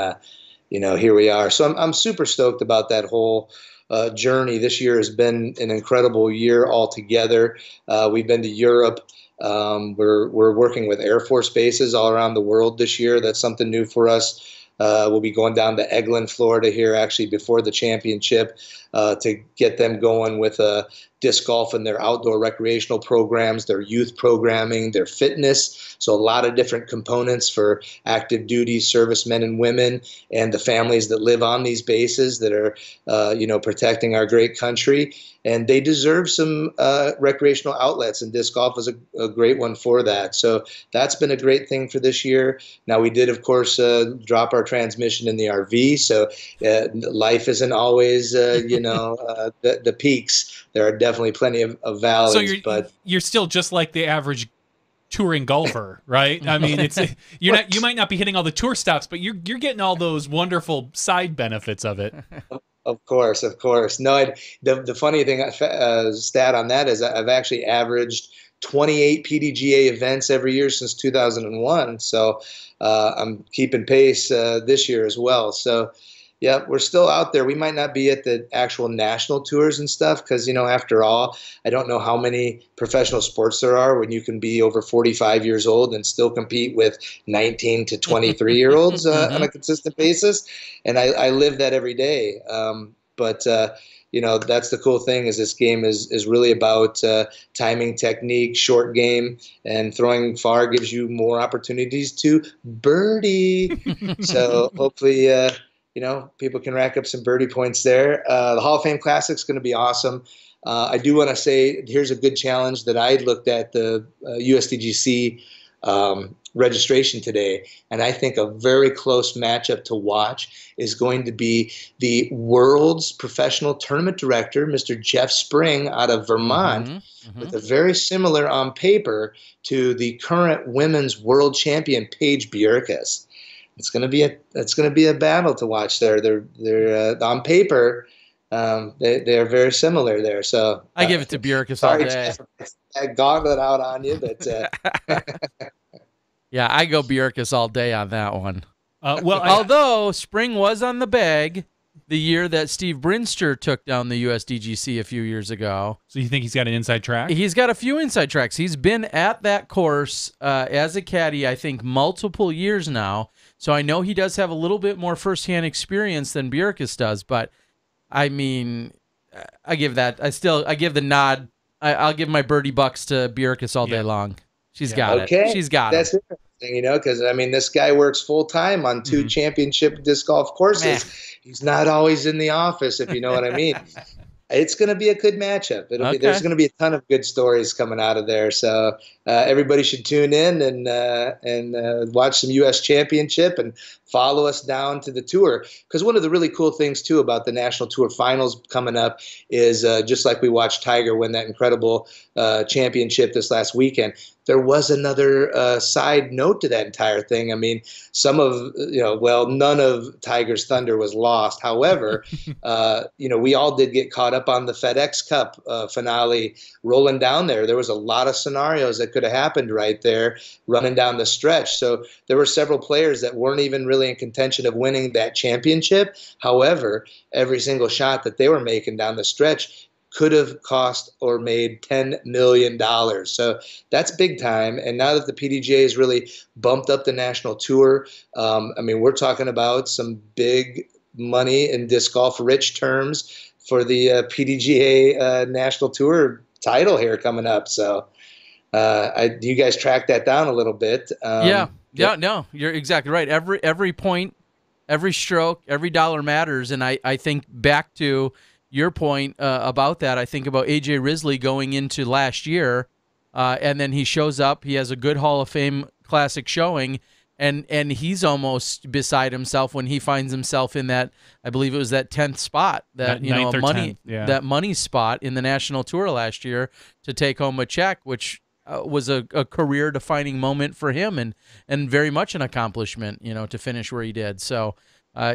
here we are. So I'm super stoked about that whole journey. This year has been an incredible year altogether. We've been to Europe. We're working with Air Force bases all around the world this year. That's something new for us. We'll be going down to Eglin, Florida here actually before the championship to get them going with disc golf and their outdoor recreational programs, their youth programming, their fitness. So a lot of different components for active duty servicemen and women and the families that live on these bases that are, protecting our great country. And they deserve some recreational outlets, and disc golf is a great one for that. So that's been a great thing for this year. Now, we did, of course, drop our transmission in the RV, so life isn't always, the peaks. There are definitely plenty of valleys. So you're still just like the average touring golfer, right? I mean, you might not be hitting all the tour stops, but you're getting all those wonderful side benefits of it. Of course. No, the funny thing, stat on that is I've actually averaged 28 PDGA events every year since 2001. So I'm keeping pace this year as well. So Yeah, we're still out there. We might not be at the actual national tours and stuff because, after all, I don't know how many professional sports there are when you can be over 45 years old and still compete with 19 to 23-year-olds on a consistent basis. And I live that every day. But that's the cool thing is this game is really about timing, technique, short game, and throwing far gives you more opportunities to birdie. So hopefully, people can rack up some birdie points there. The Hall of Fame Classic is going to be awesome. I do want to say here's a good challenge that I looked at the USDGC registration today, and I think a very close matchup to watch is going to be the world's professional tournament director, Mr. Jeff Spring out of Vermont, with a very similar on paper to the current women's world champion, Paige. It's going to be a battle to watch there. They're on paper. They are very similar there. So I give it to Bjerkes all day. Jeff, I gauntlet out on you, but yeah, I go Bjerkes all day on that one. Although Spring was on the bag the year that Steve Brinster took down the USDGC a few years ago. So you think he's got an inside track? He's got a few inside tracks. He's been at that course as a caddy, I think, multiple years now. So I know he does have a little bit more firsthand experience than Bjerkes does. But I mean, I give the nod. I'll give my birdie bucks to Bjerkes all day long. She's got it. She's got That's it. interesting, because this guy works full time on 2 championship disc golf courses. He's not always in the office, if you know what I mean. It's going to be a good matchup. There's going to be a ton of good stories coming out of there. So everybody should tune in and watch some U.S. Championship and follow us down to the tour. Because one of the really cool things, too, about the National Tour Finals coming up is just like we watched Tiger win that incredible championship this last weekend, there was another side note to that entire thing. I mean, none of Tiger's thunder was lost. However, we all did get caught up on the FedEx Cup finale rolling down there. There was a lot of scenarios that could have happened right there running down the stretch. So there were several players that weren't even really in contention of winning that championship. However, every single shot that they were making down the stretch could have cost or made $10 million. So that's big time. And now that the PDGA has really bumped up the national tour, we're talking about some big money in disc golf rich terms for the PDGA national tour title here coming up. So you guys track that down a little bit. No, you're exactly right. Every point, every stroke, every dollar matters. And I think back to your point about that, I think about A.J. Risley going into last year, and then he shows up. He has a good Hall of Fame Classic showing, and he's almost beside himself when he finds himself in that, I believe it was that 10th spot, that money spot in the national tour last year to take home a check, which was a career-defining moment for him and very much an accomplishment, to finish where he did. So.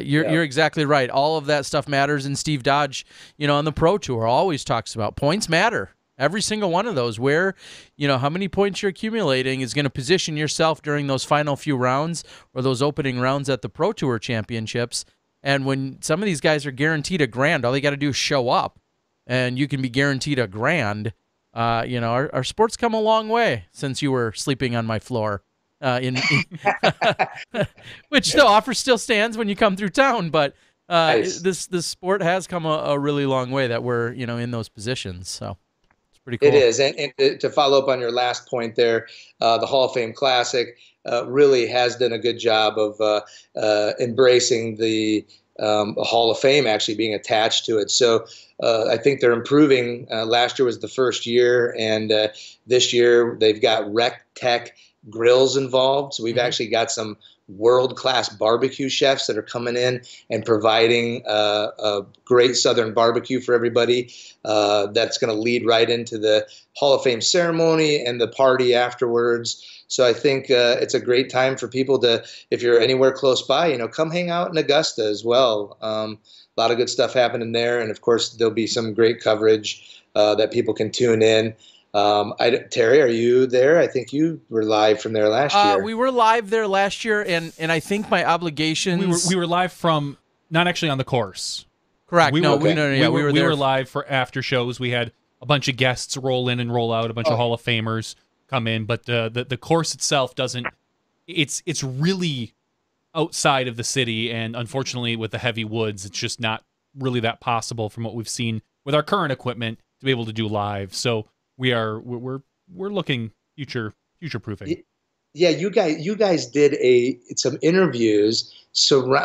You're exactly right. All of that stuff matters, and Steve Dodge, on the Pro Tour always talks about points matter. Every single one of those, where, how many points you're accumulating is going to position yourself during those final few rounds or those opening rounds at the Pro Tour Championships. And when some of these guys are guaranteed a grand, all they got to do is show up, and you can be guaranteed a grand. Our sport's come a long way since you were sleeping on my floor. Which the offer still stands when you come through town, but nice. This sport has come a really long way that we're in those positions, so it's pretty cool. It is, and to follow up on your last point there, the Hall of Fame Classic really has done a good job of embracing the Hall of Fame actually being attached to it. So I think they're improving. Last year was the first year, and this year they've got Rec Tech grills involved. So we've actually got some world-class barbecue chefs that are coming in and providing a great Southern barbecue for everybody. That's going to lead right into the Hall of Fame ceremony and the party afterwards. So I think it's a great time for people to, if you're anywhere close by, come hang out in Augusta as well. A lot of good stuff happening there. And of course, there'll be some great coverage that people can tune in. Terry, are you there? I think you were live from there last year. We were live there last year, and I think my obligations. We were live from not actually on the course. Correct. We no, were, we, no, no, yeah, we were there. We were live for after shows. We had a bunch of guests roll in and roll out, a bunch of Hall of Famers come in, but the course itself doesn't. It's really outside of the city, and unfortunately, with the heavy woods, it's just not really that possible from what we've seen with our current equipment to be able to do live. So we're looking future proofing. Yeah, you guys did some interviews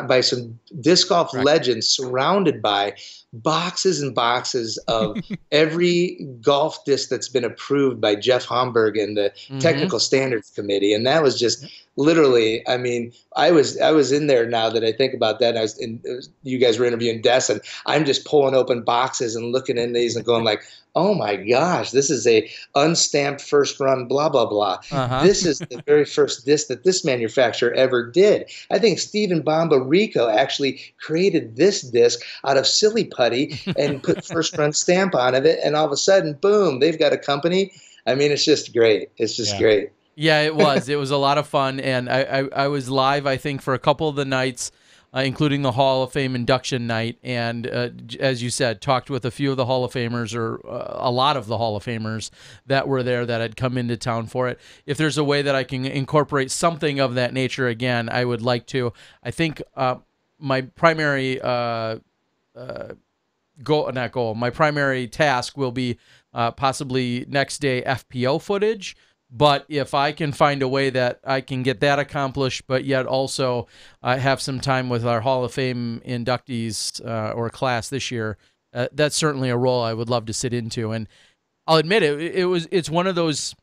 by some disc golf legends, surrounded by boxes and boxes of every golf disc that's been approved by Jeff Homburg and the Technical Standards Committee, and that was just literally. I mean, I was in there. Now that I think about that, you guys were interviewing Des, and I'm just pulling open boxes and looking in these and going like, oh my gosh, this is a unstamped first run, blah, blah, blah. This is the very first disc that this manufacturer ever did. I think Stephen Bamba Rico actually created this disc out of silly putty and put first run stamp on it. And all of a sudden, boom, they've got a company. I mean, it's just great. It's just great. Yeah, it was. It was a lot of fun. And I was live, I think, for a couple of the nights, including the Hall of Fame induction night, and as you said, talked with a few of the Hall of Famers, or a lot of the Hall of Famers that were there that had come into town for it. If there's a way that I can incorporate something of that nature again, I would like to. I think my primary my primary task will be possibly next day FPO footage. But if I can find a way that I can get that accomplished, but yet also have some time with our Hall of Fame inductees or class this year, that's certainly a role I would love to sit into. And I'll admit it's one of those.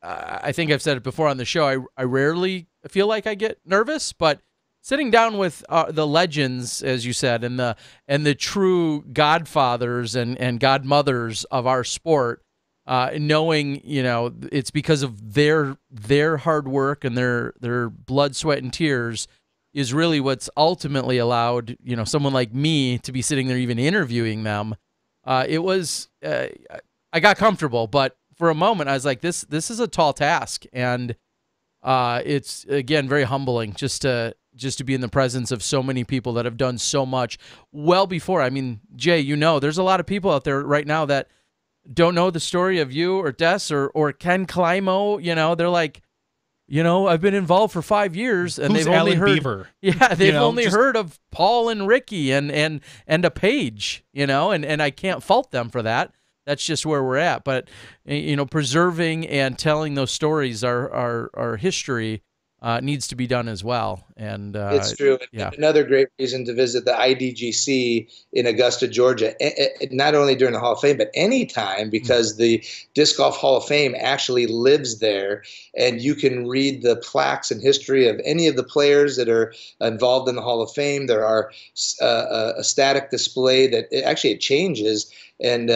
I think I've said it before on the show. I rarely feel like I get nervous, but sitting down with the legends, as you said, and the true godfathers and godmothers of our sport. Knowing, it's because of their hard work and their blood, sweat, and tears is really what's ultimately allowed, someone like me to be sitting there even interviewing them. I got comfortable, but for a moment I was like, this is a tall task, and it's again very humbling just to be in the presence of so many people that have done so much well before. I mean, Jay, there's a lot of people out there right now that don't know the story of you or Des or Ken Climo. They're like, I've been involved for 5 years, and they've only heard Beaver? Yeah, they've only heard of Paul and Ricky and a Paige, and I can't fault them for that. That's just where we're at. But preserving and telling those stories, our history, needs to be done as well. And it's true. Yeah. Another great reason to visit the IDGC in Augusta, Georgia, not only during the Hall of Fame, but anytime, because the Disc Golf Hall of Fame actually lives there, and you can read the plaques and history of any of the players that are involved in the Hall of Fame. There are a static display that it changes, and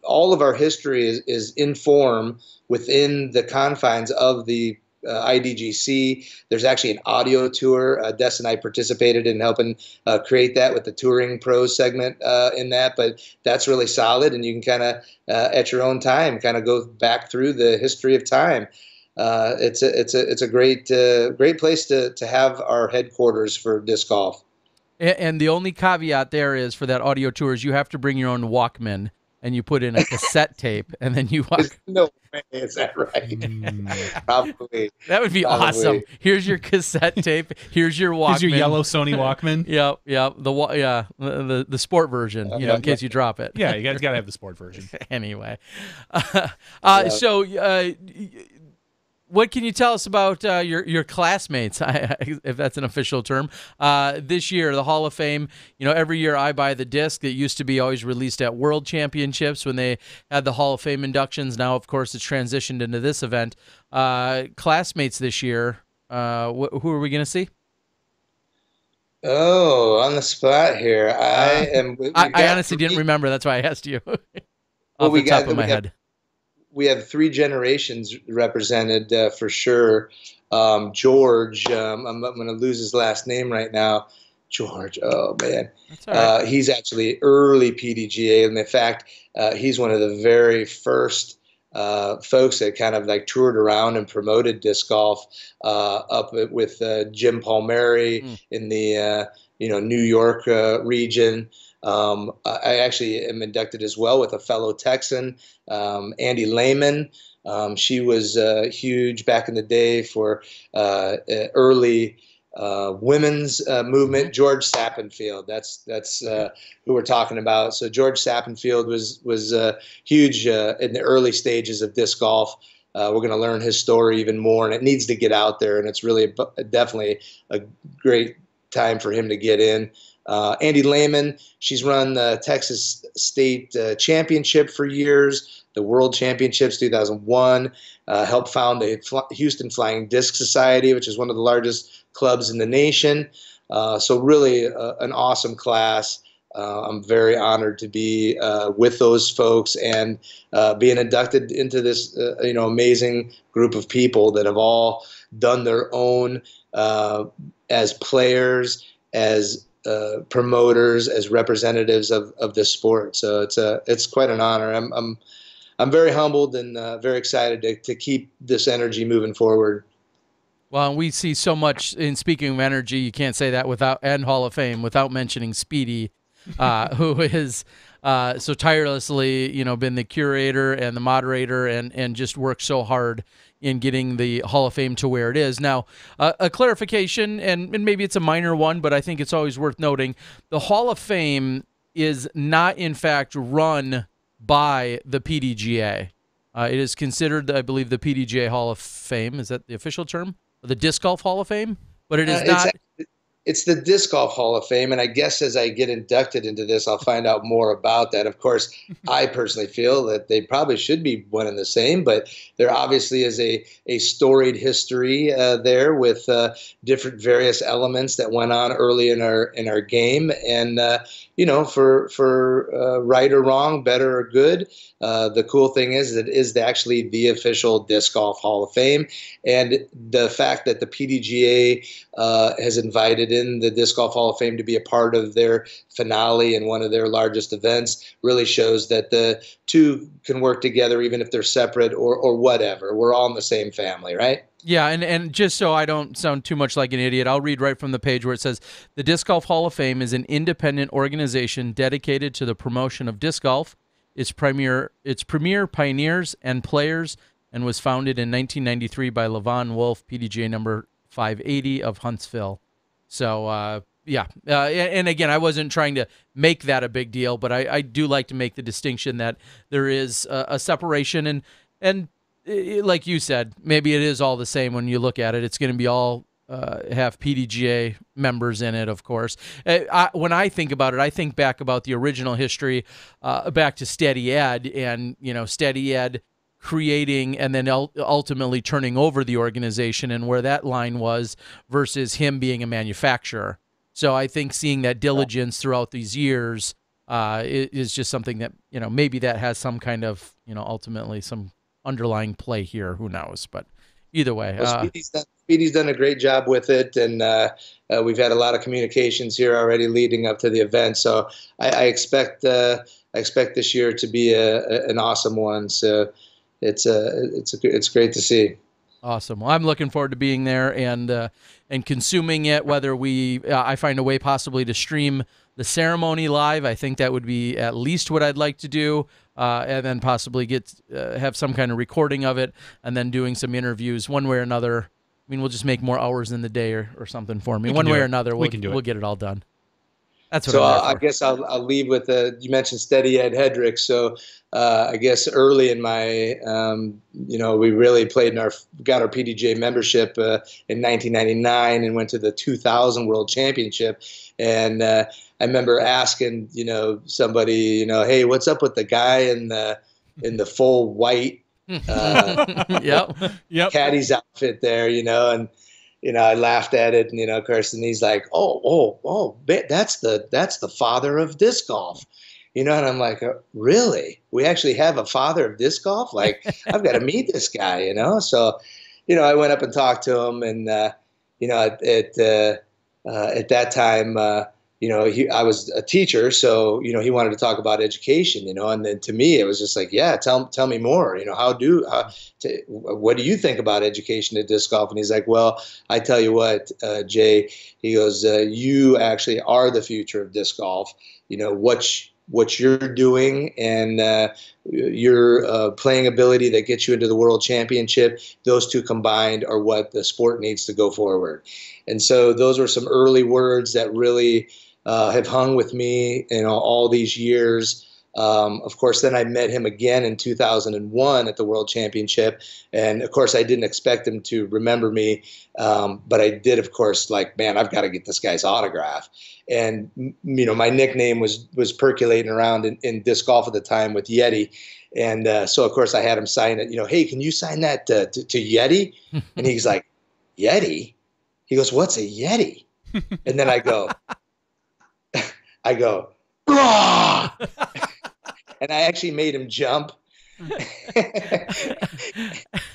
all of our history is in form within the confines of the IDGC. There's actually an audio tour. Des and I participated in helping create that with the Touring Pros segment in that, but that's really solid, and you can kind of at your own time kind of go back through the history of time. It's a great place to have our headquarters for disc golf. And the only caveat there is for that audio tour is you have to bring your own Walkman, and you put in a cassette tape, and then you walk. No way, is that right? Probably. That would be awesome. Here's your cassette tape. Here's your Walkman. Here's your yellow Sony Walkman. Yep. The sport version, in case you drop it. Yeah, you guys got to have the sport version. Anyway. So what can you tell us about your classmates, if that's an official term, this year, the Hall of Fame? Every year I buy the disc. It used to be always released at World Championships when they had the Hall of Fame inductions. Now, of course, it's transitioned into this event. Classmates this year, who are we going to see? Oh, on the spot here. I honestly didn't remember. That's why I asked you. Off the top of my head. We have 3 generations represented for sure. George, I'm going to lose his last name right now. George, oh man, that's all right. He's actually early PDGA, and in fact, he's one of the very first folks that kind of like toured around and promoted disc golf, up with Jim Palmieri in the New York region. I actually am inducted as well with a fellow Texan, Andy Lehman. She was huge back in the day for early women's movement. George Sappenfield, that's who we're talking about. So George Sappenfield was huge in the early stages of disc golf. We're going to learn his story even more, and it needs to get out there. And it's really definitely a great time for him to get in. Andy Lehman, she's run the Texas State Championship for years, the World Championships 2001, helped found the Houston Flying Disc Society, which is one of the largest clubs in the nation. So really an awesome class. I'm very honored to be with those folks and being inducted into this amazing group of people that have all done their own as players, as promoters, as representatives of this sport. So it's quite an honor. I'm very humbled and very excited to keep this energy moving forward. Well, we see so much in speaking of energy, you can't say that without, and Hall of Fame, without mentioning Speedy, who is so tirelessly, been the curator and the moderator and just worked so hard in getting the Hall of Fame to where it is. Now, a clarification, and maybe it's a minor one, but I think it's always worth noting, the Hall of Fame is not, in fact, run by the PDGA. It is considered, I believe, the PDGA Hall of Fame. Is that the official term? The Disc Golf Hall of Fame? But it is not... It's the Disc Golf Hall of Fame, and I guess as I get inducted into this, I'll find out more about that. Of course, I personally feel that they probably should be one and the same, but there obviously is a storied history there with different various elements that went on early in our game, and for right or wrong, better or good, the cool thing is that it is actually the official Disc Golf Hall of Fame, and the fact that the PDGA has invited in the Disc Golf Hall of Fame to be a part of their finale and one of their largest events really shows that the two can work together even if they're separate or whatever. We're all in the same family, right? Yeah, and just so I don't sound too much like an idiot, I'll read right from the page where it says, the Disc Golf Hall of Fame is an independent organization dedicated to the promotion of disc golf, its premier pioneers and players, and was founded in 1993 by Levon Wolf, PDGA number 580 of Huntsville. So, and again, I wasn't trying to make that a big deal, but I do like to make the distinction that there is a separation, and like you said, maybe it is all the same when you look at it. It's going to be all have PDGA members in it, of course. When I think about it, I think back about the original history, back to Steady Ed, and Steady Ed creating and then ultimately turning over the organization, and where that line was versus him being a manufacturer. So I think seeing that diligence throughout these years is just something that, maybe that has some kind of, ultimately some underlying play here. Who knows? But either way. Well, Speedy's done a great job with it, and we've had a lot of communications here already leading up to the event. So I expect this year to be an awesome one. So it's great to see. Awesome. Well, I'm looking forward to being there and consuming it. Whether I find a way possibly to stream the ceremony live, I think that would be at least what I'd like to do, and then possibly have some kind of recording of it, and then doing some interviews one way or another. I mean, we'll just make more hours in the day or something for me. One way or another, we'll get it all done. That's what. So I guess I'll leave with you mentioned Steady Ed Hedrick. So I guess early in my we really got our PDGA membership in 1999 and went to the 2000 World Championship, and I remember asking somebody hey, what's up with the guy in the full white caddy's outfit there, and I laughed at it, and of course, and he's like, oh, that's the father of disc golf, and I'm like, really? We actually have a father of disc golf? Like, I've got to meet this guy, So, I went up and talked to him, and at that time, I was a teacher, so, he wanted to talk about education, and then to me, it was just like, yeah, tell me more, what do you think about education at disc golf? And he's like, well, I tell you what, Jay, he goes, you actually are the future of disc golf. What you're doing and your playing ability that gets you into the world championship, those two combined are what the sport needs to go forward. And so those were some early words that really have hung with me, all these years. Of course, then I met him again in 2001 at the World Championship. And of course, I didn't expect him to remember me. But I did, of course, man, I've got to get this guy's autograph. And, my nickname was percolating around in disc golf at the time with Yeti. And so, of course, I had him sign it. Hey, can you sign that to Yeti? And he's like, Yeti? He goes, what's a Yeti? And then I go, Rah! And I actually made him jump.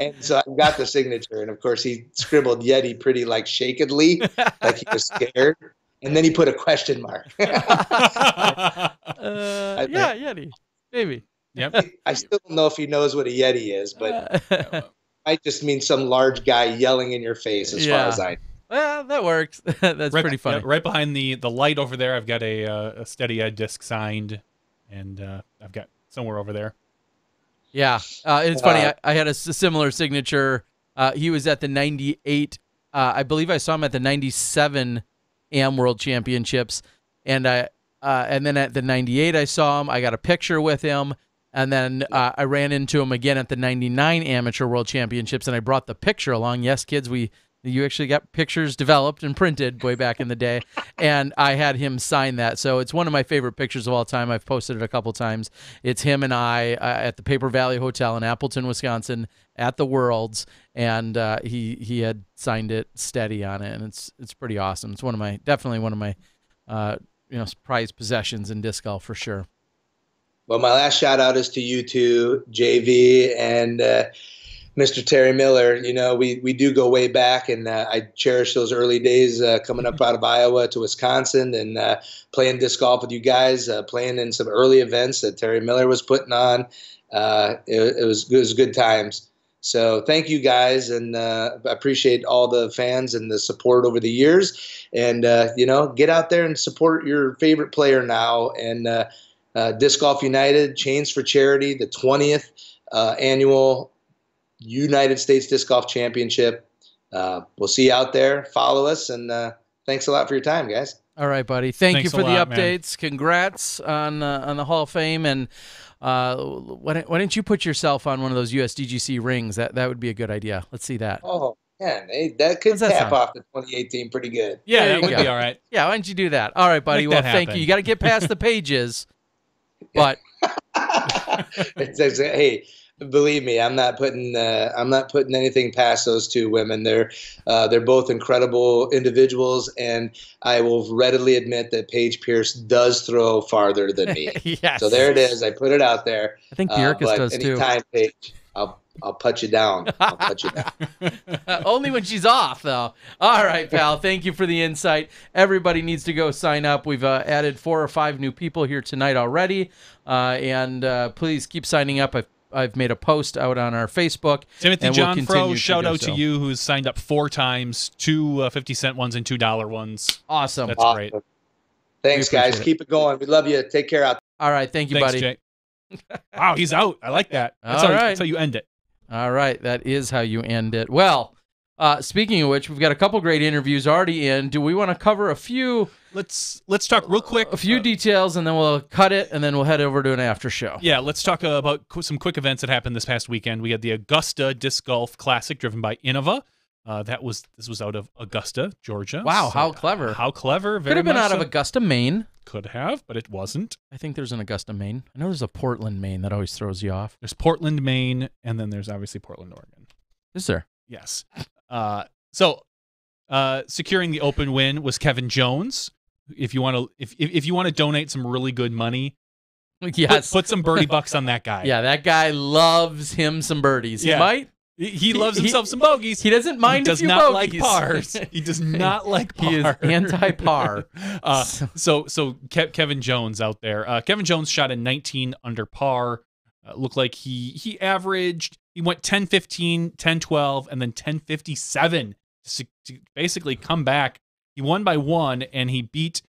And so I got the signature. And of course, he scribbled Yeti pretty shakily, like he was scared. And then he put a question mark. Yeah, Yeti, maybe. Yep. I still don't know if he knows what a Yeti is, but it might just mean some large guy yelling in your face as far as I know. Well, that works. That's pretty funny. Yeah, right behind the light over there, I've got a Steady Ed disc signed, and I've got somewhere over there. Yeah, it's funny. I had a similar signature. He was at the 98. I believe I saw him at the 97 AM World Championships, and then at the 98 I saw him. I got a picture with him, and then I ran into him again at the 99 Amateur World Championships, and I brought the picture along. Yes, kids, you actually got pictures developed and printed way back in the day, and I had him sign that. So it's one of my favorite pictures of all time. I've posted it a couple times. It's him and I at the Paper Valley Hotel in Appleton, Wisconsin, at the Worlds, and he had signed it Steady on it, and it's pretty awesome. It's definitely one of my prized possessions in disc golf for sure. Well, my last shout out is to you two, JV and Mr. Terry Miller. We do go way back, and I cherish those early days coming up out of Iowa to Wisconsin and playing disc golf with you guys, playing in some early events that Terry Miller was putting on. It was good times. So thank you guys, and I appreciate all the fans and the support over the years. And get out there and support your favorite player now. And Disc Golf United, Chains for Charity, the 20th annual United States Disc Golf Championship. We'll see you out there. Follow us, and thanks a lot for your time, guys. All right, buddy. Thanks you for the updates. Man. Congrats on the Hall of Fame, and why don't you put yourself on one of those USDGC rings? That would be a good idea. Let's see that. Oh, man, that could tap off the 2018 pretty good. Yeah, that would be all right. Yeah, why don't you do that? All right, buddy. Well, thank you. You got to get past the pages, but hey. Believe me, I'm not putting anything past those two women. They're both incredible individuals, and I will readily admit that Paige Pierce does throw farther than me. Yes. So there it is. I put it out there. I think Bjerkes does too. Anytime, Paige, I'll put you down. I'll put you down. Only when she's off, though. All right, pal. Thank you for the insight. Everybody needs to go sign up. We've added 4 or 5 new people here tonight already, and please keep signing up. I've made a post out on our Facebook. Timothy John Fro, shout out to you, who's signed up 4 times, 2 50-cent ones and $2 ones. Awesome. That's great. Thanks, guys. Keep it going. We love you. Take care out there. All right. Thank you, Thanks, buddy. Jay. Wow, he's out. I like that. That's how you end it. All right. That is how you end it. Well, speaking of which, we've got a couple great interviews already in. Do we want to cover a few? Let's talk real quick. A few details, and then we'll cut it, and then we'll head over to an after show. Yeah, let's talk about some quick events that happened this past weekend. We had the Augusta Disc Golf Classic driven by Innova. This was out of Augusta, Georgia. Wow, how clever. How clever. Could have been out of Augusta, Maine. Could have, but it wasn't. I think there's an Augusta, Maine. I know there's a Portland, Maine that always throws you off. There's Portland, Maine, and then there's obviously Portland, Oregon. Is there? Yes. Securing the open win was Kevin Jones. If you want to donate some really good money, yes, put some birdie bucks on that guy. Yeah, that guy loves him some birdies. Yeah. He might He loves himself some bogeys. He doesn't mind He a does few not bogeys. like pars. He does not like par. He is anti-par. So Kevin Jones out there. Kevin Jones shot a 19 under par. Looked like he averaged. He went 10-15, 10-12, and then 10-57 to basically come back. He won by 1, and he beat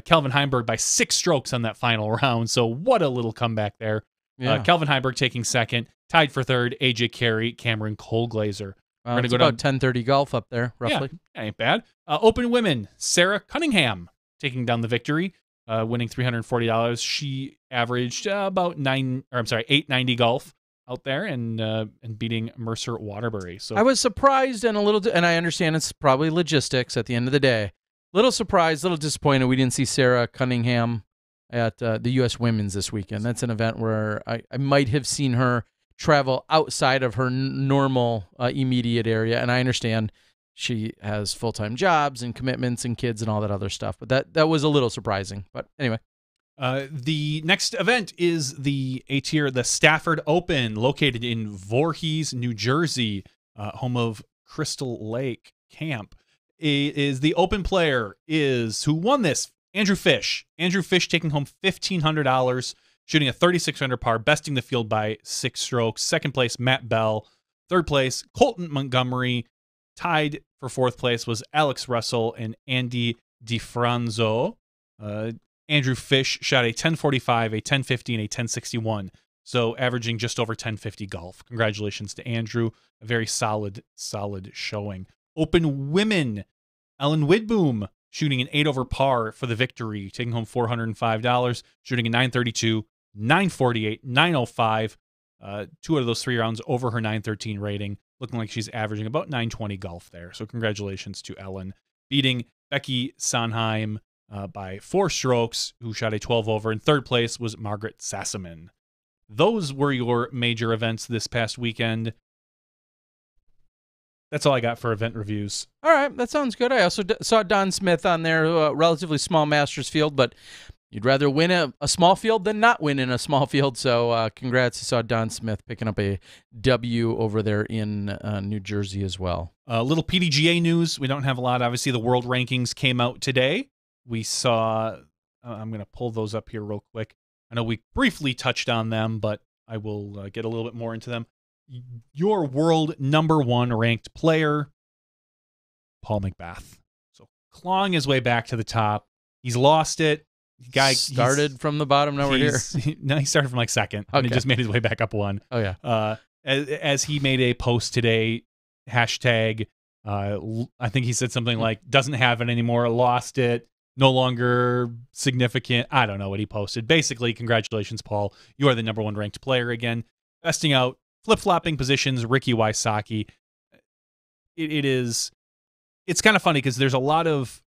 Kelvin Heimberg by 6 strokes on that final round. So what a little comeback there. Yeah. Kelvin Heimberg taking second, tied for third. AJ Carey, Cameron Colglazer. We're gonna go down 10:30 golf up there, roughly. Yeah, ain't bad. Open women, Sarah Cunningham taking down the victory, winning $340. She averaged about 890 golf out there and beating Mercer Waterbury. So I was surprised and and I understand it's probably logistics at the end of the day. Little surprised, little disappointed we didn't see Sarah Cunningham at the U.S. Women's this weekend. That's an event where I might have seen her travel outside of her normal immediate area, and I understand she has full-time jobs and commitments and kids and all that other stuff, but that was a little surprising. But anyway. The next event is the the Stafford Open, located in Voorhees, New Jersey, home of Crystal Lake Camp. The open player who won this? Andrew Fish. Andrew Fish taking home $1,500, shooting a 36 under par, besting the field by 6 strokes. Second place, Matt Bell. Third place, Colton Montgomery. Tied for fourth place was Alex Russell and Andy DiFranzo. Andrew Fish shot a 1045, a 1050, and a 1061. So averaging just over 1050 golf. Congratulations to Andrew. A very solid showing. Open women, Ellen Widboom shooting an 8 over par for the victory, taking home $405, shooting a 932, 948, 905. 2 out of those 3 rounds over her 913 rating, looking like she's averaging about 920 golf there. So congratulations to Ellen, beating Becky Sondheim by 4 strokes, who shot a 12 over. In third place was Margaret Sassaman. Those were your major events this past weekend. That's all I got for event reviews. All right, that sounds good. I also saw Don Smith on there, relatively small Masters field, but you'd rather win a small field than not win in a small field. So congrats. I saw Don Smith picking up a W over there in New Jersey as well. A little PDGA news. We don't have a lot. Obviously, the world rankings came out today. We saw, I'm going to pull those up here real quick. I know we briefly touched on them, but I will get a little bit more into them. Your world #1 ranked player, Paul McBeth. So clawing his way back to the top. He's lost it. Guy started from the bottom. Now we're here. No, he started from like second, and he just made his way back up 1. Oh yeah. As he made a post today, hashtag. I think he said something like "doesn't have it anymore, lost it, no longer significant." I don't know what he posted. Basically, congratulations, Paul. You are the #1 ranked player again. Besting out flip-flopping positions, Ricky Wysocki. It's kind of funny because there's a lot of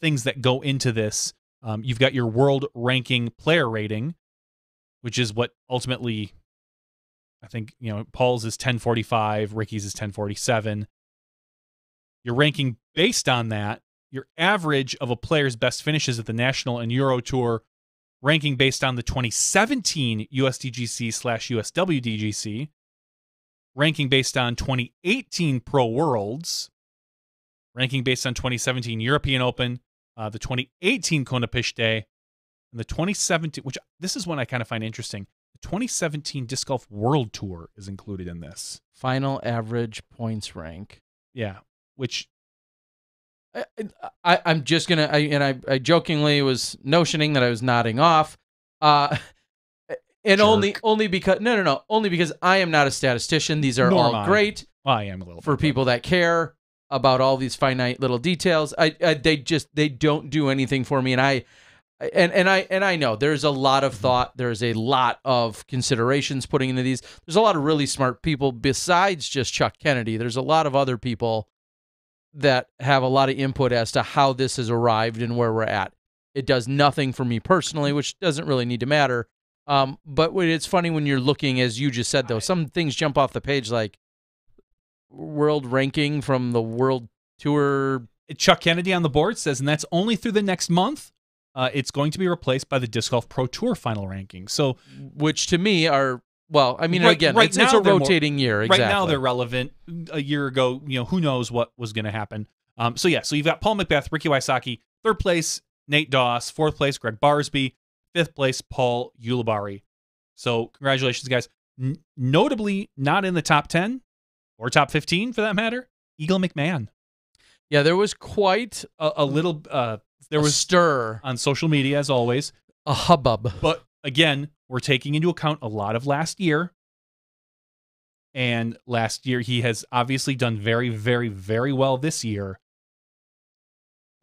things that go into this. You've got your world ranking player rating, which is what ultimately, I think, Paul's is 1045, Ricky's is 1047. You're ranking based on that. Your average of a player's best finishes at the National and Euro Tour, ranking based on the 2017 USDGC/USWDGC, ranking based on 2018 Pro Worlds, ranking based on 2017 European Open, the 2018 Kona Piste, and the 2017, which this is one I kind of find interesting, the 2017 Disc Golf World Tour is included in this. Final average points rank. Yeah, which I'm just gonna. I jokingly was notioning that I was nodding off, and Jerk. only because only because I am not a statistician. These are all great. Well, I am a little for bit, people that care about all these finite little details. They don't do anything for me, and I know there's a lot of thought. There's a lot of considerations putting into these. There's a lot of really smart people besides just Chuck Kennedy. There's a lot of other people that have a lot of input as to how this has arrived and where we're at. It does nothing for me personally, which doesn't really need to matter. But it's funny when you're looking, as you just said, though, some things jump off the page like world ranking from the World Tour. Chuck Kennedy on the board says, and that's only through the next month. It's going to be replaced by the Disc Golf Pro Tour final ranking. So, which to me are Well, I mean, Right- again, right it's now a they're more- rotating year. Exactly. Right now they're relevant. A year ago, who knows what was going to happen. So you've got Paul Macbeth, Ricky Wysocki, third place Nate Doss, fourth place Greg Barsby, fifth place Paul Ulibarri. So congratulations, guys. Notably not in the top 10 or top 15 for that matter, Eagle McMahon. Yeah, there was quite A little there a was stir, on social media as always. a hubbub. But again, we're taking into account a lot of last year. And last year, he has obviously done very, very, very well this year.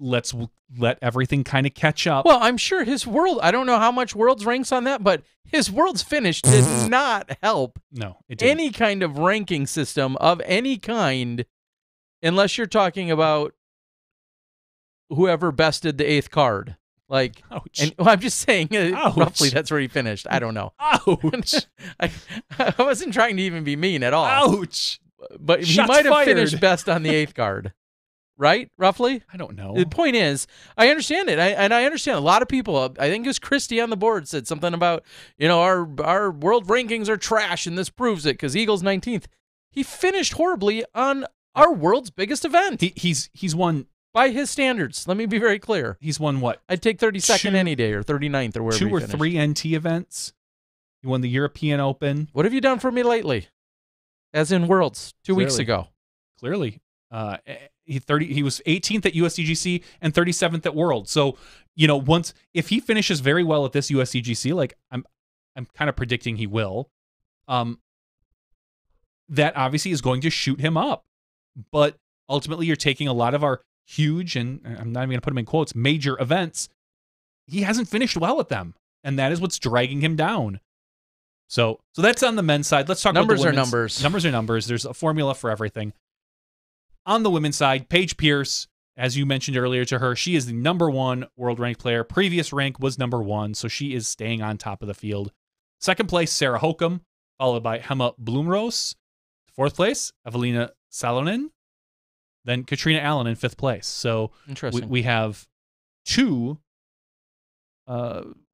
Let's let everything kind of catch up. Well, I'm sure his world, I don't know how much Worlds ranks on that, but his Worlds finish did not help No, it didn't. any kind of ranking system of any kind, unless you're talking about whoever bested the 8th card. Like, Ouch. and well, I'm just saying, Ouch. roughly that's where he finished. I don't know. Ouch. I wasn't trying to even be mean at all. Ouch. But he Shots might have fired. finished best on the 8th card. Right? Roughly? I don't know. The point is, I understand it. I understand a lot of people, I think it was Christy on the board said something about, our world rankings are trash and this proves it because Eagle's 19th. He finished horribly on our world's biggest event He's won by his standards. Let me be very clear. He's won what? I'd take 32nd Two- any day or 39th or wherever Two he or finished. three NT events. He won the European Open. What have you done for me lately? As in Worlds 2 weeks Clearly. ago. Clearly. He was 18th at USDGC and 37th at World. So, if he finishes very well at this USDGC, like I'm kind of predicting he will, that obviously is going to shoot him up. But ultimately you're taking a lot of our huge, and I'm not even going to put him in quotes, major events. He hasn't finished well at them, and that is what's dragging him down. So that's on the men's side. Let's talk Numbers about the are women's. numbers. Numbers are numbers. There's a formula for everything. On the women's side, Paige Pierce, as you mentioned earlier to her, she is the number 1 world ranked player. Previous rank was number 1, so she is staying on top of the field. Second place, Sarah Hokum, followed by Hema Blumrose. Fourth place, Evelina Salonen. Then Katrina Allen in 5th place. So Interesting. we have 2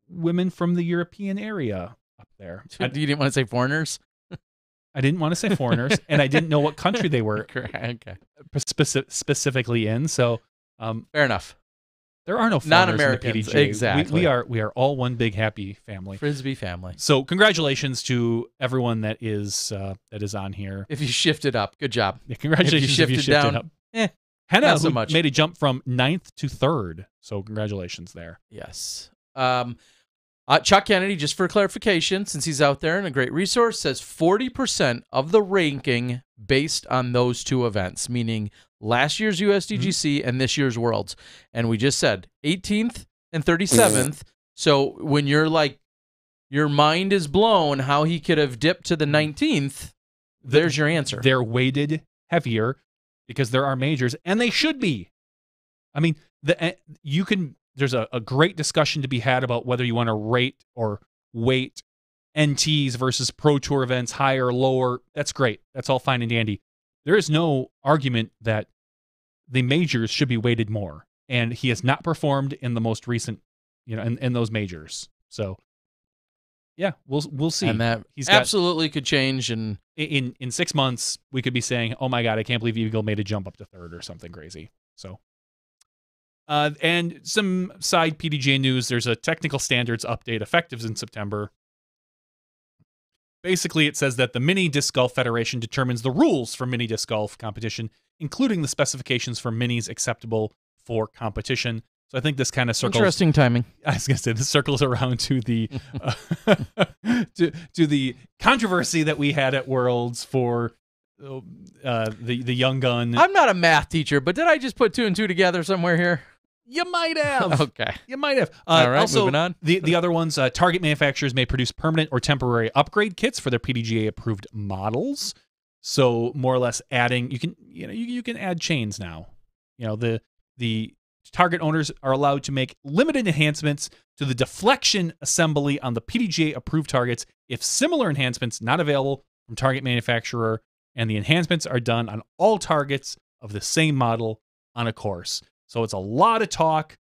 women from the European area up there. You didn't want to say foreigners? I didn't want to say foreigners, and I didn't know what country they were Okay. specifically in. So Fair enough. there are no foreigners Non-Americans, in the PDJ. exactly. We are all one big happy family. Frisbee family. So congratulations to everyone that is on here. If you shifted up, good job. Yeah, congratulations if you shifted shifted down, up. eh, Henna not so who much. made a jump from 9th to 3rd. So congratulations there. Yes. Chuck Kennedy, just for clarification, since he's out there and a great resource, says 40% of the ranking based on those 2 events, meaning last year's USDGC and this year's Worlds. And we just said 18th and 37th. So when you're like, your mind is blown how he could have dipped to the 19th, there's your answer. They're weighted heavier because there are majors, and they should be. I mean, there's a great discussion to be had about whether you want to rate or weight NTs versus Pro Tour events, higher, lower. That's great. That's all fine and dandy. There is no argument that the majors should be weighted more, and he has not performed in the most recent, in those majors. So, yeah, we'll see. And that He's got- absolutely could change. And in 6 months, we could be saying, "Oh my God, I can't believe Eagle made a jump up to 3rd" or something crazy. So. And some side PDJ news, there's a technical standards update effective in September. Basically, it says that the Mini Disc Golf Federation determines the rules for mini disc golf competition, including the specifications for minis acceptable for competition. So I think this kind of circles. interesting timing. I was going to say this circles around to the to the controversy that we had at Worlds for the young gun. I'm not a math teacher, but did I just put 2 and 2 together somewhere here? You might have. Okay. You might have. All right, also, moving on. The other ones, Target manufacturers may produce permanent or temporary upgrade kits for their PDGA approved models. So more or less adding, you can add chains now. The Target owners are allowed to make limited enhancements to the deflection assembly on the PDGA approved targets if similar enhancements not available from Target manufacturer, and the enhancements are done on all targets of the same model on a course. So it's a lot of talk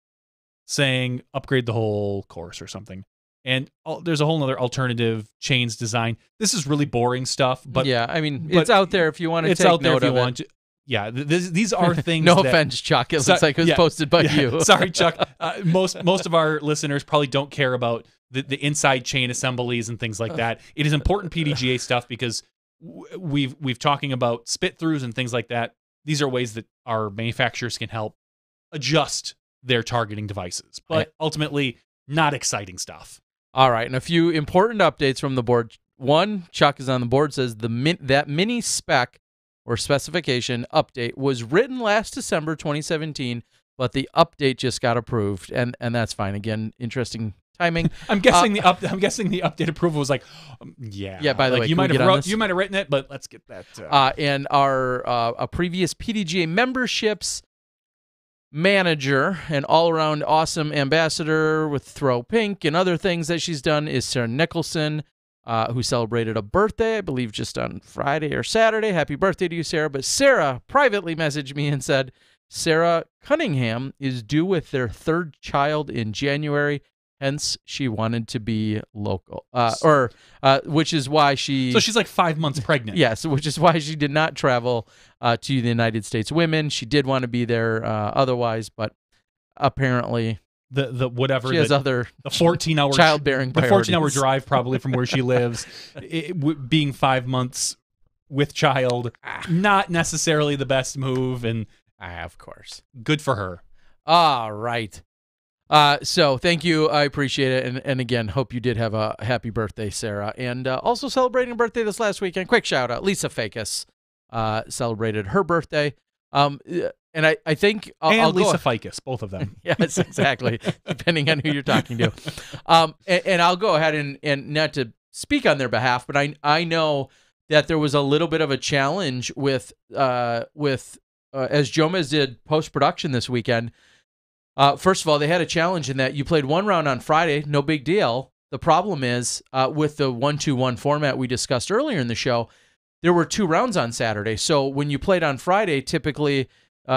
saying upgrade the whole course or something. And there's a whole other alternative chains design. This is really boring stuff, but yeah, I mean, it's out there if you want to it's take out there note if you of want it. to. Yeah, these are things. No that, offense, Chuck. It looks like it was posted by you. Sorry, Chuck. Most of our listeners probably don't care about the inside chain assemblies and things like that. It is important PDGA stuff because we've talking about spit throughs and things like that. These are ways that our manufacturers can help adjust their targeting devices, but ultimately not exciting stuff. All right, and a few important updates from the board. One, Chuck is on the board, says that mini spec or specification update was written last December 2017, but the update just got approved, and that's fine. Again, interesting timing. I'm guessing the update approval was like, yeah. By the way, you might have written it, but let's get that. And our a previous PDGA memberships manager and all-around awesome ambassador with Throw Pink and other things that she's done is Sarah Nicholson, who celebrated a birthday, I believe just on Friday or Saturday. Happy birthday to you, Sarah. But Sarah privately messaged me and said, Sarah Cunningham is due with their third child in January. Hence, she wanted to be local, which is why she... So she's like 5 months pregnant. Yes, which is why she did not travel to the United States Women. She did want to be there otherwise, but apparently... The whatever she has the 14-hour childbearing the priorities. 14-hour drive probably from where she lives, being 5 months with child, not necessarily the best move, and of course, good for her. All right. So thank you. I appreciate it. And again, hope you did have a happy birthday, Sarah. And also celebrating a birthday this last weekend. Quick shout out. Lisa Fakis celebrated her birthday. And I think I'll Lisa go, Ficus, both of them. Yes, exactly. Depending on who you're talking to. And I'll go ahead and not to speak on their behalf, but I know that there was a little bit of a challenge with as Jomez did post-production this weekend. First of all, they had a challenge in that you played one round on Friday, no big deal. The problem is with the 1-2-1 format we discussed earlier in the show, there were 2 rounds on Saturday. So when you played on Friday, typically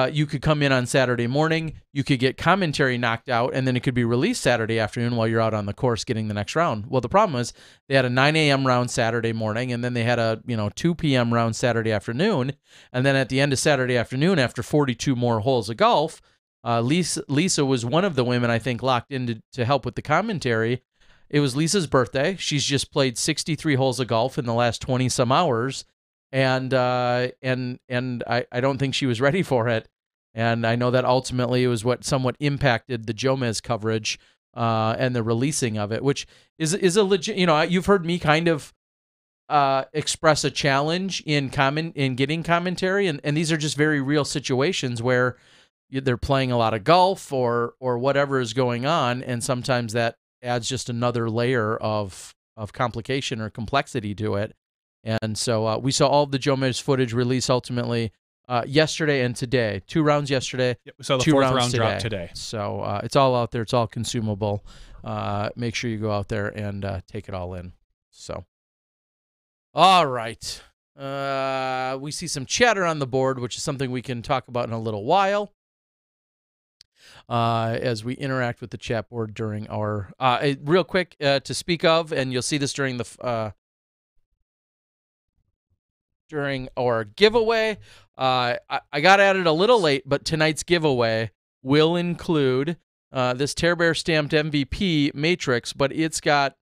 you could come in on Saturday morning, you could get commentary knocked out, and then it could be released Saturday afternoon while you're out on the course getting the next round. Well, the problem is they had a 9 a.m. round Saturday morning, and then they had a 2 p.m. round Saturday afternoon, and then at the end of Saturday afternoon, after 42 more holes of golf, Lisa was one of the women I think locked in to help with the commentary. It was Lisa's birthday. She's just played 63 holes of golf in the last 20 some hours, and I don't think she was ready for it. And I know that ultimately it was what somewhat impacted the Jomez coverage and the releasing of it, which is a legit. You've heard me kind of express a challenge in getting commentary, and these are just very real situations where they're playing a lot of golf or whatever is going on, and sometimes that adds just another layer of complication or complexity to it. And so we saw all of the Jomez footage release ultimately yesterday and today. 2 rounds yesterday. Yep, we saw the 2 4th rounds round drop today. So it's all out there. It's all consumable. Make sure you go out there and take it all in. So, all right. We see some chatter on the board, which is something we can talk about in a little while. As we interact with the chat board during our real quick to speak of, and you'll see this during the during our giveaway. I got at it a little late, but tonight's giveaway will include this Tear Bear stamped MVP matrix, but it's got,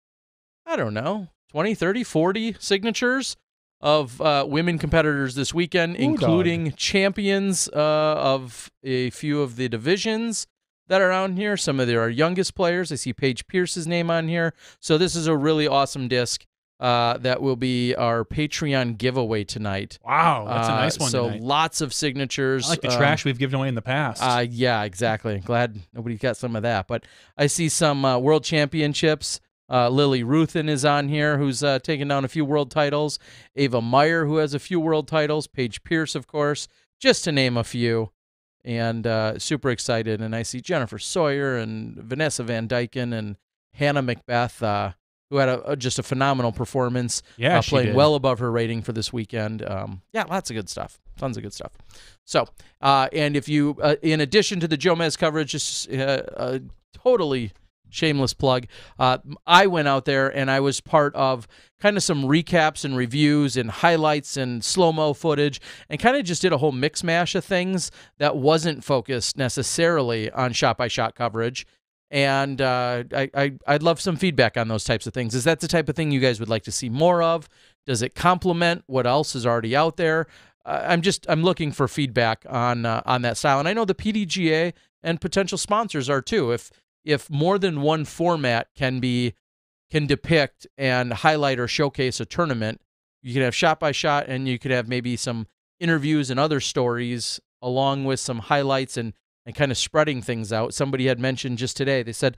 I don't know, 20, 30, 40 signatures of women competitors this weekend, including champions of a few of the divisions that are on here. Some of their youngest players. I see Paige Pierce's name on here. So this is a really awesome disc that will be our Patreon giveaway tonight. Wow, that's a nice one So tonight. lots of signatures. I like the trash we've given away in the past. Yeah, exactly. Glad nobody got some of that. But I see some world championships. Lily Ruthin is on here, who's taken down a few world titles. Ava Meyer, who has a few world titles. Paige Pierce, of course, just to name a few. And super excited. And I see Jennifer Sawyer and Vanessa Van Dyken and Hannah Macbeth, who had just a phenomenal performance. Yeah, playing well above her rating for this weekend. Yeah, lots of good stuff. Tons of good stuff. So, and if you, in addition to the Jomez coverage, just totally shameless plug. I went out there and I was part of kind of some recaps and reviews and highlights and slow-mo footage, and kind of just did a whole mix mash of things that wasn't focused necessarily on shot-by-shot coverage. And I'd love some feedback on those types of things. Is that the type of thing you guys would like to see more of? Does it complement what else is already out there? I'm looking for feedback on that style. And I know the PDGA and potential sponsors are too. If more than one format can depict and highlight or showcase a tournament, you could have shot by shot, and you could have maybe some interviews and other stories along with some highlights and kind of spreading things out. Somebody had mentioned just today, they said,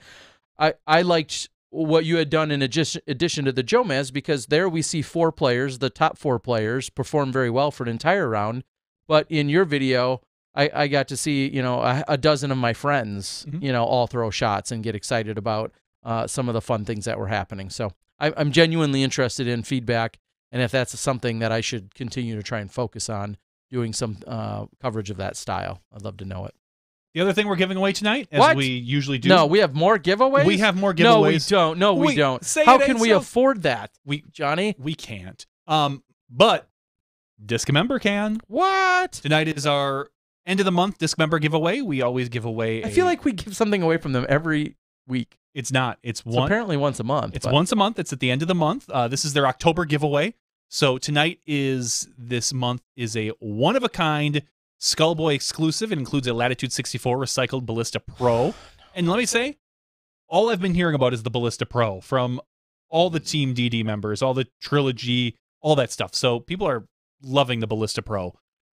I liked what you had done in addition to the Jomez, because there we see 4 players, the top 4 players, perform very well for an entire round. But in your video, I got to see, a dozen of my friends, all throw shots and get excited about some of the fun things that were happening. So I'm genuinely interested in feedback, and if that's something that I should continue to try and focus on, doing some coverage of that style, I'd love to know it. The other thing we're giving away tonight, as we usually do. No, we have more giveaways? We have more giveaways. No, we don't. How can we afford that, Johnny? We can't. But Disc Member can. What? Tonight is our end of the month Disc Member giveaway. We always give away. I feel like we give something away from them every week. It's not. It's apparently once a month. It's once a month. It's at the end of the month. This is their October giveaway. So this month is a one-of-a-kind Skullboy exclusive. It includes a Latitude 64 recycled Ballista Pro. And let me say, all I've been hearing about is the Ballista Pro from all the Team DD members, all the Trilogy, all that stuff. So people are loving the Ballista Pro.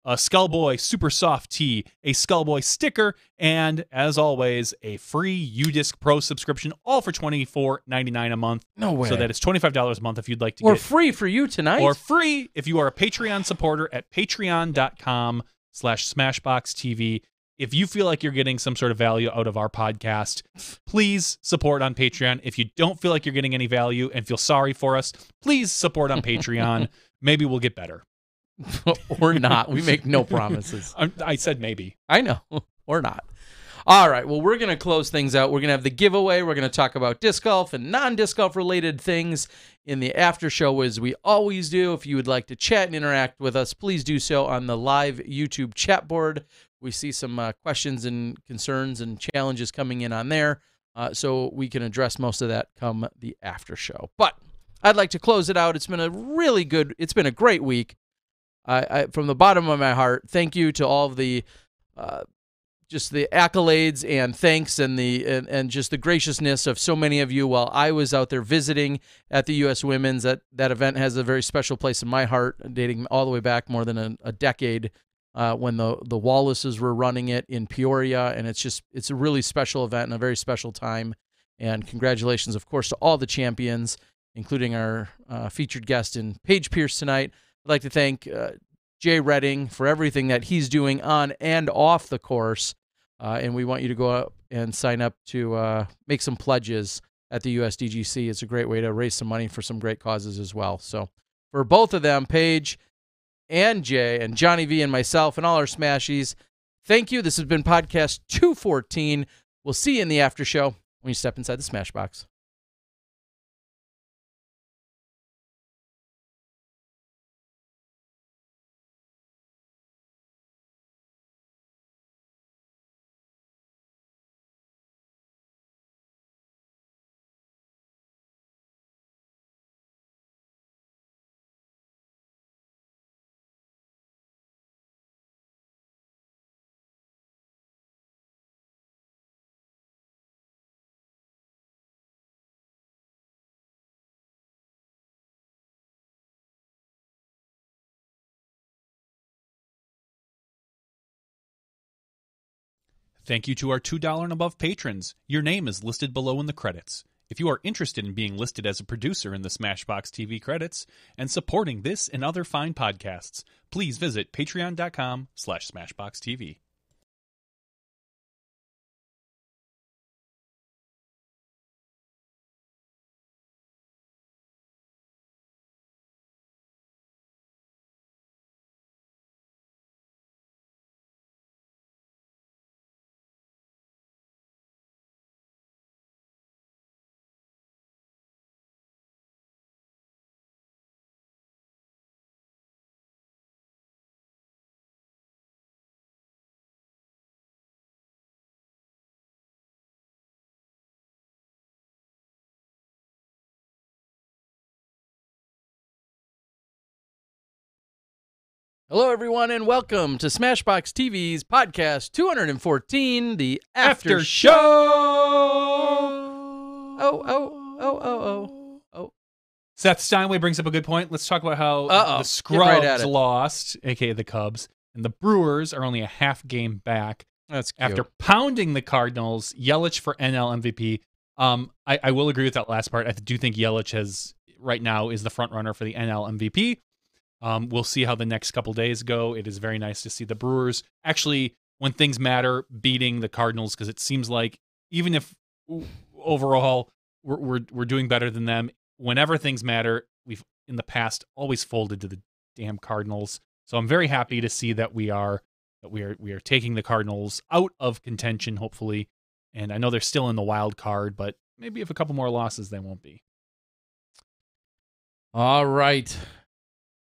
A Skullboy Super Soft Tee, a Skullboy sticker, and, as always, a free UDisc Pro subscription, all for $24.99 a month. No way. So that is $25 a month if you'd like to get. Or free for you tonight. Or free if you are a Patreon supporter at patreon.com/SmashBoxxTV. If you feel like you're getting some sort of value out of our podcast, please support on Patreon. If you don't feel like you're getting any value and feel sorry for us, please support on Patreon. Maybe we'll get better. Or not. We make no promises. I said maybe. I know. Or not. All right. Well, we're going to close things out. We're going to have the giveaway. We're going to talk about disc golf and non-disc golf related things in the after show, as we always do. If you would like to chat and interact with us, please do so on the live YouTube chat board. We see some questions and concerns and challenges coming in on there, so we can address most of that come the after show. But I'd like to close it out. It's been a great week. From the bottom of my heart, thank you to all of the just the accolades and thanks and just the graciousness of so many of you while I was out there visiting at the U.S. Women's. That event has a very special place in my heart, dating all the way back more than a decade, when the Wallaces were running it in Peoria, and it's a really special event and a very special time. And congratulations, of course, to all the champions, including our featured guest in Paige Pierce tonight. I'd like to thank Jay Redding for everything that he's doing on and off the course, and we want you to go up and sign up to make some pledges at the USDGC. It's a great way to raise some money for some great causes as well. So for both of them, Paige and Jay and Johnny V and myself and all our Smashies, thank you. This has been podcast 214. We'll see you in the after show when you step inside the Smashbox. Thank you to our $2 and above patrons. Your name is listed below in the credits. If you are interested in being listed as a producer in the Smashbox TV credits and supporting this and other fine podcasts, please visit patreon.com/SmashBoxxTV. Hello, everyone, and welcome to Smashbox TV's podcast 214, the After Show. Oh. Seth Steinway brings up a good point. Let's talk about how the Scrubs lost, aka the Cubs, and the Brewers are only a half game back. That's cute. After pounding the Cardinals. Yelich for NL MVP. I will agree with that last part. I do think Yelich right now is the front runner for the NL MVP. We'll see how the next couple days go. It is very nice to see the Brewers actually, when things matter, beating the Cardinals, because it seems like even if overall we're doing better than them, whenever things matter, we've in the past always folded to the damn Cardinals. So I'm very happy to see that we are taking the Cardinals out of contention, hopefully. And I know they're still in the wild card, but maybe if a couple more losses, they won't be. All right.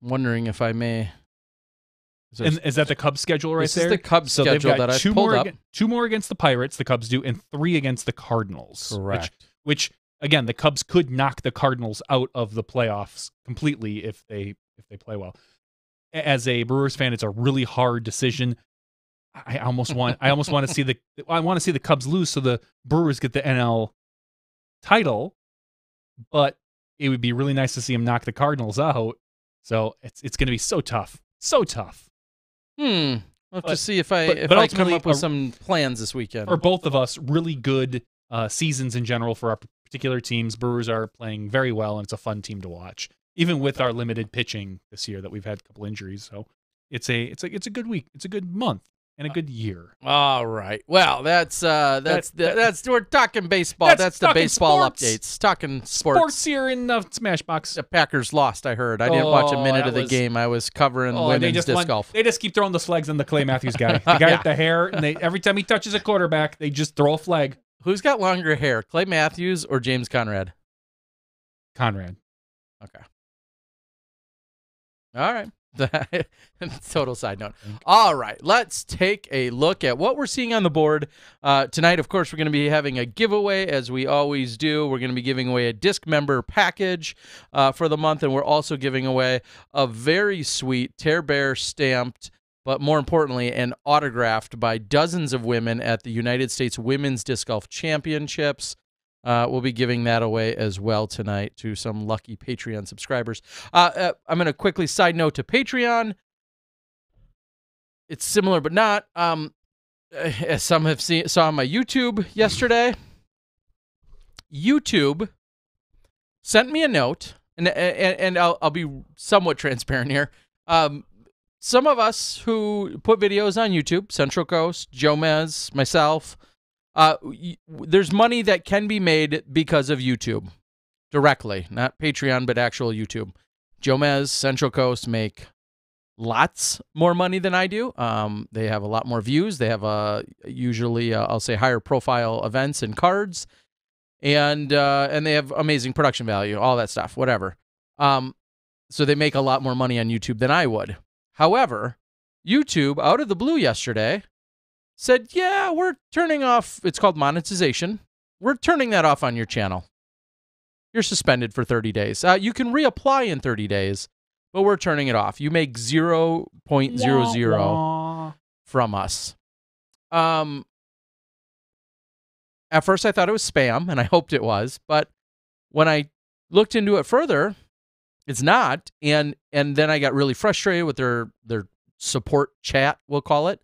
I'm wondering if I may. Is that the Cubs schedule right this there? This is the Cubs schedule that I pulled up. 2 more against the Pirates, the Cubs do, and 3 against the Cardinals. Correct. Which again, the Cubs could knock the Cardinals out of the playoffs completely if they play well. As a Brewers fan, it's a really hard decision. I almost want to see the Cubs lose so the Brewers get the NL title, but it would be really nice to see them knock the Cardinals out. So it's going to be so tough. So tough. We'll have to see if I come up with some plans this weekend. For both of us, really good seasons in general for our particular teams. Brewers are playing very well, and it's a fun team to watch, even with our limited pitching this year that we've had a couple injuries. So it's a good week. It's a good month. And a good year. All right. Well, that's we're talking baseball. That's the baseball sports. Updates. Talking sports here in Smashbox. The Packers lost, I heard. I didn't watch a minute of the game. I was covering women's disc golf. They just keep throwing the flags on the Clay Matthews guy. The guy with the hair, and every time he touches a quarterback, they just throw a flag. Who's got longer hair, Clay Matthews or James Conrad? Conrad. Okay. All right. Total side note. All right, let's take a look at what we're seeing on the board. Tonight, of course, we're going to be having a giveaway, as we always do. We're going to be giving away a disc member package for the month, and we're also giving away a very sweet Tear Bear stamped, but more importantly, and autographed by dozens of women at the United States Women's Disc Golf Championships. We'll be giving that away as well tonight to some lucky Patreon subscribers. I'm going to quickly side note to Patreon. It's similar, but not. As some have saw on my YouTube yesterday, YouTube sent me a note, and I'll be somewhat transparent here. Some of us who put videos on YouTube, Central Coast, Jomez, myself, there's money that can be made because of YouTube directly, not Patreon, but actual YouTube. Jomez, Central Coast make lots more money than I do. They have a lot more views. They have usually I'll say higher profile events and cards, and they have amazing production value, all that stuff, whatever. So they make a lot more money on YouTube than I would. However, YouTube out of the blue yesterday said, yeah, we're turning off, it's called monetization. We're turning that off on your channel. You're suspended for 30 days. You can reapply in 30 days, but we're turning it off. You make 0.00 from us. At first I thought it was spam, and I hoped it was, but when I looked into it further, it's not. And then I got really frustrated with their support chat, we'll call it.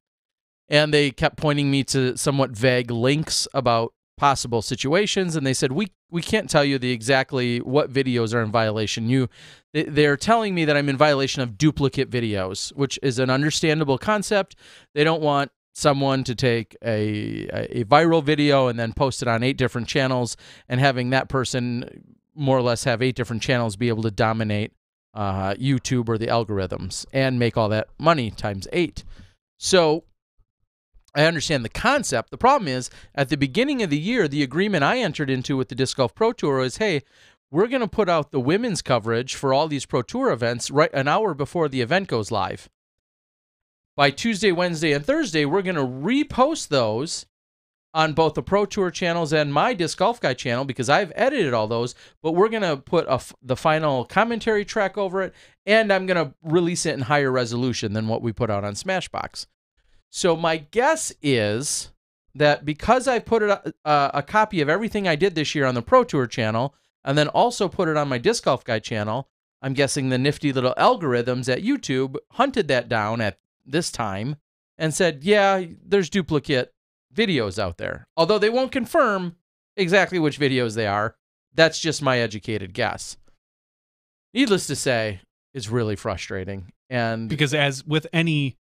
And they kept pointing me to somewhat vague links about possible situations, and they said, we can't tell you exactly what videos are in violation. They're telling me that I'm in violation of duplicate videos, which is an understandable concept. They don't want someone to take a viral video and then post it on 8 different channels, and having that person more or less have 8 different channels be able to dominate YouTube or the algorithms and make all that money times 8. So I understand the concept. The problem is, at the beginning of the year, the agreement I entered into with the Disc Golf Pro Tour is, hey, we're going to put out the women's coverage for all these Pro Tour events right an hour before the event goes live. By Tuesday, Wednesday, and Thursday, we're going to repost those on both the Pro Tour channels and my Disc Golf Guy channel, because I've edited all those, but we're going to put the final commentary track over it, and I'm going to release it in higher resolution than what we put out on Smashbox. So my guess is that because I put a copy of everything I did this year on the Pro Tour channel, and then also put it on my Disc Golf Guy channel, I'm guessing the nifty little algorithms at YouTube hunted that down at this time and said, yeah, there's duplicate videos out there. Although they won't confirm exactly which videos they are. That's just my educated guess. Needless to say, it's really frustrating. And because as with any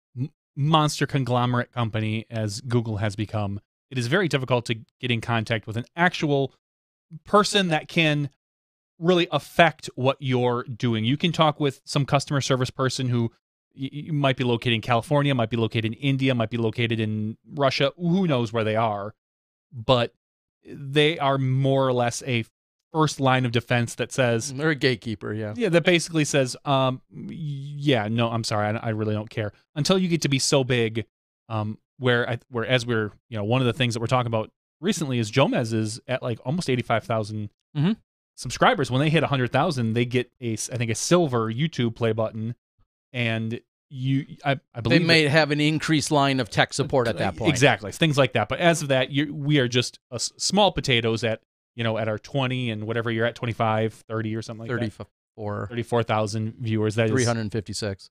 monster conglomerate company as Google has become, it is very difficult to get in contact with an actual person that can really affect what you're doing. You can talk with some customer service person who might be located in California, might be located in India, might be located in Russia, who knows where they are, but they are more or less a first line of defense that says they're a gatekeeper. Yeah, that basically says, yeah, no, I'm sorry, I really don't care. Until you get to be so big, whereas we're, one of the things that we're talking about recently is Jomez is at like almost 85,000 subscribers. When they hit 100,000, they get I think a silver YouTube play button, and I believe they may have an increased line of tech support at that point. Exactly, things like that. But as of that, we are just small potatoes at at our 20 and whatever you're at, 25, 30 or something like 34,000 viewers. That 356.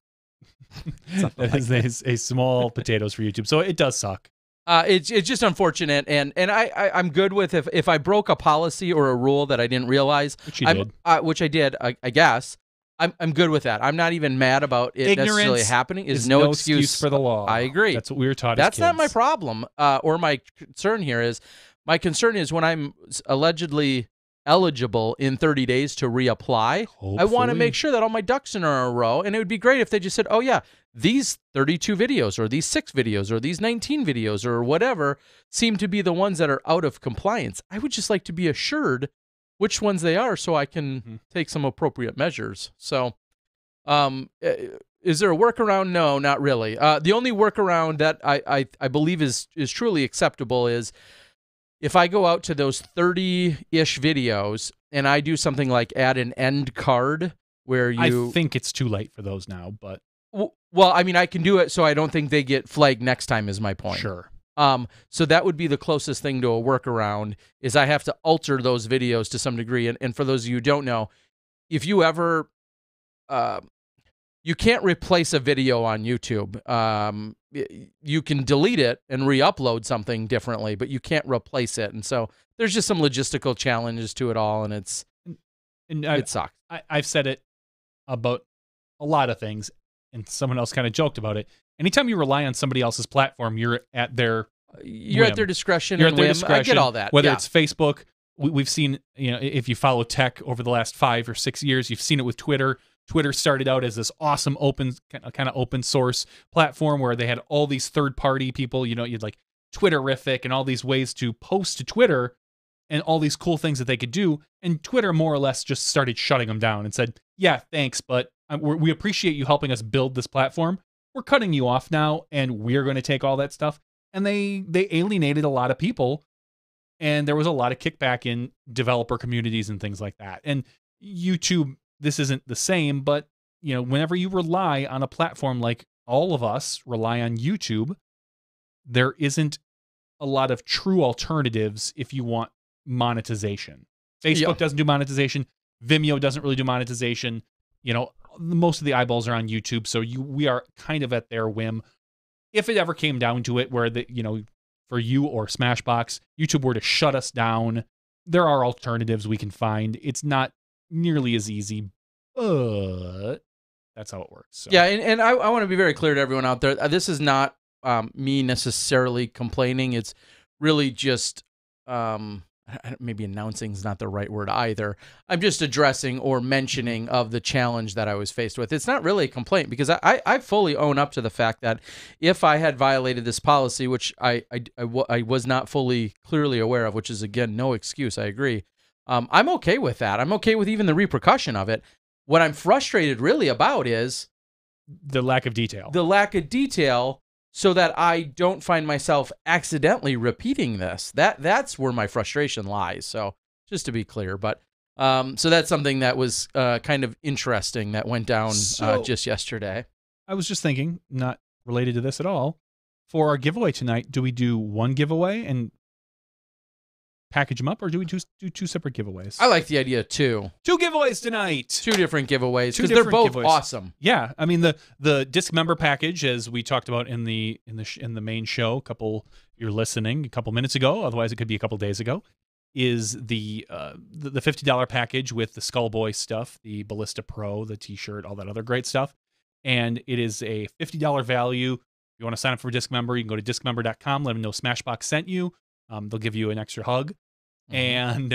Is a small potatoes for YouTube. So it does suck. It's just unfortunate, and I'm good with if I broke a policy or a rule that I didn't realize, which I did, I guess. I'm good with that. I'm not even mad about it necessarily happening. Is no excuse for the law. I agree. That's what we were taught. That's not my problem, or my concern here is. My concern is when I'm allegedly eligible in 30 days to reapply, hopefully. I want to make sure that all my ducks are in a row, and it would be great if they just said, oh yeah, these 32 videos or these 6 videos or these 19 videos or whatever seem to be the ones that are out of compliance. I would just like to be assured which ones they are so I can take some appropriate measures. So is there a workaround? No, not really. The only workaround that I believe is truly acceptable is if I go out to those 30-ish videos and I do something like add an end card where you... I think it's too late for those now, but... Well, I mean, I can do it so I don't think they get flagged next time is my point. Sure. So that would be the closest thing to a workaround is I have to alter those videos to some degree. And for those of you who don't know, if you ever... you can't replace a video on YouTube. You can delete it and re-upload something differently, but you can't replace it. And so there's just some logistical challenges to it all, and it sucks. I've said it about a lot of things, and someone else kind of joked about it. Anytime you rely on somebody else's platform, you're at their at their discretion. You're at their discretion. I get all that. Whether it's Facebook, we've seen, if you follow tech over the last 5 or 6 years, you've seen it with Twitter. Twitter started out as this awesome open kind of open source platform where they had all these third-party people, you'd like Twitterific and all these ways to post to Twitter and all these cool things that they could do. And Twitter more or less just started shutting them down and said, yeah, thanks, but we appreciate you helping us build this platform. We're cutting you off now, and we're going to take all that stuff. And they alienated a lot of people, and there was a lot of kickback in developer communities and things like that. And YouTube... This isn't the same, but whenever you rely on a platform like all of us rely on YouTube, there isn't a lot of true alternatives if you want monetization. Facebook doesn't do monetization. Vimeo doesn't really do monetization. Most of the eyeballs are on YouTube, so we are kind of at their whim. If it ever came down to it where for you or Smashbox, YouTube were to shut us down, there are alternatives we can find. It's not nearly as easy, but that's how it works. So. Yeah, and I want to be very clear to everyone out there. This is not me necessarily complaining. It's really just maybe announcing is not the right word either. I'm just addressing or mentioning of the challenge that I was faced with. It's not really a complaint because I fully own up to the fact that if I had violated this policy, which I was not fully clearly aware of, which is, again, no excuse, I agree. I'm okay with that. I'm okay with even the repercussion of it. What I'm frustrated really about is the lack of detail. The lack of detail so that I don't find myself accidentally repeating this. That's where my frustration lies. So just to be clear, but so that's something that was kind of interesting that went down just yesterday. I was just thinking, not related to this at all. For our giveaway tonight, do we do one giveaway and package them up, or do we do two separate giveaways? I like the idea of two giveaways tonight. Two different giveaways because they're both awesome. Yeah, I mean the disc member package, as we talked about in the main show, you're listening a couple minutes ago. Otherwise, it could be a couple days ago. Is the $50 package with the Skullboy stuff, the Ballista Pro, the T-shirt, all that other great stuff, and it is a $50 value. If you want to sign up for a disc member, you can go to discmember.com. Let them know SmashBoxx sent you. They'll give you an extra hug. And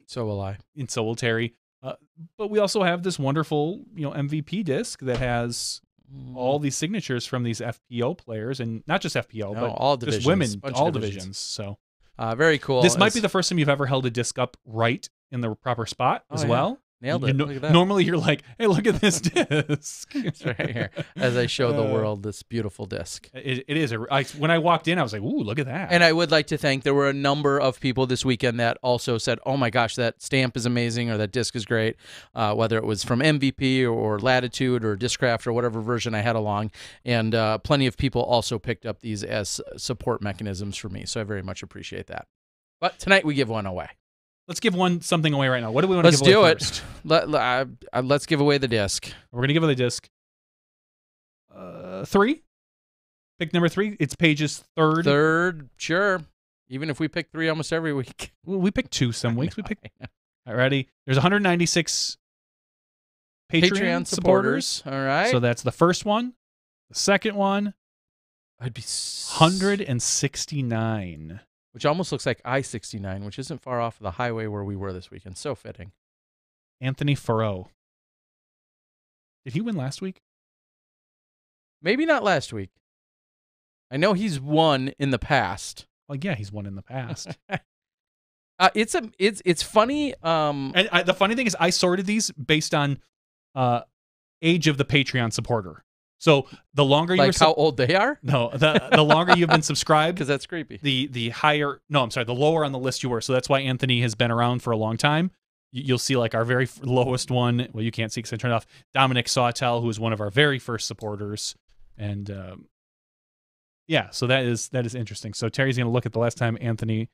so will I, and so will Terry. But we also have this wonderful, MVP disc that has all these signatures from these FPO players, and not just FPO, but all divisions, just women, all divisions. So very cool. This might be the first time you've ever held a disc up right in the proper spot as well. Nailed it. Look at that. Normally you're like, hey, look at this disc. It's right here. As I show the world this beautiful disc. It is. When I walked in, I was like, ooh, look at that. And I would like to thank, there were a number of people this weekend that also said, oh my gosh, that stamp is amazing, or that disc is great, whether it was from MVP or Latitude or Discraft or whatever version I had along. And plenty of people also picked up these as support mechanisms for me. So I very much appreciate that. But tonight we give one away. Let's give something away right now. What do we want to give away first? Let's give away the disc. We're going to give away the disc. 3. Pick number 3. It's Paige's third. Third, sure. Even if we pick 3 almost every week. Well, we pick 2 some weeks. We pick. All right, ready? There's 196 Patreon supporters. All right. So that's the first one. The second one. I'd be 169. Which almost looks like I-69, which isn't far off of the highway where we were this weekend. So fitting. Anthony Farrow. Did he win last week? Maybe not last week. I know he's won in the past. Well, yeah, he's won in the past. It's funny. And the funny thing is, I sorted these based on age of the Patreon supporter. So the longer you're how old they are? No, the longer you've been subscribed, because that's creepy. The higher, no, I'm sorry, the lower on the list you were. So that's why Anthony has been around for a long time. You'll see like our very lowest one. Well, you can't see because I turned it off. Dominic Sawtell, who was one of our very first supporters, and yeah, so that is interesting. So Terry's going to look at the last time Anthony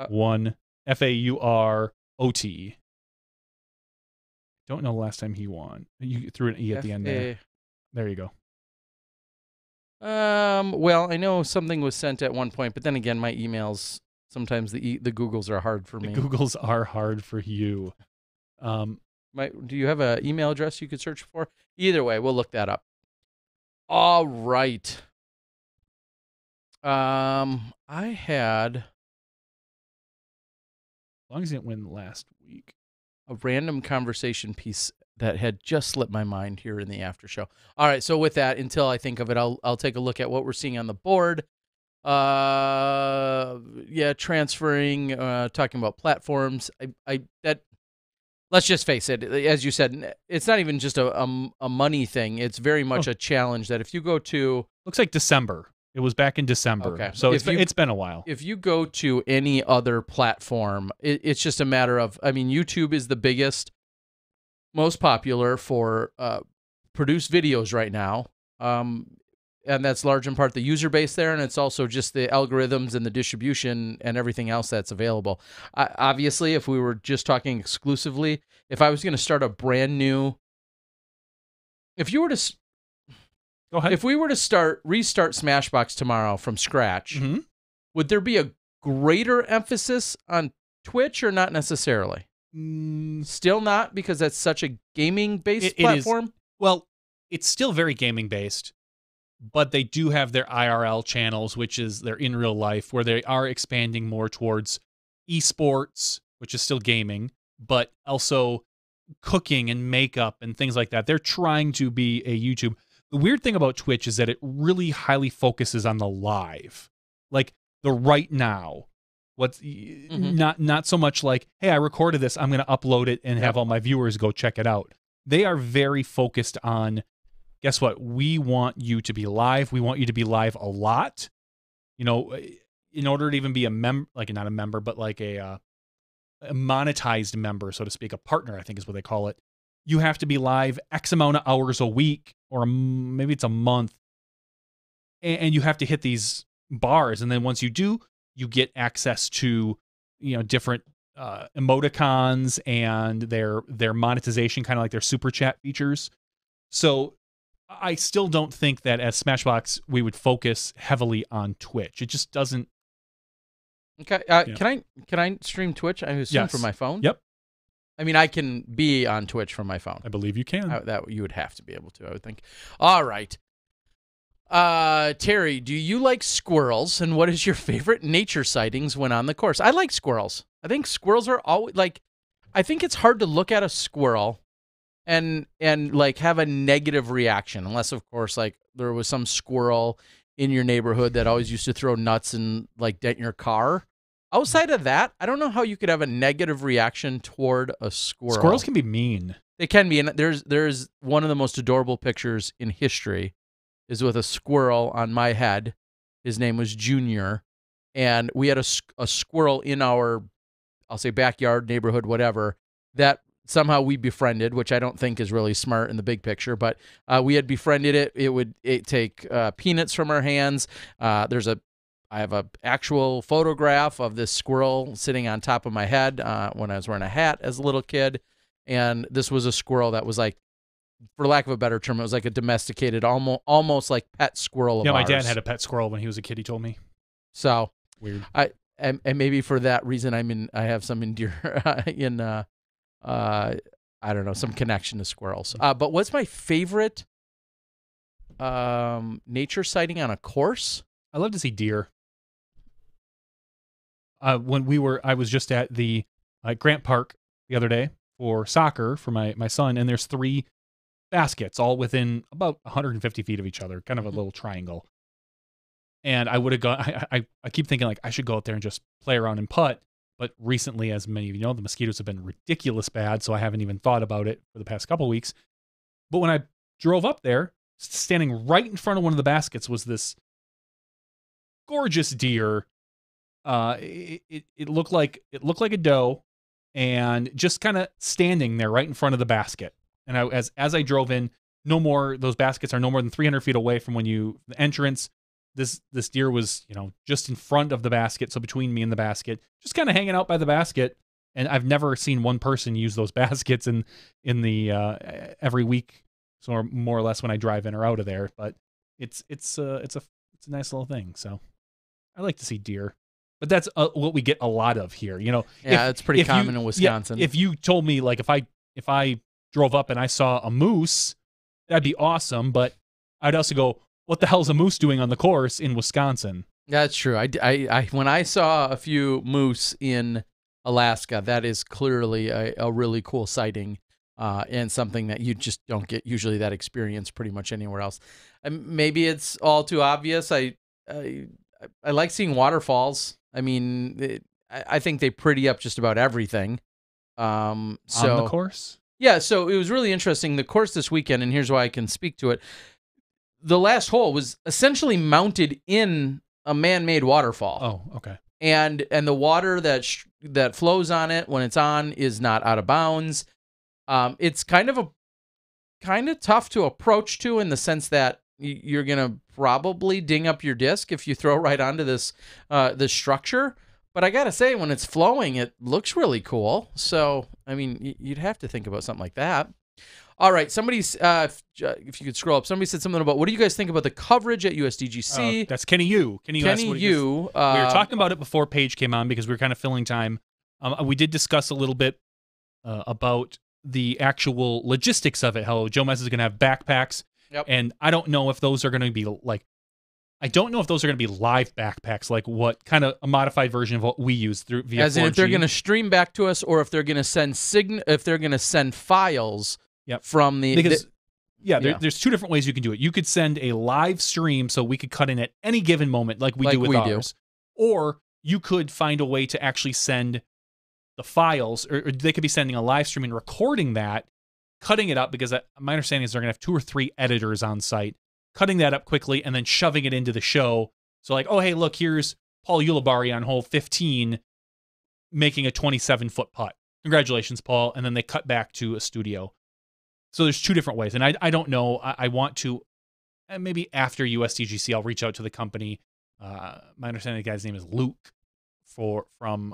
won FAUROT. Don't know the last time he won. You threw an E at the end there. There you go. Well, I know something was sent at one point, but then again, my emails, sometimes the Googles are hard for me. The Googles are hard for you. Do you have an email address you could search for? Either way, we'll look that up. All right. I had, as long as he didn't win last week, a random conversation piece that had just slipped my mind here in the after show. All right, so with that, until I think of it, I'll take a look at what we're seeing on the board. Yeah, transferring, talking about platforms. Let's just face it, as you said, it's not even just a money thing. It's very much a challenge that if you go to, looks like December. It was back in December. Okay. So it's been a while. If you go to any other platform, it's just a matter of, I mean, YouTube is the biggest, most popular for produced videos right now. And that's large in part the user base there, and it's also just the algorithms and the distribution and everything else that's available. Obviously, if we were just talking exclusively, if I was going to start a brand new, if you were to, go ahead. If we were to restart SmashBoxx tomorrow from scratch, would there be a greater emphasis on Twitch or not necessarily? Still not, because that's such a gaming-based platform? Well, it's still very gaming-based, but they do have their IRL channels, which is their in real life, where they are expanding more towards esports, which is still gaming, but also cooking and makeup and things like that. They're trying to be a YouTube. The weird thing about Twitch is that it really highly focuses on the live, like the right now. What's not so much like, hey, I recorded this, I'm going to upload it and have all my viewers go check it out. They are very focused on guess what? We want you to be live. We want you to be live a lot. You know, in order to even be a member, like not a member, but like a monetized member, so to speak, a partner, I think is what they call it. You have to be live X amount of hours a week, or maybe it's a month. And you have to hit these bars. And then once you do, you get access to, you know, different emoticons and their monetization, kind of like their super chat features. So I still don't think that as Smashbox we would focus heavily on Twitch. It just doesn't. Okay. Can I stream Twitch? I assume from my phone. Yep. I mean, I can be on Twitch from my phone. I believe you can. That you would have to be able to, I would think. All right. Terry, do you like squirrels? And what is your favorite nature sightings when on the course? I like squirrels. I think squirrels are always like. I think it's hard to look at a squirrel and like have a negative reaction, unless of course like there was some squirrel in your neighborhood that always used to throw nuts and like dent your car. Outside of that, I don't know how you could have a negative reaction toward a squirrel. Squirrels can be mean. They can be, and there's one of the most adorable pictures in history is with a squirrel on my head. His name was Junior, and we had a squirrel in our, I'll say backyard, neighborhood, whatever, that somehow we befriended, which I don't think is really smart in the big picture, but we had befriended it. It would take peanuts from our hands. I have a actual photograph of this squirrel sitting on top of my head when I was wearing a hat as a little kid, and this was a squirrel that was like, for lack of a better term, it was like a domesticated, almost like pet squirrel of Yeah, my ours. dad had a pet squirrel when he was a kid, he told me. So weird. And maybe for that reason I have some I don't know, some connection to squirrels. But what's my favorite nature sighting on a course? I love to see deer. I was just at the Grant Park the other day for soccer for my son, and there's 3 baskets all within about 150 feet of each other, kind of a little triangle. And I would have gone, I keep thinking like I should go out there and just play around and putt. But recently, as many of you know, the mosquitoes have been ridiculous bad, so I haven't even thought about it for the past couple weeks. But when I drove up there, standing right in front of one of the baskets was this gorgeous deer. It looked like a doe, and just kind of standing there right in front of the basket. And as I drove in, those baskets are no more than 300 feet away from the entrance. This deer was, you know, just in front of the basket, so between me and the basket, just kind of hanging out by the basket. And I've never seen one person use those baskets in the every week, so more or less when I drive in or out of there. But it's a nice little thing. So I like to see deer, but that's what we get a lot of here. You know, yeah, it's pretty common in Wisconsin. Yeah, if you told me like if I drove up and I saw a moose, that'd be awesome. But I'd also go, what the hell's a moose doing on the course in Wisconsin? That's true. I when I saw a few moose in Alaska, that is clearly a really cool sighting, and something that you just don't get usually that experience pretty much anywhere else. Maybe it's all too obvious. I like seeing waterfalls. I mean, I think they pretty up just about everything. On the course? Yeah, so it was really interesting. The course this weekend, and here's why I can speak to it. The last hole was essentially mounted in a man-made waterfall. Oh, okay. And the water that flows on it when it's on is not out of bounds. It's kind of tough to approach to, in the sense that you're gonna probably ding up your disc if you throw right onto this structure. But I gotta say, when it's flowing, it looks really cool. So I mean, you'd have to think about something like that. All right, somebody's if you could scroll up, somebody said something about, what do you guys think about the coverage at USDGC? That's Kenny Yu. Kenny Yu. We were talking about it before Paige came on because we were kind of filling time. We did discuss a little bit about the actual logistics of it. How Joe Mess is going to have backpacks, and I don't know if those are going to be like. I don't know if those are going to be live backpacks, like what kind of a modified version of what we use via 4G. As in, if they're going to stream back to us, or if they're going to send files. Yep. From there's 2 different ways you can do it. You could send a live stream, so we could cut in at any given moment, like we do with ours. Or you could find a way to actually send the files, or they could be sending a live stream and recording that, cutting it up, because my understanding is they're going to have 2 or 3 editors on site, cutting that up quickly and then shoving it into the show. So like, oh, hey, look, here's Paul Ulibarri on hole 15 making a 27-foot putt. Congratulations, Paul. And then they cut back to a studio. So there's 2 different ways. And I don't know. I want to, maybe after USDGC, I'll reach out to the company. My understanding the guy's name is Luke from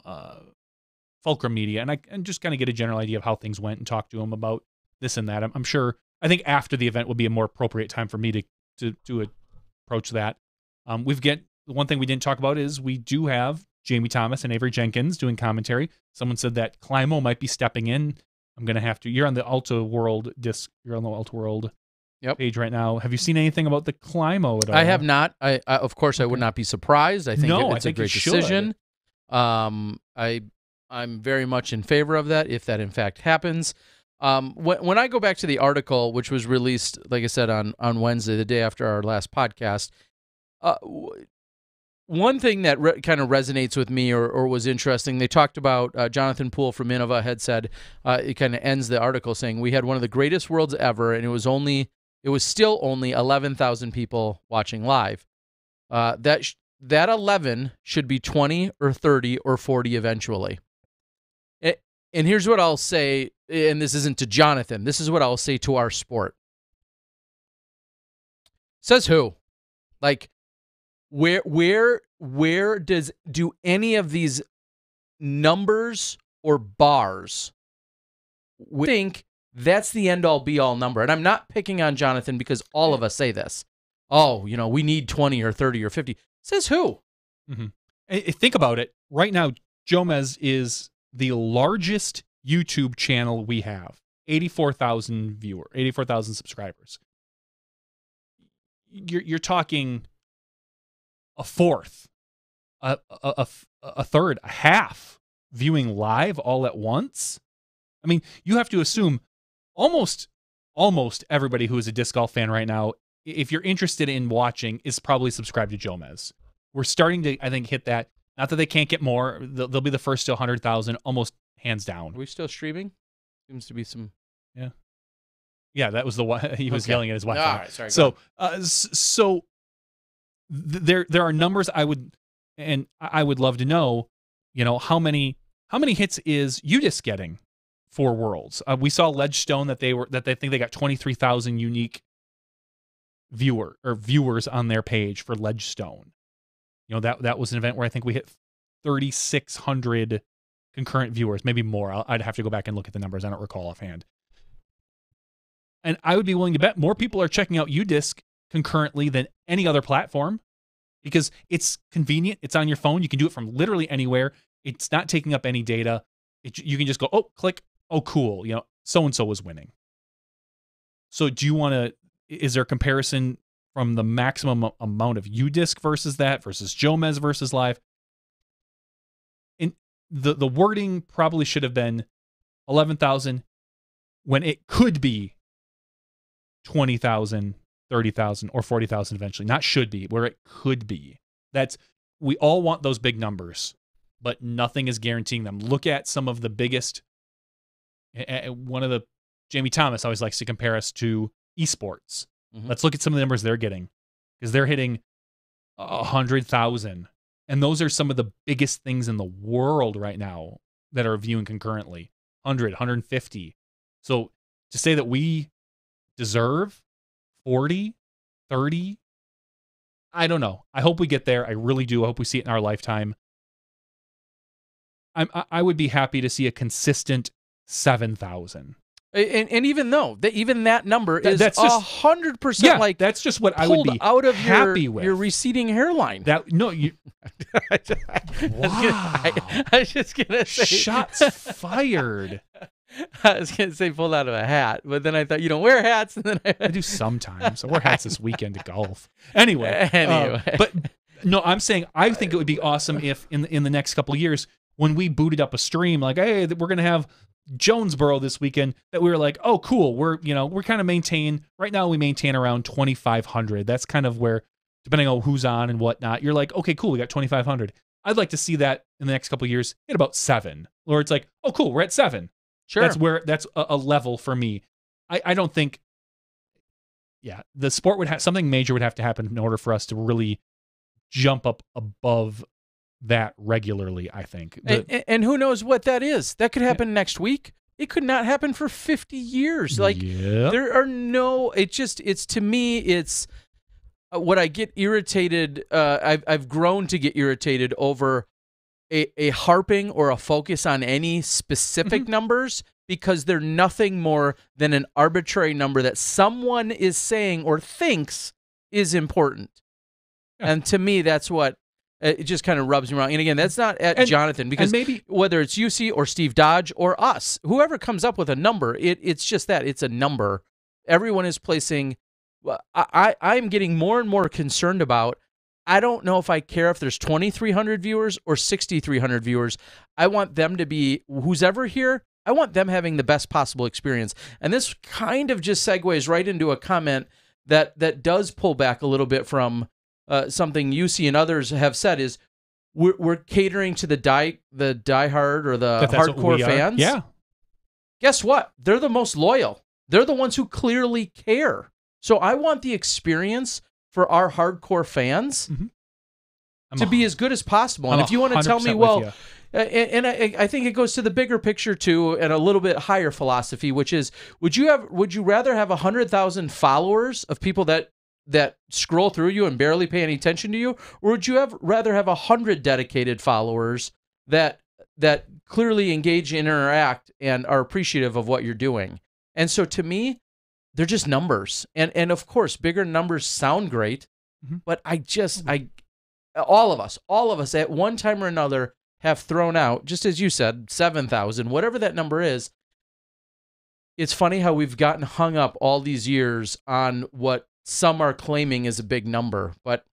Fulcrum Media. And I'm just kind of get a general idea of how things went and talk to him about this and that. I'm sure, I think after the event would be a more appropriate time for me to approach that. The one thing we didn't talk about is we do have Jamie Thomas and Avery Jenkins doing commentary. Someone said that Climo might be stepping in. I'm going to have to. You're on the Alta World disc. You're on the Alta World page right now. Have you seen anything about the Climo at all? I have not. I of course, I would not be surprised. I think it's a great decision. I'm very much in favor of that, if that in fact happens. When I go back to the article, which was released, like I said, on Wednesday, the day after our last podcast, one thing that kind of resonates with me or was interesting, they talked about, Jonathan Poole from Innova had said, it kind of ends the article saying, we had one of the greatest worlds ever, and it was still only 11,000 people watching live. That 11 should be 20 or 30 or 40 eventually. And here's what I'll say, and this isn't to Jonathan, this is what I'll say to our sport. Says who? Like, where do any of these numbers or bars think that's the end-all be-all number? And I'm not picking on Jonathan because all of us say this. Oh, we need 20 or 30 or 50. Says who? Mm-hmm. Think about it. Right now, Jomez is the largest YouTube channel we have. 84,000 subscribers. You're talking a fourth, a third, a half viewing live all at once. I mean, you have to assume almost everybody who is a disc golf fan right now, if you're interested in watching, is probably subscribed to Jomez. We're starting to, I think, hit that. Not that they can't get more. They'll be the first to 100,000, almost hands down. Are we still streaming? Seems to be some. Yeah. Yeah, that was the one. He was yelling at his wife. All right, sorry. So there are numbers I would love to know. How many hits is UDisc getting for Worlds? We saw Ledgestone that they think they got 23,000 unique viewers on their page for Ledgestone. That was an event where I think we hit 3,600 concurrent viewers, maybe more. I'd have to go back and look at the numbers. I don't recall offhand. And I would be willing to bet more people are checking out UDisc concurrently than any other platform because it's convenient. It's on your phone. You can do it from literally anywhere. It's not taking up any data. You can just go, oh, click. Oh, cool. So-and-so was winning. So is there a comparison from the maximum amount of UDisc versus Jomez versus live? And the wording probably should have been 11,000 when it could be 20,000, 30,000, or 40,000 eventually. Not should be, where it could be. We all want those big numbers, but nothing is guaranteeing them. Look at some of the biggest. Jamie Thomas always likes to compare us to esports. Mm-hmm. Let's look at some of the numbers they're getting, because they're hitting 100,000. And those are some of the biggest things in the world right now that are viewing concurrently. 100, 150. So to say that we deserve 40, 30, I don't know. I hope we get there. I really do. I hope we see it in our lifetime. I would be happy to see a consistent 7,000. And even that number is 100% like that's just what I would be out of happy with. Your receding hairline. Wow. I was just gonna say shots fired. I was gonna say pulled out of a hat, but then I thought you don't wear hats, and then I do sometimes. I wear hats this weekend to golf. Anyway, but no, I'm saying I think it would be awesome if in the next couple of years when we booted up a stream like, hey, we're gonna have Jonesboro this weekend, that we were like, oh, cool. We're kind of right now we maintain around 2,500. That's kind of where, depending on who's on and whatnot, you're like, okay, cool. We got 2,500. I'd like to see that in the next couple of years at about 7, or it's like, oh, cool. We're at 7. Sure. That's a level for me. I don't think. Yeah, the sport would have something major would have to happen in order for us to really jump up above that regularly. I think, and who knows what that is? That could happen next week. It could not happen for 50 years. Like there are no. It's to me. It's what I get irritated. I've grown to get irritated over a harping or a focus on any specific numbers, because they're nothing more than an arbitrary number that someone is saying or thinks is important. Yeah. And to me, that's what it just kind of rubs me wrong. And again, that's not at Jonathan, because maybe whether it's UC or Steve Dodge or us, whoever comes up with a number, it's just that. It's a number. Everyone is placing. I'm getting more and more concerned about. I don't know if I care if there's 2,300 viewers or 6,300 viewers. I want them to be, who's ever here, I want them having the best possible experience. And this kind of just segues right into a comment that does pull back a little bit from something UC and others have said, is we're catering to the diehard or the hardcore fans. Yeah. Guess what? They're the most loyal. They're the ones who clearly care. So I want the experience for our hardcore fans to be as good as possible. And if you want to tell me, well, and I think it goes to the bigger picture too, and a little bit higher philosophy, which is, would you rather have 100,000 followers of people that scroll through you and barely pay any attention to you, or would you rather have 100 dedicated followers that clearly engage, interact, and are appreciative of what you're doing? And so to me, they're just numbers. And of course, bigger numbers sound great, but all of us at one time or another have thrown out, just as you said, 7,000, whatever that number is. It's funny how we've gotten hung up all these years on what some are claiming is a big number. But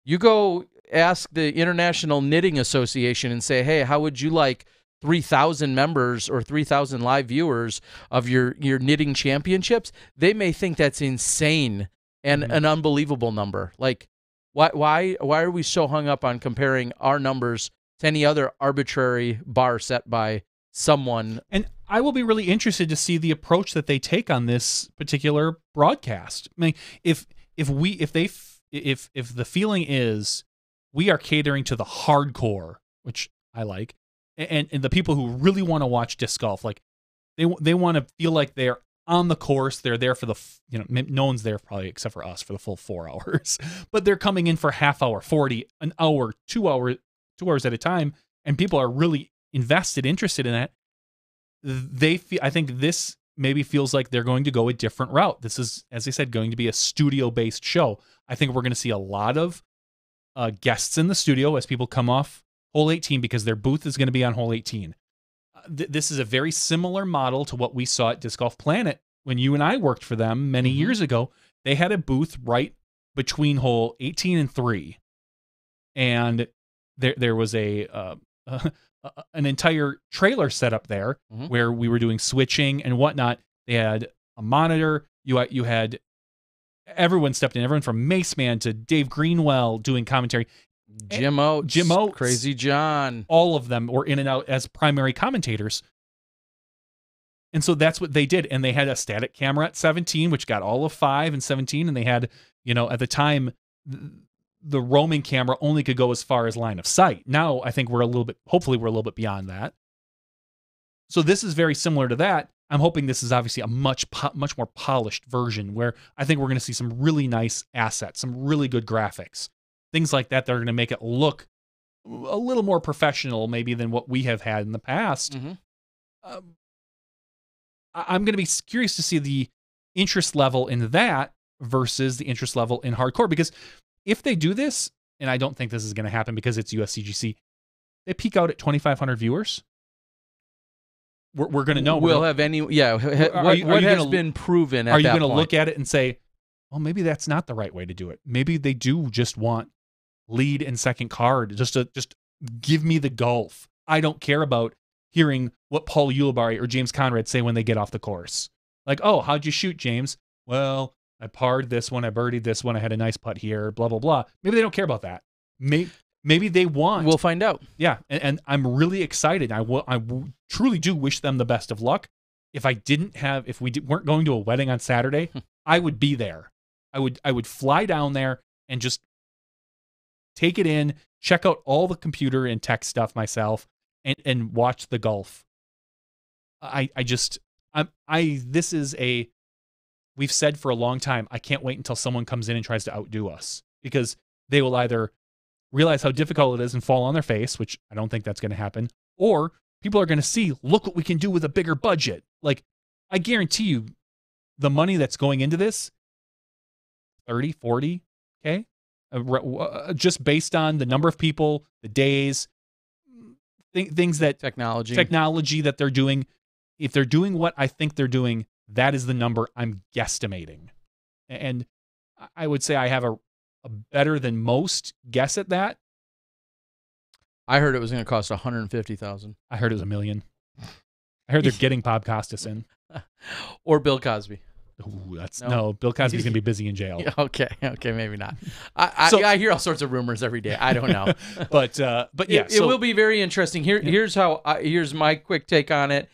you go ask the International Knitting Association and say, hey, how would you like 3,000 members or 3,000 live viewers of your knitting championships? They may think that's insane and an unbelievable number. Like, why are we so hung up on comparing our numbers to any other arbitrary bar set by someone? And I will be really interested to see the approach that they take on this particular broadcast. I mean, if the feeling is we are catering to the hardcore, which I like, and the people who really want to watch disc golf, like they want to feel like they're on the course, they're there for no one's there probably except for us for the full 4 hours, but they're coming in for half hour, 40, an hour, 2 hours at a time, and people are really interested in that. I think this maybe feels like they're going to go a different route. This is, as I said, going to be a studio-based show. I think we're going to see a lot of guests in the studio as people come off hole 18, because their booth is going to be on hole 18. This is a very similar model to what we saw at Disc Golf Planet when you and I worked for them many years ago. They had a booth right between hole 18 and 3. And there was an entire trailer set up there where we were doing switching and whatnot. They had a monitor. You had everyone stepped in, everyone from Mace Man to Dave Greenwell doing commentary. Jim Oates, Crazy John. All of them were in and out as primary commentators. And so that's what they did. And they had a static camera at 17, which got all of 5 and 17. And they had, at the time, the roaming camera only could go as far as line of sight. Now, I think hopefully we're a little bit beyond that. So this is very similar to that. I'm hoping this is obviously a much more polished version where I think we're going to see some really nice assets, some really good graphics, things like that are going to make it look a little more professional maybe than what we have had in the past. I'm going to be curious to see the interest level in that versus the interest level in hardcore, because if they do this, and I don't think this is going to happen because it's USCGC, they peak out at 2,500 viewers. We're going to know. We'll have any, what has been proven at that point. Are you going to look at it and say, well, maybe that's not the right way to do it. Maybe they do just want lead and second card. Just give me the golf. I don't care about hearing what Paul Ulibarri or James Conrad say when they get off the course. Like, oh, how'd you shoot, James? Well, I parred this one, I birdied this one, I had a nice putt here, blah, blah, blah. Maybe they don't care about that. Maybe they want. We'll find out. Yeah, and I'm really excited. I truly do wish them the best of luck. if we weren't going to a wedding on Saturday, I would be there. I would fly down there and just take it in, check out all the computer and tech stuff myself, and watch the golf. We've said for a long time, I can't wait until someone comes in and tries to outdo us, because they will either realize how difficult it is and fall on their face, which I don't think that's going to happen, or people are going to see, look what we can do with a bigger budget. Like, I guarantee you the money that's going into this, 30, 40, okay? Just based on the number of people, the days, things that technology that they're doing. If they're doing what I think they're doing, that is the number I'm guesstimating. And I would say I have a better than most guess at that. I heard it was going to cost $150,000. I heard it was $1 million. I heard they're getting Bob Costas in. Or Bill Cosby. Ooh, no, Bill Cosby's going to be busy in jail. Okay, maybe not. I hear all sorts of rumors every day. I don't know. but yeah. It will be very interesting. Here's my quick take on it.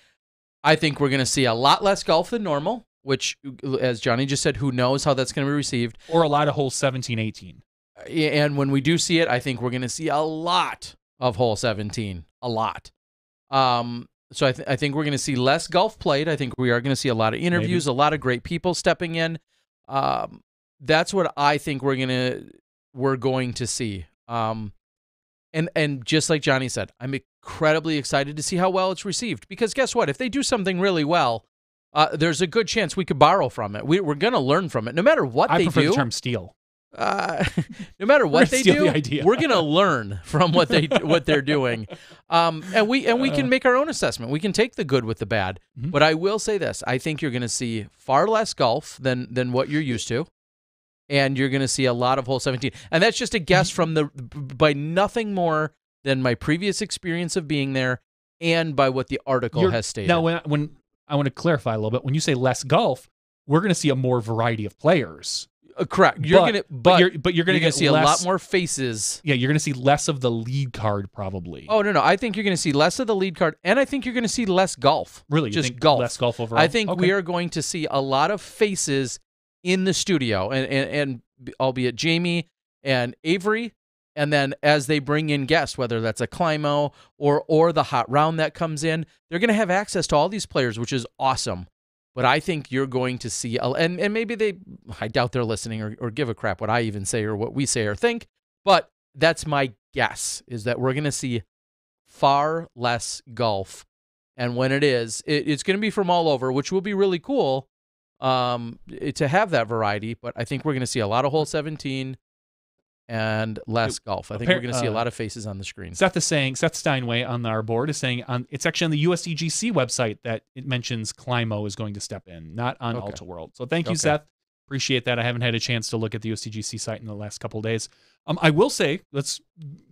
I think we're going to see a lot less golf than normal, which, as Johnny just said, who knows how that's going to be received. Or a lot of holes 17, 18. And when we do see it, I think we're going to see a lot of hole 17. A lot. So I think we're going to see less golf played. I think we are going to see a lot of interviews, a lot of great people stepping in. That's what I think we're going to see. And just like Johnny said, I'm incredibly excited to see how well it's received. Because guess what? If they do something really well, there's a good chance we could borrow from it. We're going to learn from it, no matter what they do. I prefer the term steal. No matter what they do, we're going to learn from what they're doing, and we can make our own assessment. We can take the good with the bad. Mm-hmm. But I will say this: I think you're going to see far less golf than what you're used to, and you're going to see a lot of hole 17. And that's just a guess from by nothing more than my previous experience of being there, and by what the article has stated. Now, when I want to clarify a little bit, when you say less golf, we're going to see a more variety of players. Correct. You're going to see less, a lot more faces. Yeah, you're going to see less of the lead card probably. Oh, no. I think you're going to see less of the lead card, and I think you're going to see less golf. Really? Just you think golf. Less golf overall? I think we are going to see a lot of faces in the studio, and albeit Jamie and Avery, and then as they bring in guests, whether that's a Climo or the hot round that comes in, they're going to have access to all these players, which is awesome. But I think you're going to see, and maybe I doubt they're listening or give a crap what I even say or what we say or think, but that's my guess, is that we're going to see far less golf. And when it is, it's going to be from all over, which will be really cool to have that variety. But I think we're going to see a lot of hole 17 and less golf. I think we're going to see a lot of faces on the screen. Seth Steinway on our board is saying it's actually on the USDGC website that it mentions Climo is going to step in, not on Ultra World. So thank you, Seth. Appreciate that. I haven't had a chance to look at the USDGC site in the last couple of days. I will say, let's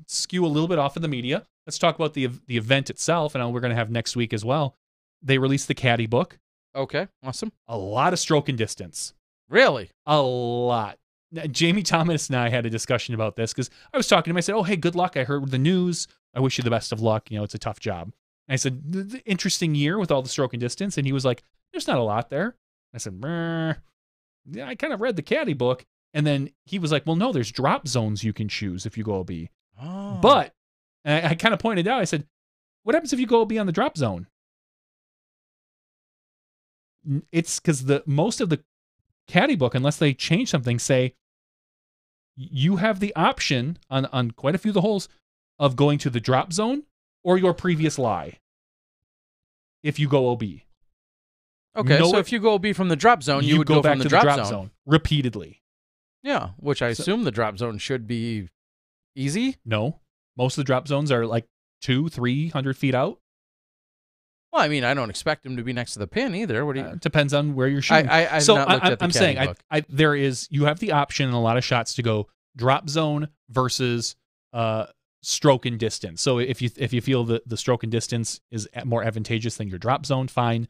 skew a little bit off of the media. Let's talk about the event itself, and we're going to have next week as well. They released the caddy book. Okay, awesome. A lot of stroke and distance. Really? A lot. Jamie Thomas and I had a discussion about this because I was talking to him. I said, "Oh, hey, good luck. I heard the news. I wish you the best of luck. It's a tough job." And I said, "Interesting year with all the stroke and distance." And he was like, "There's not a lot there." I said, "Yeah, I kind of read the caddy book." And then he was like, "Well, no, there's drop zones you can choose if you go OB." Oh. But and I kind of pointed out, I said, "What happens if you go OB on the drop zone?" It's because most of the caddy book, unless they change something, say you have the option on quite a few of the holes of going to the drop zone or your previous lie if you go OB. Okay, so if you go OB from the drop zone, you would go back from the drop zone repeatedly. Yeah, which I assume the drop zone should be easy. No, most of the drop zones are like 200-300 feet out. Well, I mean, I don't expect him to be next to the pin either. What do you? Depends on where you're shooting. I've not looked at the caddy book. There is, you have the option in a lot of shots to go drop zone versus stroke and distance. So if you feel that the stroke and distance is more advantageous than your drop zone, fine.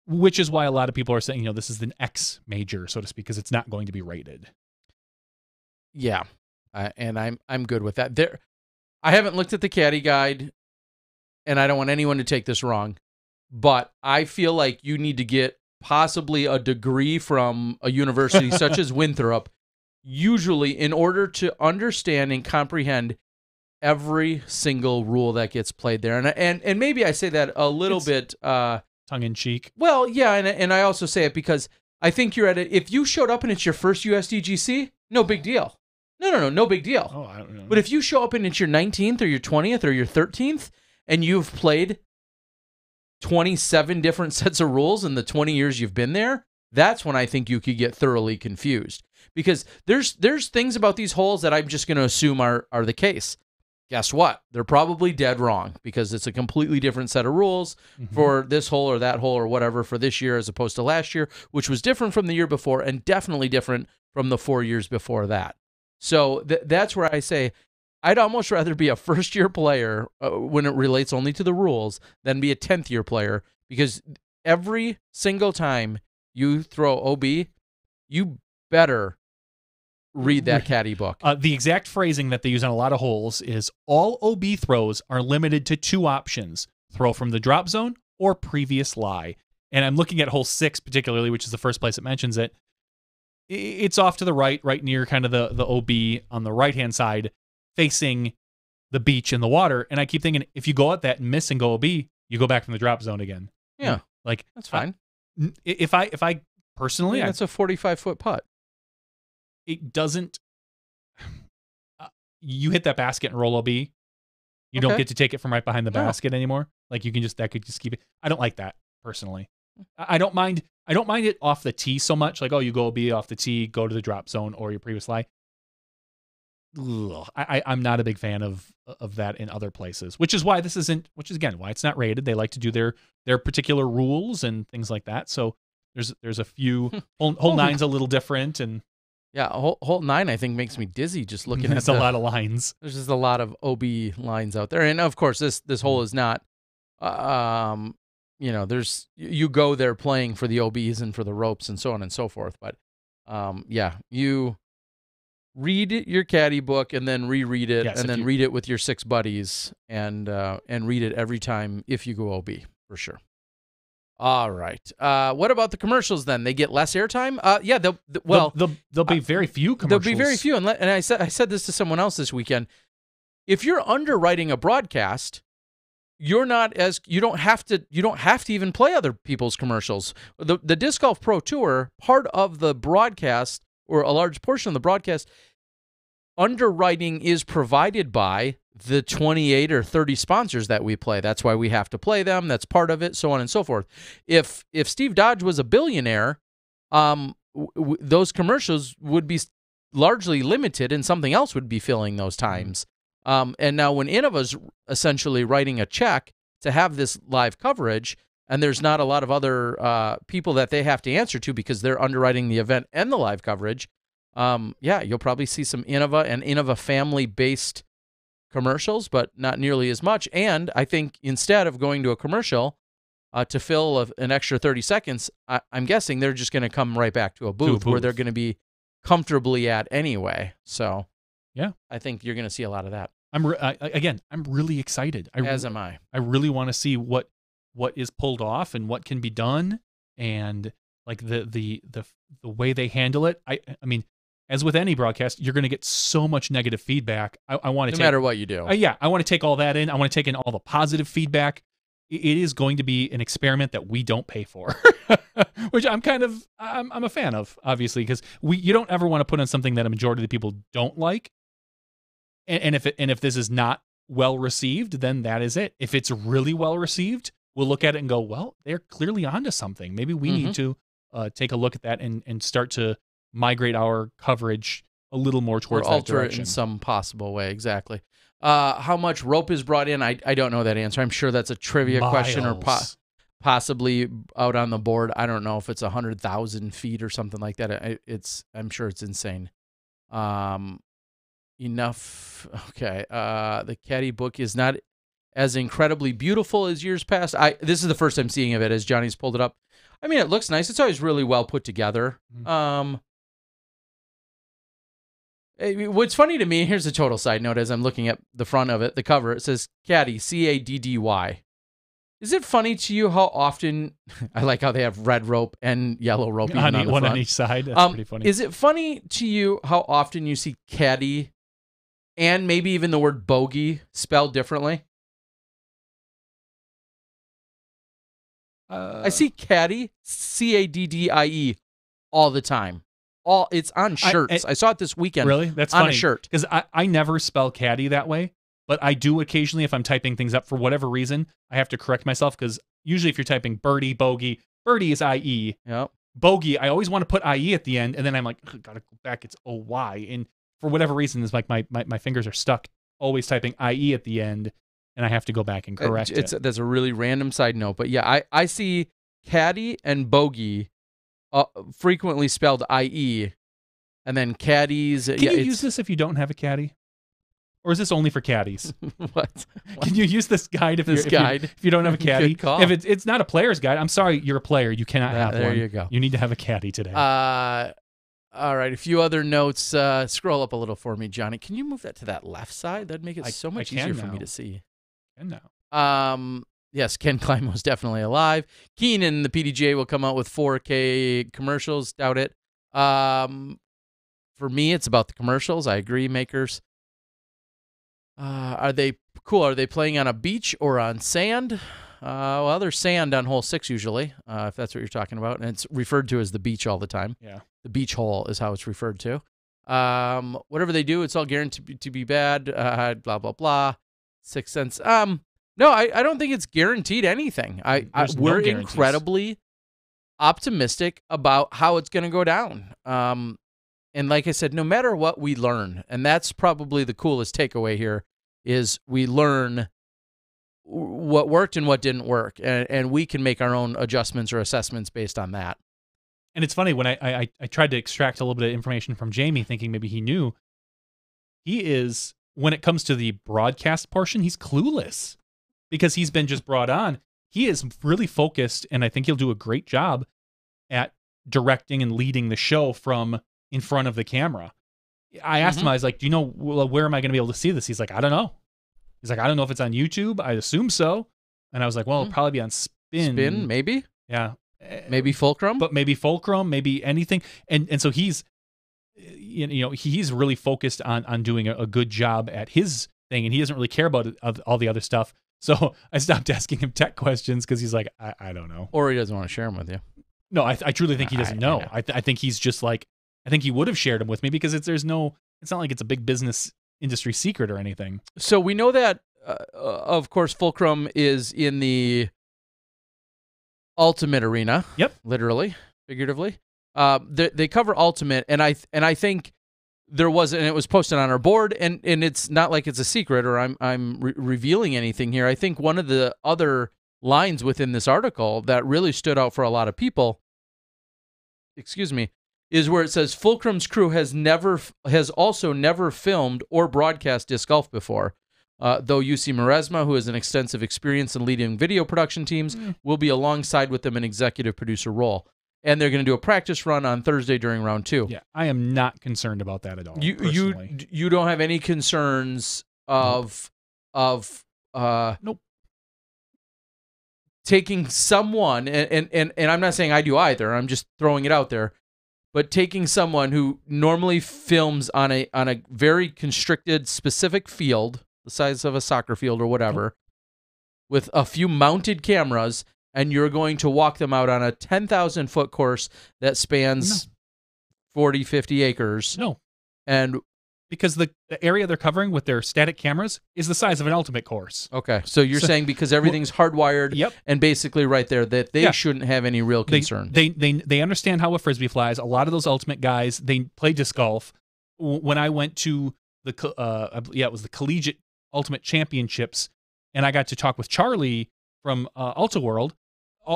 Which is why a lot of people are saying, this is an X major, so to speak, because it's not going to be rated. Yeah, and I'm good with that. I haven't looked at the caddy guide, and I don't want anyone to take this wrong. but I feel like you need to get possibly a degree from a university such as Winthrop, usually in order to understand and comprehend every single rule that gets played there. And maybe I say that a little bit tongue in cheek. Well, yeah, and I also say it because I think you're at it. If you showed up and it's your first USDGC, no big deal. No big deal. Oh, I don't know. But if you show up and it's your 19th or your 20th or your 13th and you've played 27 different sets of rules in the 20 years you've been there, that's when I think you could get thoroughly confused. Because there's things about these holes that I'm just going to assume are the case. Guess what? They're probably dead wrong because it's a completely different set of rules for this hole or that hole or whatever for this year as opposed to last year, which was different from the year before and definitely different from the 4 years before that. So that's where I say I'd almost rather be a first-year player when it relates only to the rules than be a 10th-year player, because every single time you throw OB, you better read that caddy book. The exact phrasing that they use on a lot of holes is all OB throws are limited to 2 options: throw from the drop zone or previous lie. And I'm looking at hole 6 particularly, which is the first place it mentions it. It's off to the right near kind of the OB on the right-hand side, facing the beach and the water. And I keep thinking, if you go at that and miss and go OB, you go back from the drop zone again. Yeah. Like, that's fine. If I personally, that's a 45-foot putt. It doesn't, you hit that basket and roll OB. You don't get to take it from right behind the basket anymore. Like, you can just, that could just keep it. I don't like that personally. I don't mind it off the tee so much. Like, oh, you go OB off the tee, go to the drop zone or your previous lie. I'm not a big fan of that in other places, which is why again, why it's not rated. They like to do their particular rules and things like that. So there's a few, hole 9's a little different, and yeah, hole 9 I think makes me dizzy just looking at that's a lot of lines. There's just a lot of OB lines out there, and of course this hole is not. There's you go there playing for the OBs and for the ropes and so on and so forth. But you read your caddy book and then reread it, and then read it with your 6 buddies, and read it every time if you go OB for sure. All right. What about the commercials then? They get less airtime? Yeah, there'll be very few commercials. There'll be very few, and I said this to someone else this weekend. If you're underwriting a broadcast, you don't have to even play other people's commercials. The Disc Golf Pro Tour, part of the broadcast, or a large portion of the broadcast, underwriting is provided by the 28 or 30 sponsors that we play. That's why we have to play them. That's part of it, so on and so forth. If Steve Dodge was a billionaire, those commercials would be largely limited and something else would be filling those times. And now when Innova's essentially writing a check to have this live coverage, and there's not a lot of other people that they have to answer to because they're underwriting the event and the live coverage, you'll probably see some Innova and Innova family-based commercials, but not nearly as much. And I think instead of going to a commercial to fill an extra 30 seconds, I'm guessing they're just going to come right back to a booth where they're going to be comfortably at anyway. So yeah, I think you're going to see a lot of that. I'm really excited. As am I. I really want to see what is pulled off and what can be done, and like the way they handle it. I mean, as with any broadcast, you're going to get so much negative feedback. I want to no matter what you do. I want to take all that in. I want to take in all the positive feedback. It is going to be an experiment that we don't pay for, which I'm a fan of, obviously, because you don't ever want to put on something that a majority of the people don't like. And if this is not well received, then that is it. If it's really well received, we'll look at it and go, well, they're clearly onto something. Maybe we need to take a look at that and start to migrate our coverage a little more towards that direction. Or alter it in some possible way, exactly. How much rope is brought in? I don't know that answer. I'm sure that's a trivia question or possibly out on the board. I don't know if it's 100,000 feet or something like that. I'm sure it's insane. Enough. Okay. The caddy book is not as incredibly beautiful as years past. This is the first I'm seeing of it as Johnny's pulled it up. I mean, it looks nice. It's always really well put together. What's funny to me, here's a total side note as I'm looking at the front of it, the cover, it says caddy, C-A-D-D-Y. Is it funny to you how often I like how they have red rope and yellow rope even on the one front. on each side? That's pretty funny. Is it funny to you how often you see caddy and maybe even the word bogey spelled differently? I see caddy, CADDIE, all the time. It's on shirts. I saw it this weekend. Really? That's on funny. A shirt. Because I never spell caddy that way, but I do occasionally if I'm typing things up for whatever reason. I have to correct myself because usually if you're typing birdie, bogey, birdie is IE. Yep. Bogey, I always want to put IE at the end, and then I'm like, gotta go back. It's OY, and for whatever reason, it's like my fingers are stuck always typing IE at the end, and I have to go back and correct it. That's a really random side note, but yeah, I see caddy and bogey frequently spelled IE, and then caddies. Can you use this if you don't have a caddy? Or is this only for caddies? What? Can you use this guide if you don't have a caddy? Good call. If it's not a player's guide, I'm sorry, you're a player. You cannot have one. There you go. You need to have a caddy today. All right, a few other notes. Scroll up a little for me, Johnny. Can you move that to that left side? That'd make it so much easier for me to see. And now. Yes, Ken Klein was definitely alive. Keenan, the PDGA, will come out with 4K commercials. Doubt it. For me, it's about the commercials. I agree, makers. Are they cool? Are they playing on a beach or on sand? Well, there's sand on hole 6 usually, if that's what you're talking about. And it's referred to as the beach all the time. Yeah. The beach hole is how it's referred to. Whatever they do, it's all guaranteed to be bad. Blah, blah, blah. 6 cents. No, I don't think it's guaranteed anything. We're incredibly optimistic about how it's going to go down. And like I said, no matter what, we learn. And that's probably the coolest takeaway here is we learn what worked and what didn't work. And we can make our own adjustments or assessments based on that. And it's funny, when I tried to extract a little bit of information from Jamie, thinking maybe he knew, he is, when it comes to the broadcast portion, he's clueless. Because he's been just brought on. He is really focused, and I think he'll do a great job at directing and leading the show from in front of the camera. I asked him, I was like, do you know, where am I going to be able to see this? He's like, I don't know. He's like, I don't know if it's on YouTube. I assume so. And I was like, well, it'll probably be on Spin. Spin, maybe? Yeah. Maybe Fulcrum? But maybe Fulcrum, maybe anything. And so he's, he's really focused on doing a good job at his thing, and he doesn't really care about all the other stuff. So I stopped asking him tech questions because he's like, I don't know. Or he doesn't want to share them with you. No, I truly think he doesn't know. I think he's just like, I think he would have shared them with me because it's not like it's a big business industry secret or anything. So we know that, of course, Fulcrum is in the Ultimate Arena. Yep. Literally, figuratively. They cover Ultimate, and I think there was, and it was posted on our board, and it's not like it's a secret or I'm revealing anything here. I think one of the other lines within this article that really stood out for a lot of people, is where it says Fulcrum's crew has also never filmed or broadcast disc golf before. Though UC Maresma, who has an extensive experience in leading video production teams, will be alongside with them in executive producer role. And they're going to do a practice run on Thursday during round 2. Yeah, I am not concerned about that at all. You don't have any concerns of nope. Taking someone, and I'm not saying I do either. I'm just throwing it out there. But taking someone who normally films on a very constricted, specific field, the size of a soccer field or whatever, with a few mounted cameras, and you're going to walk them out on a 10,000-foot course that spans 40, 50 acres. No. And because the area they're covering with their static cameras is the size of an ultimate course. Okay. So you're saying because everything's hardwired and basically right there that they shouldn't have any real concern. They understand how a Frisbee flies. A lot of those ultimate guys, they play disc golf. When I went to it was the Collegiate Ultimate Championships, and I got to talk with Charlie from Ulta World.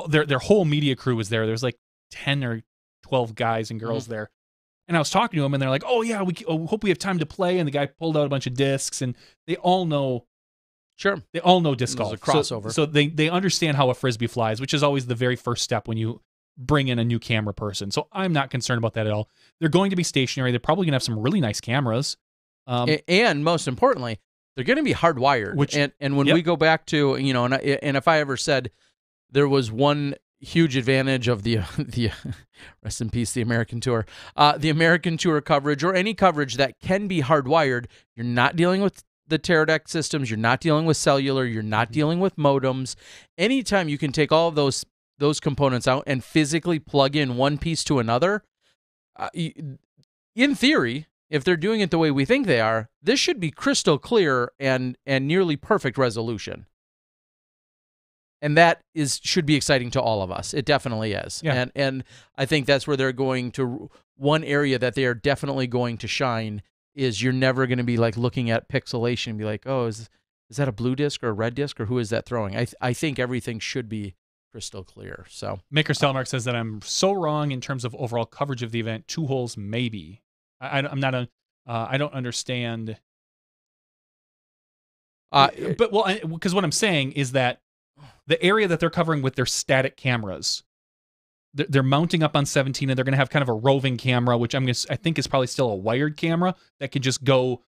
Their whole media crew was there. There's like 10 or 12 guys and girls there. And I was talking to them, and they're like, oh, yeah, we hope we have time to play. And the guy pulled out a bunch of discs, and they all know. Sure. They all know disc golf. There's a crossover. So they understand how a Frisbee flies, which is always the very first step when you bring in a new camera person. So I'm not concerned about that at all. They're going to be stationary. They're probably going to have some really nice cameras. And most importantly, They're going to be hardwired. Which- and when yep. we go back to, you know, and if I ever said there was one huge advantage of the rest in peace, the American tour coverage, or any coverage that can be hardwired, you're not dealing with the Teradek systems, you're not dealing with cellular, you're not dealing with modems. Anytime you can take all of those components out and physically plug in one piece to another, in theory, if they're doing it the way we think they are, this should be crystal clear and nearly perfect resolution. And that should be exciting to all of us. It definitely is. Yeah. And I think that's where they're going to, one area that they are definitely going to shine is you're never going to be like looking at pixelation and be like, oh, is that a blue disc or a red disc, or who is that throwing? I think everything should be crystal clear. So Maker Stelmark says that I'm so wrong in terms of overall coverage of the event. 2 holes, maybe. I'm not a. I don't understand. But because what I'm saying is that the area that they're covering with their static cameras, they're mounting up on 17, and they're going to have kind of a roving camera, which I think is probably still a wired camera that can just go,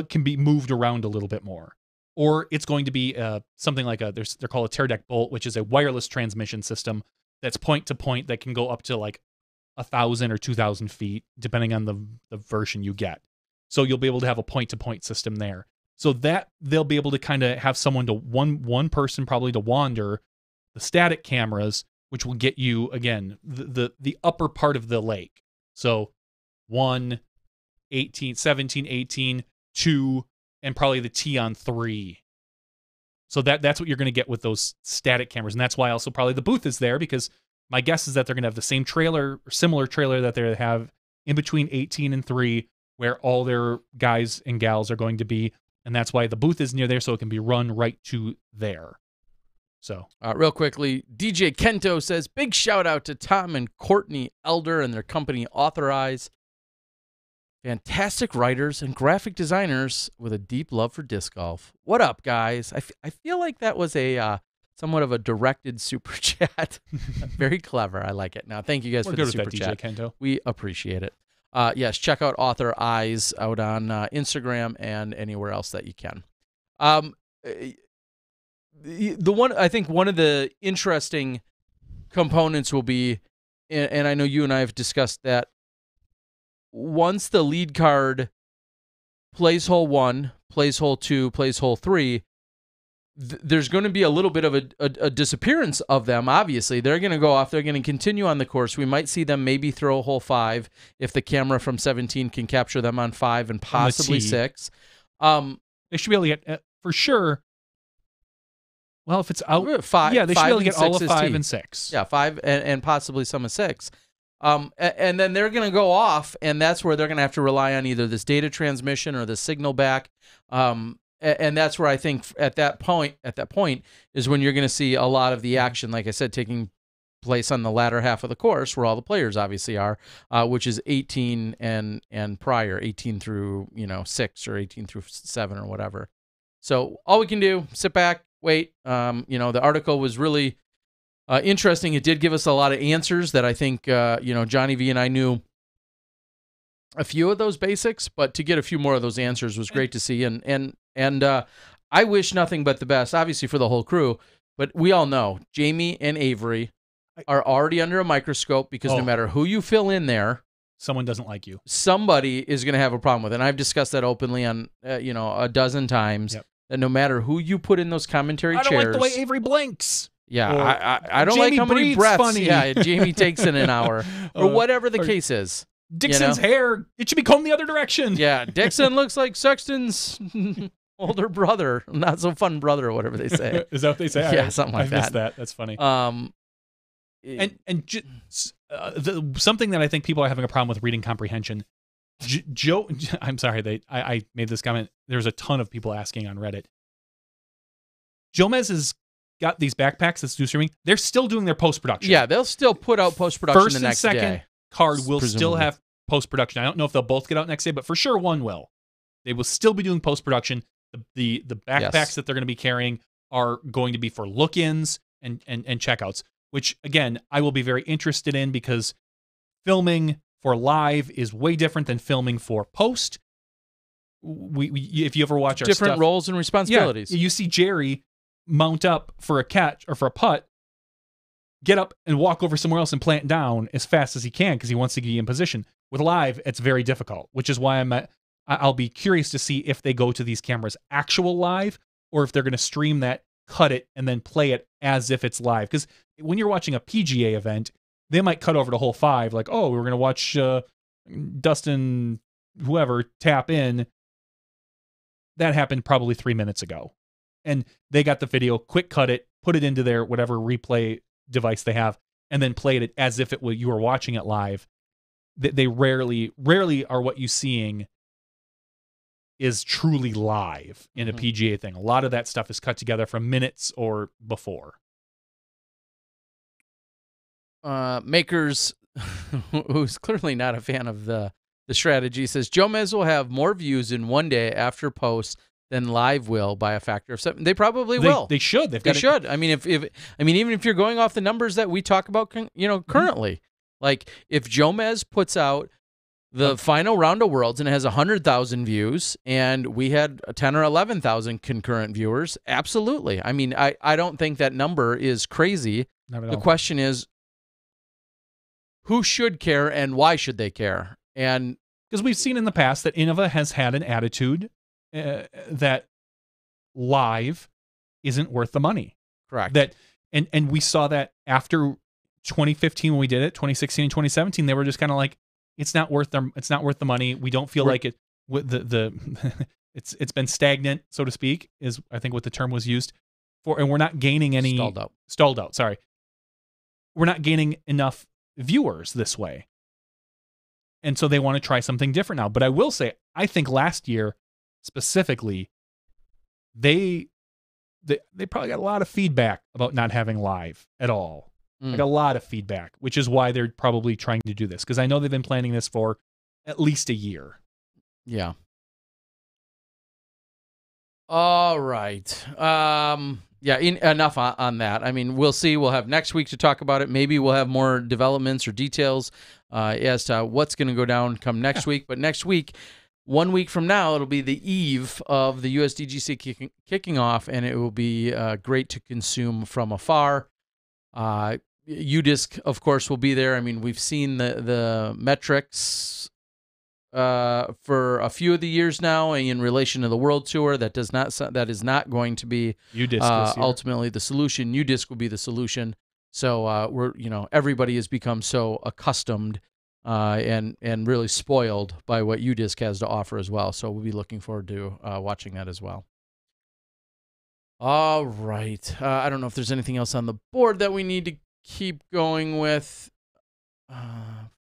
can be moved around a little bit more. Or it's going to be something like they're called a Teradek Bolt, which is a wireless transmission system that's point to point that can go up to like 1,000 or 2,000 feet, depending on the version you get. So you'll be able to have a point to point system there. So that they'll be able to kind of have someone to one person probably to wander the static cameras, which will get you again the upper part of the lake. So 1, 18, 17, 18, 2, and probably the T on 3. So that's what you're going to get with those static cameras, and that's why also probably the booth is there, because my guess is that they're going to have the same trailer or similar trailer that they have in between 18 and 3, where all their guys and gals are going to be. And that's why the booth is near there, so it can be run right to there. So, real quickly, DJ Kento says, big shout out to Tom and Courtney Elder and their company Authorize. Fantastic writers and graphic designers with a deep love for disc golf. What up, guys? I feel like that was a somewhat of a directed super chat. Very clever. I like it. Now, thank you guys for the super chat. DJ Kento. We appreciate it. Yes, check out Author Eyes out on Instagram and anywhere else that you can. I think one of the interesting components will be, and I know you and I have discussed that, once the lead card plays hole 1, plays hole 2, plays hole 3, there's going to be a little bit of a disappearance of them. Obviously, they're going to go off. They're going to continue on the course. We might see them maybe throw hole 5 if the camera from 17 can capture them on 5 and possibly 6. They should be able to get, for sure. Well, if it's out, 5, yeah, they should be able to get all of 5 T. and 6. Yeah, 5 and possibly some of 6. And then they're going to go off, and that's where they're going to have to rely on either this data transmission or the signal back. And that's where I think at that point is when you're going to see a lot of the action, like I said, taking place on the latter half of the course, where all the players obviously are, which is 18 and prior, 18 through 6 or 18 through 7 or whatever. So all we can do, sit back, wait. The article was really interesting. It did give us a lot of answers that I think Johnny V and I knew a few of those basics, but to get a few more of those answers was great to see. And I wish nothing but the best, obviously, for the whole crew. But we all know Jamie and Avery are already under a microscope because no matter who you fill in there, someone doesn't like you. Somebody is going to have a problem with it. And I've discussed that openly on a dozen times. Yep. That no matter who you put in those commentary chairs, I don't like the way Avery blinks. Yeah, I don't Jamie like how many breaths. Funny. Yeah, Jamie takes in an hour or whatever the case is. Dixon's hair, it should be combed the other direction. Yeah, Dixon looks like Sexton's older brother, not so fun brother, or whatever they say. Is that what they say? Yeah, something like that. I missed that. That's funny. Something that I think people are having a problem with reading comprehension. Joe, I'm sorry, I made this comment. There's a ton of people asking on Reddit. Jomez has got these backpacks that's do streaming. They're still doing their post-production. Yeah, they'll still put out post-production First the next and second day. Card will still have post-production. I don't know if they'll both get out next day, but for sure one will. They will still be doing post-production. The backpacks that they're going to be carrying are going to be for look-ins and checkouts, which, again, I will be very interested in because filming for live is way different than filming for post. if you ever watch our different stuff, roles and responsibilities. yeah, you see Jerry mount up for a catch or for a putt, get up and walk over somewhere else and plant down as fast as he can because he wants to get in position. With live, it's very difficult, which is why I'll be curious to see if they go to these cameras actual live or if they're going to stream that, cut it, and then play it as if it's live. Because when you're watching a PGA event, they might cut over the whole 5, like, oh, we're going to watch Dustin, whoever, tap in. That happened probably 3 minutes ago. And they got the video, quick cut it, put it into their whatever replay device they have, and then played it as if you were watching it live. They rarely are what you're seeing is truly live in a PGA thing. A lot of that stuff is cut together from minutes or before. Makers, who's clearly not a fan of the strategy, says Jomez will have more views in one day after post than live will by a factor of 7. They probably will. They should. They should. I mean, even if you're going off the numbers that we talk about, currently, like if Jomez puts out the final round of Worlds and it has 100,000 views, and we had 10 or 11,000 concurrent viewers, absolutely. I mean, I don't think that number is crazy. Not at the all. question is, who should care and why should they care? And because we've seen in the past that Innova has had an attitude that live isn't worth the money. correct. That and we saw that after 2015 when we did it, 2016 and 2017, they were just kind of like, it's not worth the money. We don't feel like it. It's been stagnant, so to speak, is I think what the term was used for, and we're not gaining any stalled out. Sorry, we're not gaining enough viewers this way, and so they want to try something different now. But I will say, I think last year specifically, they probably got a lot of feedback about not having live at all. Like a lot of feedback, which is why they're probably trying to do this, because I know they've been planning this for at least a year. Yeah. All right. Yeah, enough on that. I mean, we'll see. We'll have next week to talk about it. Maybe we'll have more developments or details as to what's going to go down come next week. But next week, 1 week from now, it'll be the eve of the USDGC kicking off, and it will be great to consume from afar. UDisc, of course, will be there. I mean, we've seen the metrics for a few of the years now in relation to the World Tour. That is not going to be UDisc ultimately the solution. UDisc will be the solution. So everybody has become so accustomed and really spoiled by what UDisc has to offer as well. So we'll be looking forward to watching that as well. All right. I don't know if there's anything else on the board that we need to keep going with.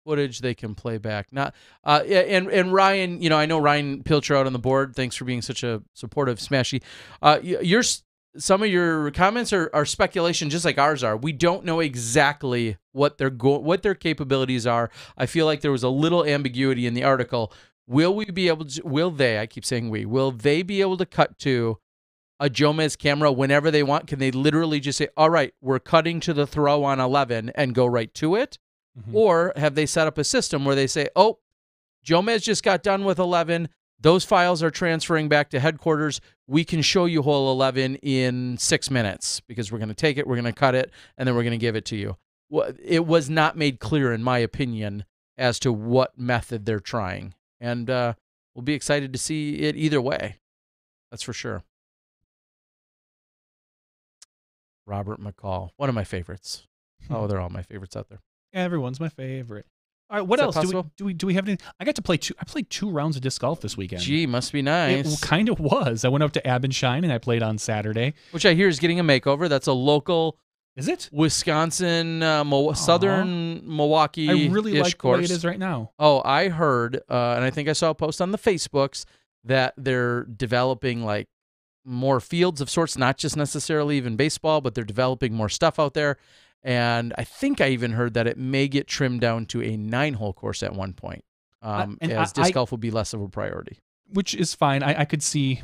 Footage they can play back. And Ryan, I know Ryan Pilcher out on the board. Thanks for being such a supportive Smashy. Some of your comments are speculation, just like ours are. We don't know exactly what their capabilities are. I feel like there was a little ambiguity in the article. Will they be able to cut to a Jomez camera whenever they want? Can they literally just say, all right, we're cutting to the throw on 11 and go right to it? Mm-hmm. Or have they set up a system where they say, oh, Jomez just got done with 11. Those files are transferring back to headquarters. We can show you hole 11 in 6 minutes because we're going to take it, we're going to cut it, and then we're going to give it to you. Well, it was not made clear, in my opinion, as to what method they're trying. And we'll be excited to see it either way. That's for sure. Robert McCall, one of my favorites. Oh, they're all my favorites out there. Everyone's my favorite. All right, what else do we have? I got to play I played 2 rounds of disc golf this weekend. Gee, must be nice. It kind of was. I went up to Abendschein and I played on Saturday, which I hear is getting a makeover. That's a local. Is it Wisconsin, southern Milwaukee? I really like course. the way it is right now. Oh, I heard, and I think I saw a post on the Facebooks that they're developing like more fields of sorts, not just necessarily even baseball, but they're developing more stuff out there. And I think I even heard that it may get trimmed down to a 9-hole course at one point, as disc golf will be less of a priority. Which is fine. I could see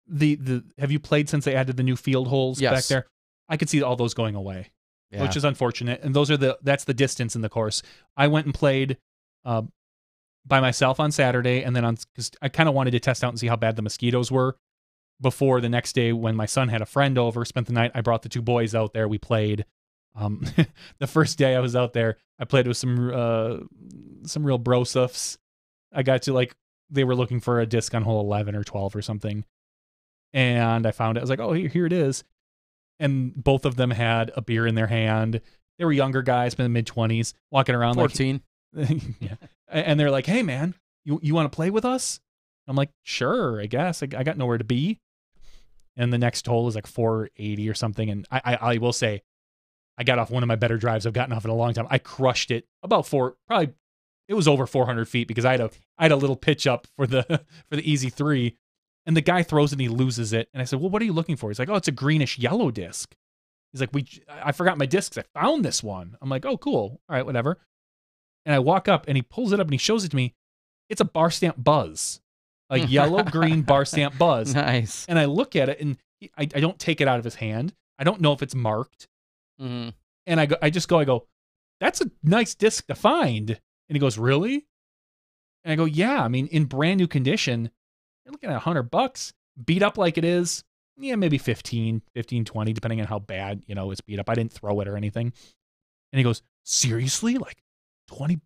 the. Have you played since they added the new field holes back there? I could see all those going away, which is unfortunate. And that's the distance in the course. I went and played by myself on Saturday, and then because I kind of wanted to test out and see how bad the mosquitoes were before the next day when my son had a friend over, spent the night. I brought the two boys out there. We played. The first day I was out there, I played with some real brosufs. I got to they were looking for a disc on hole 11 or 12 or something. And I found it. I was like, oh, here it is. And both of them had a beer in their hand. They were younger guys, in the mid-20s, walking around 14. Yeah. And they're like, hey, man, you want to play with us? I'm like, sure, I guess. I got nowhere to be. And the next hole is like 480 or something. And I will say, I got off one of my better drives I've gotten off in a long time. I crushed it about it was over 400 feet because I had a little pitch up for the easy 3. And the guy throws it and he loses it. And I said, well, what are you looking for? He's like, oh, it's a greenish yellow disc. He's like, I forgot my discs. I found this one. I'm like, oh, cool. All right, whatever. And I walk up and he pulls it up and he shows it to me. It's a bar stamp buzz, a yellow-green bar stamp buzz. Nice. And I look at it and I don't take it out of his hand. I don't know if it's marked. Mm-hmm. And I go, that's a nice disc to find. And he goes, really? And I go, yeah. I mean, in brand new condition, you're looking at $100, beat up like it is. Yeah, maybe 15, 20, depending on how bad, it's beat up. I didn't throw it or anything. And he goes, seriously? Like $20?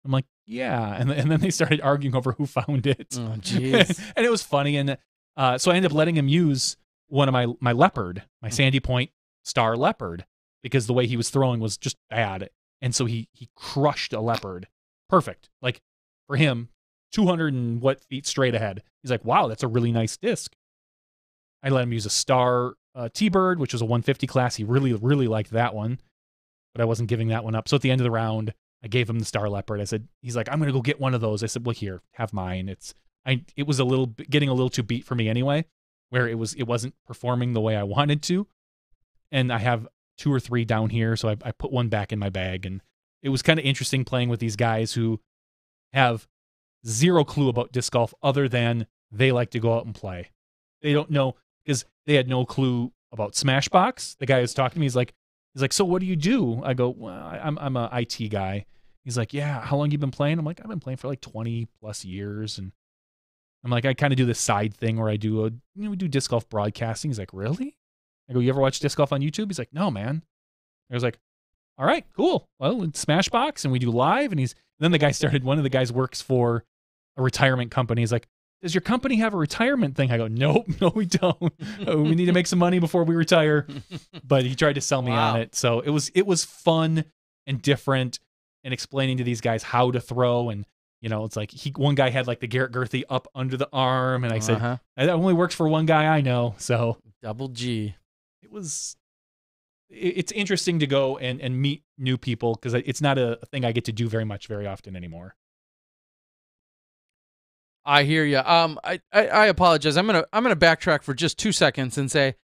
I'm like, yeah. And then they started arguing over who found it. Oh, jeez. And it was funny. And so I ended up letting him use one of my leopard, my Sandy Point Star Leopard, because the way he was throwing was just bad. And so he crushed a leopard. Perfect. Like for him, 200 and what feet straight ahead. He's like, wow, that's a really nice disc. I let him use a Star T-Bird, which was a 150 class. He really, really liked that one, but I wasn't giving that one up. So at the end of the round, I gave him the Star Leopard. I said, he's like, I'm going to go get one of those. I said, well, here, have mine. It was getting a little too beat for me anyway, where it wasn't performing the way I wanted to. And I have 2 or 3 down here. So I put one back in my bag. And it was kind of interesting playing with these guys who have zero clue about disc golf other than they like to go out and play. They don't know because they had no clue about SmashBoxx. The guy who's talking to me, he's like, so what do you do? I go, well, I'm a IT guy. He's like, yeah, how long you been playing? I'm like, I've been playing for like 20 plus years. And I'm like, I kind of do this side thing where we do disc golf broadcasting. He's like, really? I go, you ever watch disc golf on YouTube? He's like, no, man. I was like, all right, cool. Well, it's SmashBoxx and we do live. And then one of the guys works for a retirement company. He's like, does your company have a retirement thing? I go, nope, no, we don't. We need to make some money before we retire. But he tried to sell me on it. So it was fun and different and explaining to these guys how to throw. And, it's like one guy had like the Garrett Gurthie up under the arm. And I said, that only works for one guy I know. So Double G. It's interesting to go and meet new people because it's not a thing I get to do very often anymore. I hear you. I apologize. I'm gonna backtrack for just 2 seconds and say,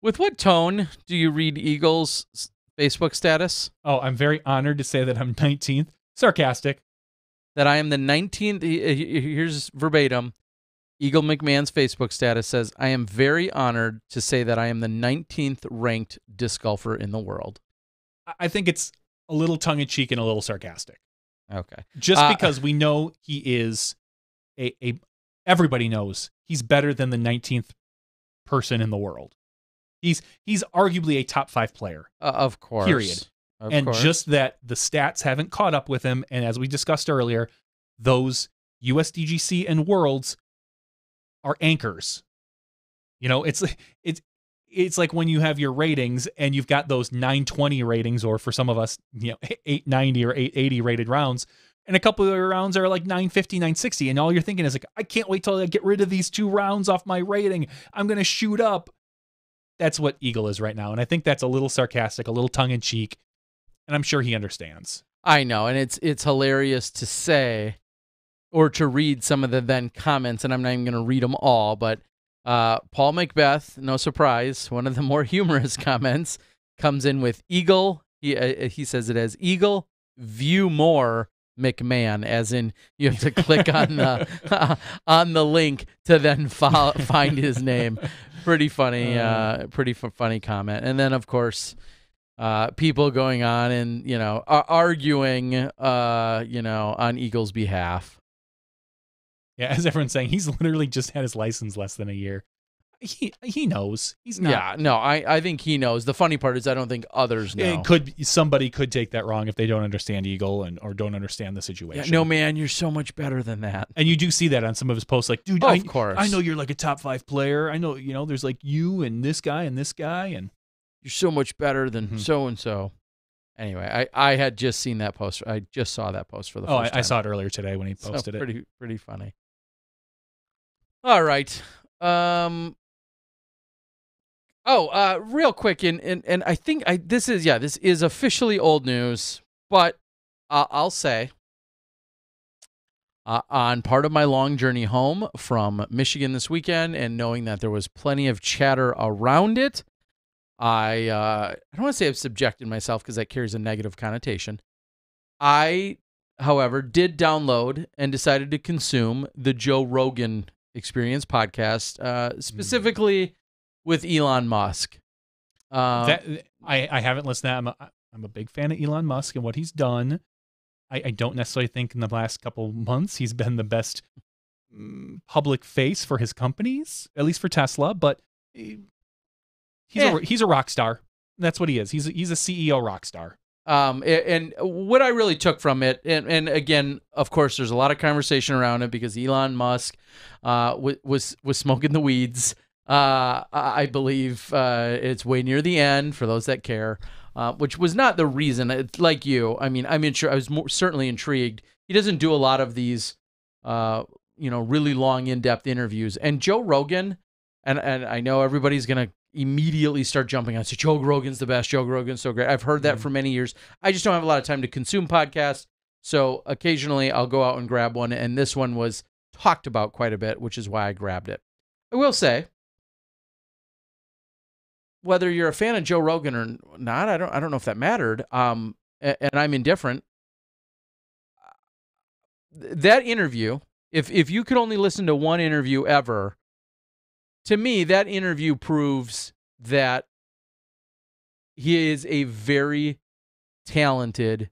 with what tone do you read Eagle's Facebook status? Oh, I'm very honored to say that I'm 19th. Sarcastic. That I am the 19th. Here's verbatim. Eagle McMahon's Facebook status says, I am very honored to say that I am the 19th ranked disc golfer in the world. I think it's a little tongue-in-cheek and a little sarcastic. Okay. Just because we know he is everybody knows he's better than the 19th person in the world. He's arguably a top 5 player. Of course. Period. Of course. Just that the stats haven't caught up with him. And as we discussed earlier, those USDGC and Worlds are anchors. It's like when you have your ratings and you've got those 920 ratings, or for some of us, 890 or 880 rated rounds, and a couple of rounds are like 950, 960, and all you're thinking is like, I can't wait till I get rid of these 2 rounds off my rating. I'm going to shoot up. That's what Eagle is right now, and I think that's a little sarcastic, a little tongue-in-cheek, and I'm sure he understands. I know, and it's hilarious to say, or to read some of the then comments, and I'm not even going to read them all, but Paul Macbeth, no surprise, one of the more humorous comments comes in with Eagle. He says it as Eagle, view more McMahon, as in you have to click on the link to then find his name. Pretty funny, funny comment. And then of course, people going on and, arguing, on Eagles' behalf. Yeah, as everyone's saying, he's literally just had his license less than a year. He knows. He's not. Yeah, no, I think he knows. The funny part is I don't think others know. Somebody could take that wrong if they don't understand Eagle or don't understand the situation. Yeah, no, man, you're so much better than that. And you do see that on some of his posts, like, dude, of course. I know you're like a top 5 player. I know, there's like you and this guy, and you're so much better than so and so. Anyway, I had just seen that post. I just saw that post for the first time. I saw it earlier today when he posted it. Pretty funny. All right. Real quick, and I think this is officially old news, but I'll say on part of my long journey home from Michigan this weekend, and knowing that there was plenty of chatter around it, I don't want to say I've subjected myself because that carries a negative connotation. I, however, did download and decided to consume the Joe Rogan Experience podcast, specifically with Elon Musk. I haven't listened to that. I'm a big fan of Elon Musk and what he's done. I don't necessarily think in the last couple months he's been the best public face for his companies, at least for Tesla, but he's a rock star. That's what he is. He's a CEO rock star. And what I really took from it, and again, of course, there's a lot of conversation around it because Elon Musk was smoking the weeds. I believe it's way near the end for those that care, which was not the reason. Like you, I mean, I was certainly intrigued. He doesn't do a lot of these, really long, in-depth interviews. And Joe Rogan, and I know everybody's gonna immediately start jumping on. So Joe Rogan's the best. Joe Rogan's so great. I've heard that for many years. I just don't have a lot of time to consume podcasts, so occasionally I'll go out and grab one. And this one was talked about quite a bit, which is why I grabbed it. I will say, whether you're a fan of Joe Rogan or not, I don't know if that mattered. And I'm indifferent. That interview, if you could only listen to one interview ever, to me, that interview proves that he is a very talented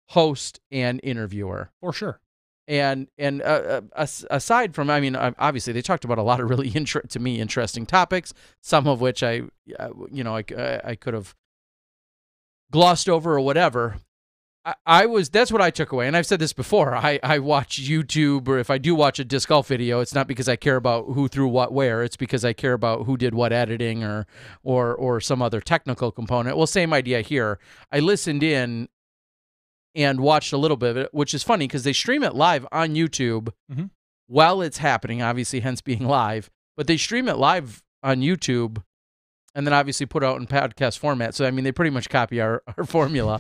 host and interviewer. For sure. And aside from, I mean, obviously they talked about a lot of really to me interesting topics, some of which I could have glossed over or whatever. That's what I took away. And I've said this before. I watch YouTube, or if I do watch a disc golf video, it's not because I care about who threw what where. It's because I care about who did what editing or some other technical component. Well, same idea here. I listened in and watched a little bit of it, which is funny because they stream it live on YouTube while it's happening, obviously, hence being live. But they stream it live on YouTube and then obviously put it out in podcast format. So, I mean, they pretty much copy our formula.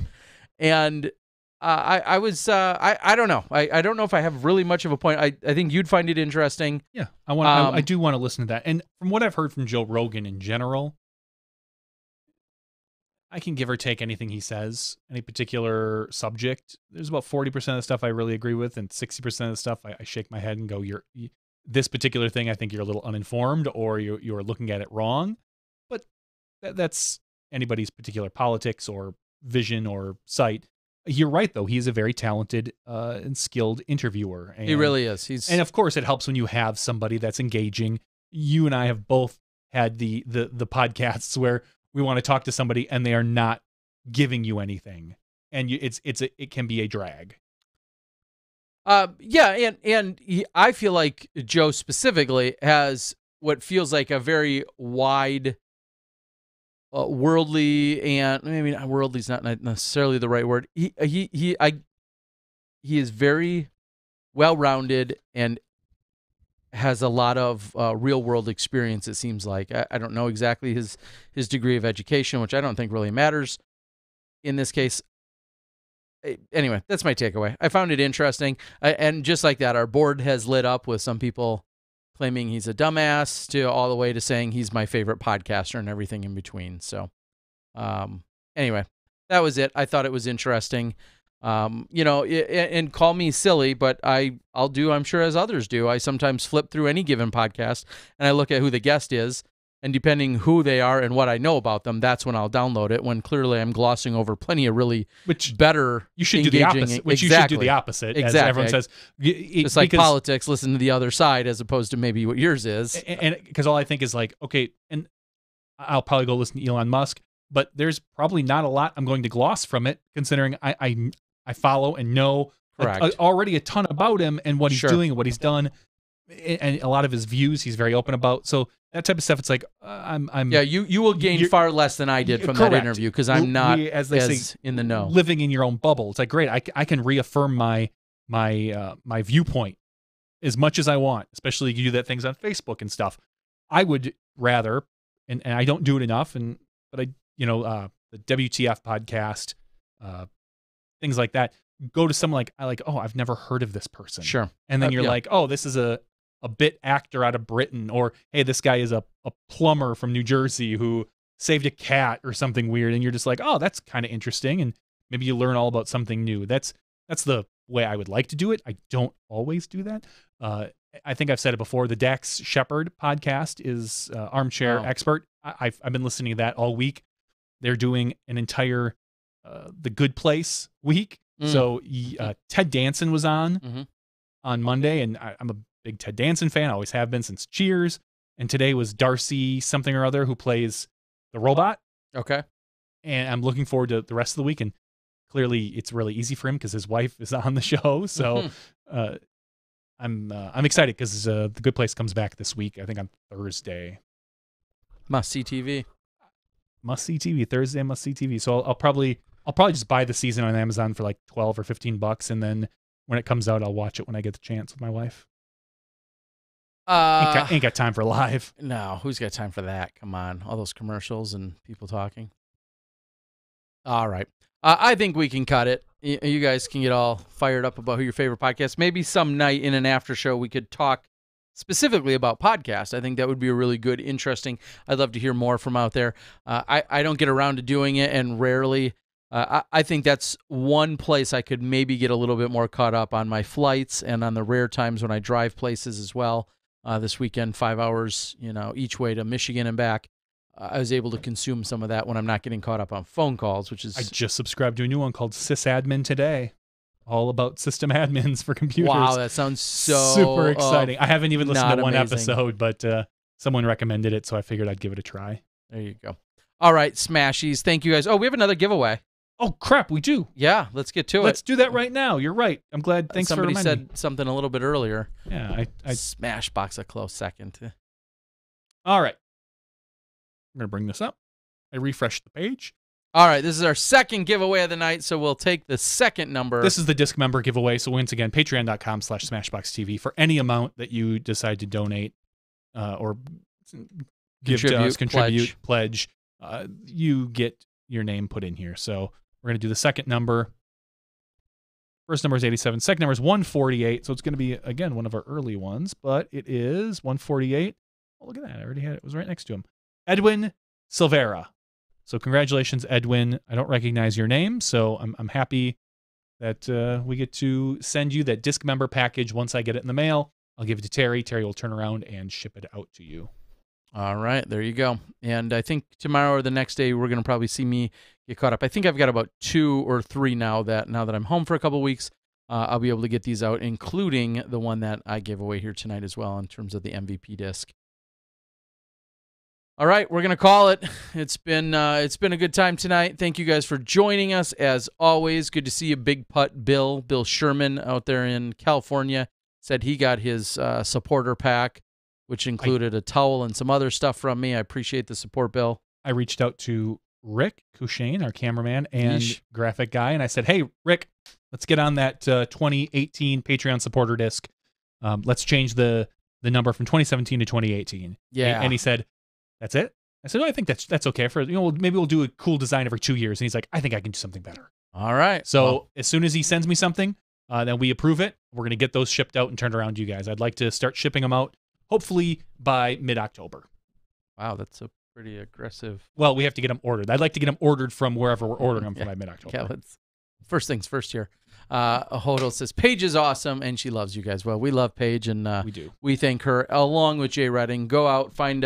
And I don't know. I don't know if I have really much of a point. I think you'd find it interesting. Yeah, I do want to listen to that. And from what I've heard from Joe Rogan in general, I can give or take anything he says, any particular subject. There's about 40% of the stuff I really agree with, and 60% of the stuff I shake my head and go, this particular thing, I think you're a little uninformed, or you're looking at it wrong. But that's anybody's particular politics or vision or sight. You're right, though. He's a very talented and skilled interviewer. And, he really is. And of course, it helps when you have somebody that's engaging. You and I have both had the podcasts where we want to talk to somebody and they are not giving you anything, and it can be a drag. Yeah, and I feel like Joe specifically has what feels like a very wide, worldly, and maybe worldly is not necessarily the right word. He is very well-rounded and has a lot of real world experience. It seems like I don't know exactly his degree of education, which I don't think really matters in this case. Anyway, that's my takeaway. I found it interesting, and just like that, our board has lit up with some people claiming he's a dumbass to all the way to saying he's my favorite podcaster and everything in between. So, anyway, that was it. I thought it was interesting. And call me silly, but I'll do, I'm sure as others do, I sometimes flip through any given podcast and I look at who the guest is. And depending who they are and what I know about them, that's when I'll download it, when clearly I'm glossing over plenty of really better you should do the opposite. Which you should do the opposite. Exactly. As everyone says. It's like politics, listen to the other side as opposed to maybe what yours is. And because all I think is like, okay, and I'll probably go listen to Elon Musk, but there's probably not a lot I'm going to gloss from it, considering I follow and know already a ton about him and what he's doing and what he's done. And a lot of his views he's very open about. So that type of stuff, it's like you will gain far less than I did from that interview, because I'm not as they say, in the know. Living in your own bubble. It's like, great, I can reaffirm my viewpoint as much as I want, especially you do that things on Facebook and stuff. I would rather, and I don't do it enough, but I the WTF podcast, things like that, go to someone like, oh, I've never heard of this person. Sure. And then you're like, oh, this is a bit actor out of Britain, or hey, this guy is a plumber from New Jersey who saved a cat or something weird, and you're just like, oh, that's kind of interesting, and maybe you learn all about something new. That's the way I would like to do it. I don't always do that. I think I've said it before. The Dax Shepard podcast is Armchair Expert. I've been listening to that all week. They're doing an entire The Good Place week. So Ted Danson was on Monday, and I'm a big Ted Danson fan. I always have been since Cheers. And today was Darcy something or other, who plays the robot. Okay. And I'm looking forward to the rest of the week. And clearly it's really easy for him because his wife is on the show. So I'm excited because The Good Place comes back this week, I think on Thursday. Must see TV. Thursday, must see TV. So I'll probably just buy the season on Amazon for like $12 or $15, and then when it comes out, I'll watch it when I get the chance with my wife. Ain't got time for live. No, who's got time for that? Come on, all those commercials and people talking. All right, I think we can cut it. You guys can get all fired up about who your favorite podcast. Maybe some night in an after show we could talk specifically about podcasts. I think that would be a really good, interesting. I'd love to hear more from out there. I don't get around to doing it, and rarely. I think that's one place I could maybe get a little bit more caught up on my flights and on the rare times when I drive places as well. This weekend, 5 hours, each way to Michigan and back. I was able to consume some of that when I'm not getting caught up on phone calls, which is... I just subscribed to a new one called Sysadmin today. All about system admins for computers. Wow, that sounds super exciting. I haven't even listened to one episode, but someone recommended it, so I figured I'd give it a try. There you go. All right, Smashies. Thank you guys. Oh, we have another giveaway. Oh, crap, we do. Yeah, let's get to it. Let's do that right now. You're right. I'm glad. Thanks for reminding me. Somebody said something a little bit earlier. Yeah, I SmashBoxx a close second. All right. I'm going to bring this up. I refreshed the page. All right, this is our second giveaway of the night, so we'll take the second number. This is the disc member giveaway. So once again, patreon.com/SmashBoxxTV. For any amount that you decide to donate or give to us, contribute, pledge, you get your name put in here. So we're going to do the second number. First number is 87. Second number is 148. So it's going to be, again, one of our early ones, but it is 148. Oh, look at that. I already had it. It was right next to him. Edwin Silvera. So congratulations, Edwin. I don't recognize your name, so I'm happy that we get to send you that disc member package. Once I get it in the mail, I'll give it to Terry. Terry will turn around and ship it out to you. All right, there you go. And I think tomorrow or the next day, we're going to probably see me get caught up. I think I've got about 2 or 3 now that I'm home for a couple of weeks, I'll be able to get these out, including the one that I gave away here tonight as well in terms of the MVP disc. All right, we're going to call it. It's been a good time tonight. Thank you guys for joining us. As always, good to see you, Big Putt Bill Sherman out there in California. Said he got his supporter pack, which included a towel and some other stuff from me. I appreciate the support, Bill. I reached out to Rick Cushane, our cameraman and graphic guy, and I said, hey, Rick, let's get on that 2018 Patreon supporter disc. Let's change the number from 2017 to 2018. Yeah. And he said, that's it? I said, I think that's okay. Maybe we'll do a cool design every 2 years. And he's like, I think I can do something better. All right. So as soon as he sends me something, then we approve it. We're going to get those shipped out and turned around to you guys. I'd like to start shipping them out hopefully by mid-October. Wow, that's a pretty aggressive. Well, we have to get them ordered. I'd like to get them ordered from wherever we're ordering them from by mid-October. Yeah, first things first here. Hodel says, Paige is awesome, and she loves you guys. Well, we love Paige, and We do. we thank her, along with Jay Redding. Go out, find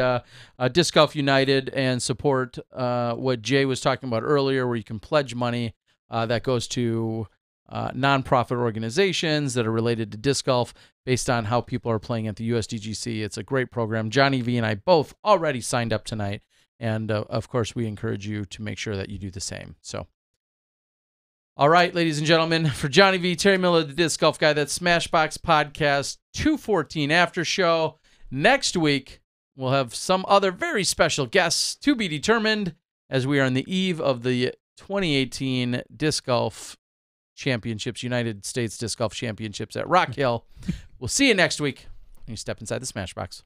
Disc Golf United, and support what Jay was talking about earlier, where you can pledge money that goes to nonprofit organizations that are related to disc golf based on how people are playing at the USDGC. It's a great program. Johnny V and I both already signed up tonight, and of course, we encourage you to make sure that you do the same. So, all right, ladies and gentlemen, for Johnny V, Terry Miller, the Disc Golf Guy, that's Smashbox Podcast 214 After Show. Next week, we'll have some other very special guests to be determined as we are on the eve of the 2018 Disc Golf Championships, United States Disc Golf Championships at Rock Hill. We'll see you next week when you step inside the Smashbox.